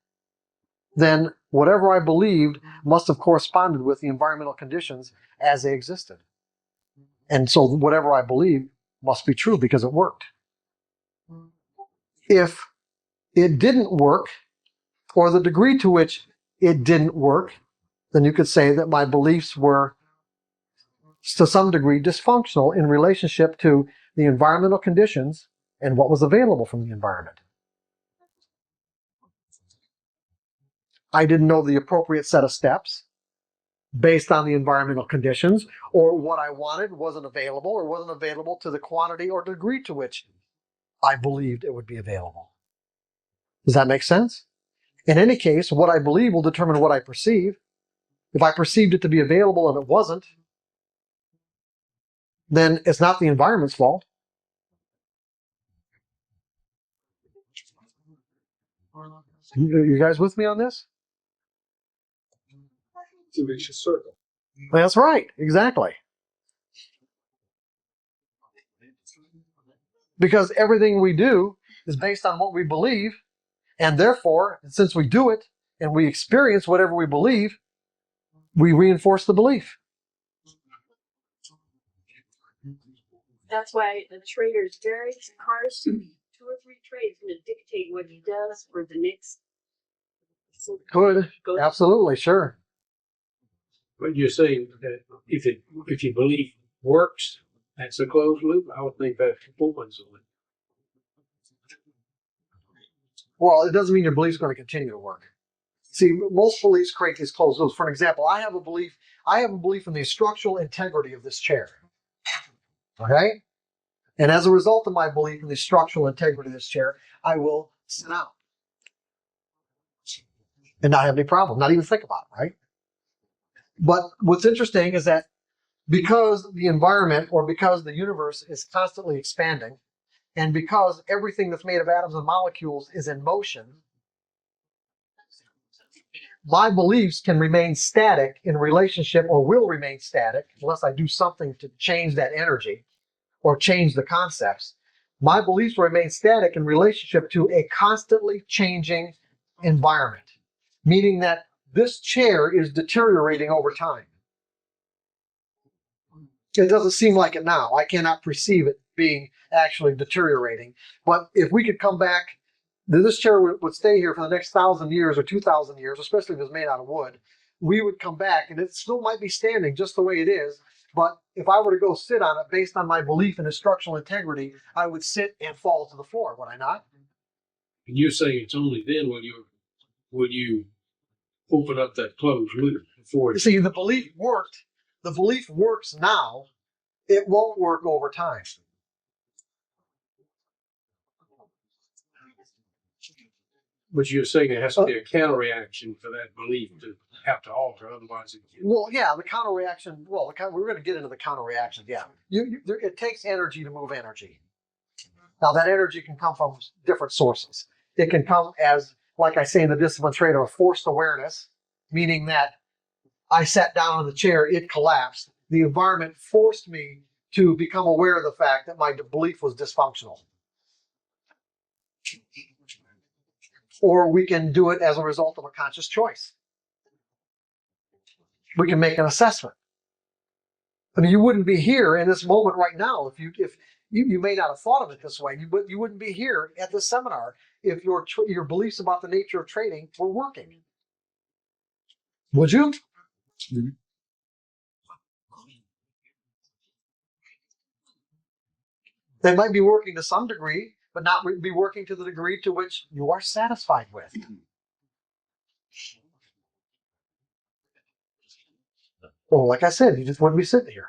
then whatever I believed must have corresponded with the environmental conditions as they existed. And so whatever I believed must be true because it worked. If it didn't work, or the degree to which it didn't work, then you could say that my beliefs were to some degree dysfunctional in relationship to the environmental conditions and what was available from the environment. I didn't know the appropriate set of steps based on the environmental conditions, or what I wanted wasn't available, or wasn't available to the quantity or degree to which I believed it would be available. Does that make sense? In any case, what I believe will determine what I perceive. If I perceived it to be available and it wasn't, then it's not the environment's fault. You guys with me on this? It's a vicious circle. That's right, exactly. Because everything we do is based on what we believe, and therefore, since we do it and we experience whatever we believe, we reinforce the belief. That's why the trader is very harsh. 2 or 3 trades going to dictate what he does for the next. Could, absolutely, sure. But you're saying that if you believe works, that's a closed loop. I would think that's opens on it. Well, it doesn't mean your belief's going to continue to work. See, most beliefs create these closed loops. For an example, I have a belief in the structural integrity of this chair. Okay? And as a result of my belief in the structural integrity of this chair, I will sit down and not have any problem, not even think about it, right? But what's interesting is that because the environment or because the universe is constantly expanding, and because everything that's made of atoms and molecules is in motion, my beliefs can remain static in relationship, or will remain static unless I do something to change that energy or change the concepts. My beliefs will remain static in relationship to a constantly changing environment, meaning that this chair is deteriorating over time. It doesn't seem like it now. I cannot perceive it being actually deteriorating. But if we could come back, this chair would stay here for the next 1,000 years or 2,000 years, especially if it's made out of wood. We would come back and it still might be standing just the way it is. But if I were to go sit on it based on my belief in its structural integrity, I would sit and fall to the floor, would I not? And you're saying it's only then when you open up that closed loop before You see, the belief worked. The belief works now. It won't work over time. But you're saying there has to be a counter reaction for that belief to have to alter, otherwise it can't. Well, yeah, the counter reaction. Well, we're going to get into the counter reaction. Yeah, it takes energy to move energy. Now, that energy can come from different sources. It can come as, like I say in the discipline trader, a forced awareness, meaning that I sat down in the chair, it collapsed. The environment forced me to become aware of the fact that my belief was dysfunctional. or we can do it as a result of a conscious choice. We can make an assessment. I mean, you wouldn't be here in this moment right now if you may not have thought of it this way, but you wouldn't be here at this seminar if your beliefs about the nature of trading were working. Would you? They might be working to some degree, but not be working to the degree to which you are satisfied with. Well, like I said, you just wouldn't be sitting here.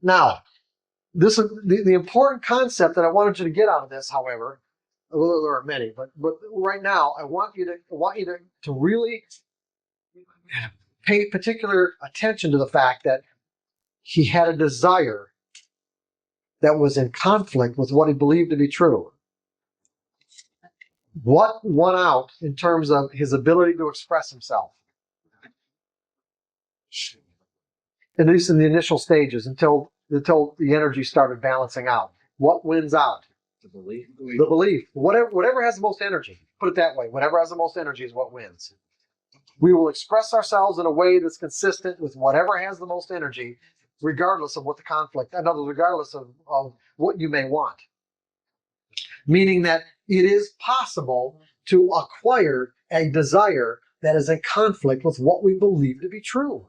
Now, this is the important concept that I wanted you to get out of this, however. Well, there are many, but right now I want you to really pay particular attention to the fact that he had a desire that was in conflict with what he believed to be true. What won out in terms of his ability to express himself? At least in the initial stages, until the energy started balancing out. What wins out? The belief. The belief. Whatever has the most energy. Put it that way. Whatever has the most energy is what wins. We will express ourselves in a way that's consistent with whatever has the most energy, regardless of what the conflict, in other words, regardless of what you may want. Meaning that it is possible to acquire a desire that is in conflict with what we believe to be true.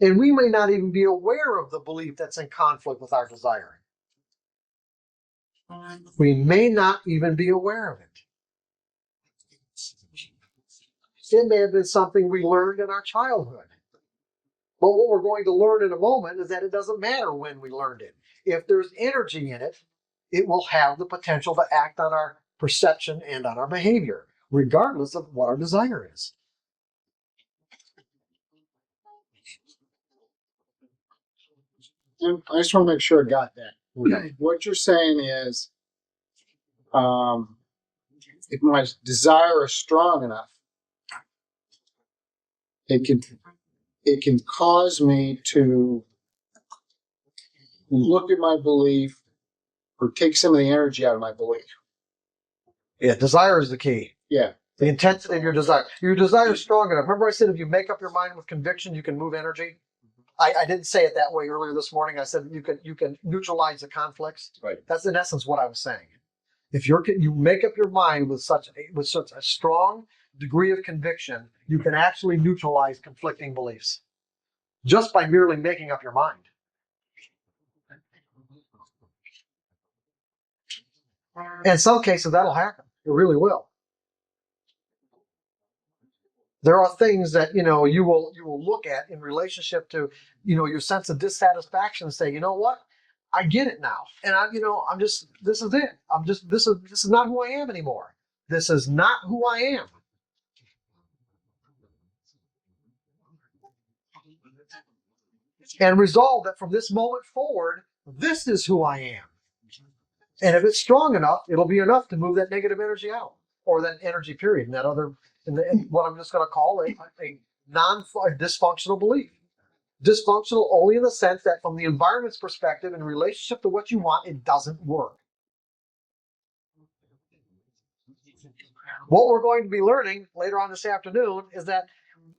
And we may not even be aware of the belief that's in conflict with our desire. We may not even be aware of it. It may have been something we learned in our childhood. But what we're going to learn in a moment is that it doesn't matter when we learned it. If there's energy in it, it will have the potential to act on our perception and on our behavior, regardless of what our desire is. And I just want to make sure I got that. Okay. What you're saying is, if my desire is strong enough, it can cause me to look at my belief or take some of the energy out of my belief. Yeah, desire is the key. Yeah. The intensity of your desire. Your desire is strong enough. Remember I said if you make up your mind with conviction, you can move energy? I didn't say it that way earlier this morning. I said you can neutralize the conflicts. Right. That's in essence what I was saying. If you make up your mind with such a strong degree of conviction, you can actually neutralize conflicting beliefs just by merely making up your mind. In some cases, that'll happen. It really will. There are things that you will look at in relationship to your sense of dissatisfaction and say, you know what, I get it now, and this is it. This is not who I am anymore. This is not who I am. And resolve that from this moment forward, this is who I am. And if it's strong enough, it'll be enough to move that negative energy out, or that energy period, and that other, and what I'm just going to call a dysfunctional belief. Dysfunctional only in the sense that from the environment's perspective, in relationship to what you want, it doesn't work. What we're going to be learning later on this afternoon is that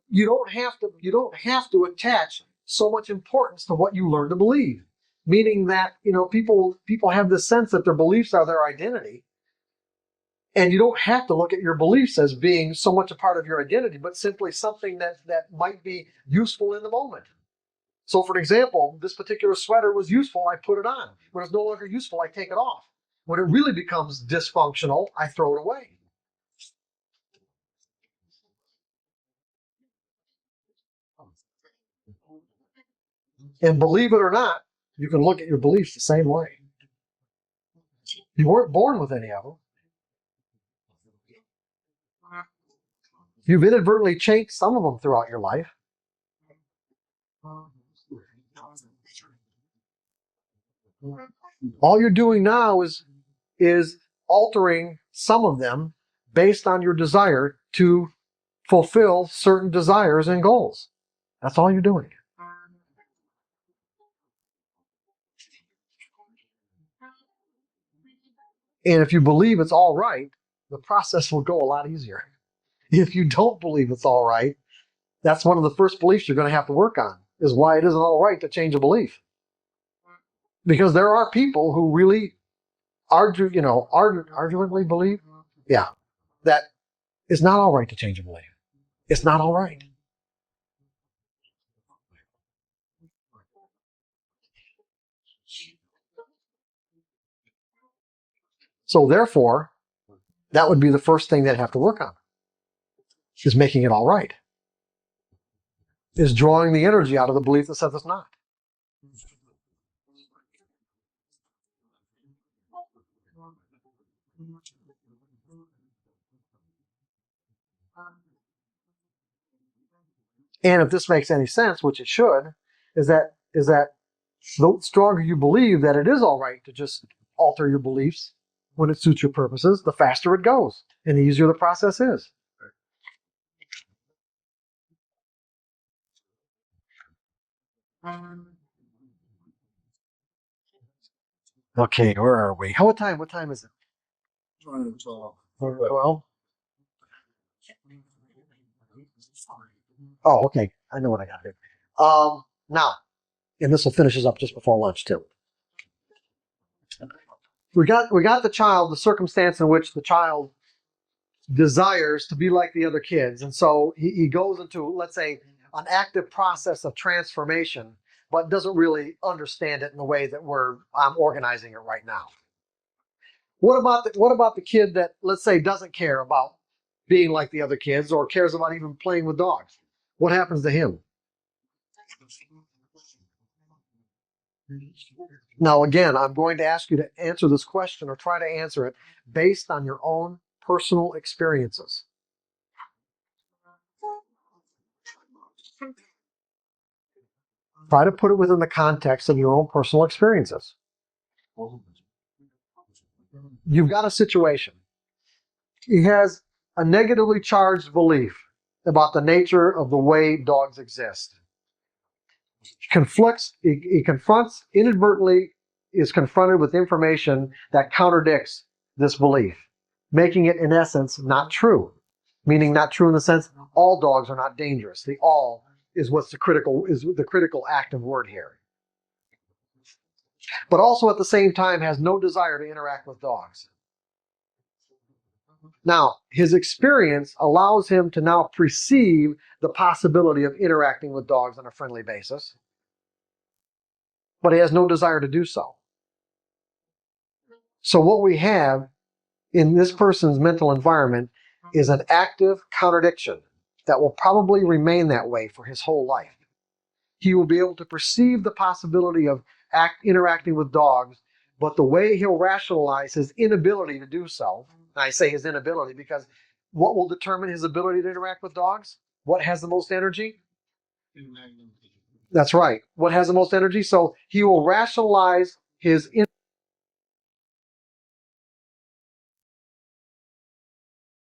you don't have to attach so much importance to what you learn to believe. Meaning that people have this sense that their beliefs are their identity, and you don't have to look at your beliefs as being so much a part of your identity, but simply something that might be useful in the moment. So, for example, this particular sweater was useful, I put it on. When it's no longer useful, I take it off. When it really becomes dysfunctional, I throw it away. And believe it or not, you can look at your beliefs the same way. You weren't born with any of them. You've inadvertently changed some of them throughout your life. All you're doing now is altering some of them based on your desire to fulfill certain desires and goals. That's all you're doing. And if you believe it's all right, the process will go a lot easier. If you don't believe it's all right, that's one of the first beliefs you're going to have to work on, is why it isn't all right to change a belief. Because there are people who really arguably believe, that it's not all right to change a belief. It's not all right. So therefore, that would be the first thing they'd have to work on, is making it all right. Is drawing the energy out of the belief that says it's not. And if this makes any sense, which it should, is that the stronger you believe that it is all right to just alter your beliefs when it suits your purposes, the faster it goes and the easier the process is. Okay, where are we? What time is it? 12. 12? Oh, okay. I know what I got here. Now, and this will finish us up just before lunch too. We got the circumstance in which the child desires to be like the other kids, and so he goes into, let's say, an active process of transformation, but doesn't really understand it in the way that I'm organizing it right now. What about the kid that, let's say, doesn't care about being like the other kids or cares about even playing with dogs? What happens to him? Now, again, I'm going to ask you to answer this question, or try to answer it, based on your own personal experiences. Try to put it within the context of your own personal experiences. You've got a situation. He has a negatively charged belief about the nature of the way dogs exist. He confronts, inadvertently is confronted with information that contradicts this belief, making it, in essence, not true. Meaning not true in the sense all dogs are not dangerous. The all is the critical active word here. But also at the same time has no desire to interact with dogs. Now, his experience allows him to now perceive the possibility of interacting with dogs on a friendly basis, but he has no desire to do so. So what we have in this person's mental environment is an active contradiction that will probably remain that way for his whole life. He will be able to perceive the possibility of interacting with dogs, but the way he'll rationalize his inability to do so, and I say his inability because what will determine his ability to interact with dogs? What has the most energy? That's right. What has the most energy? So he will rationalize his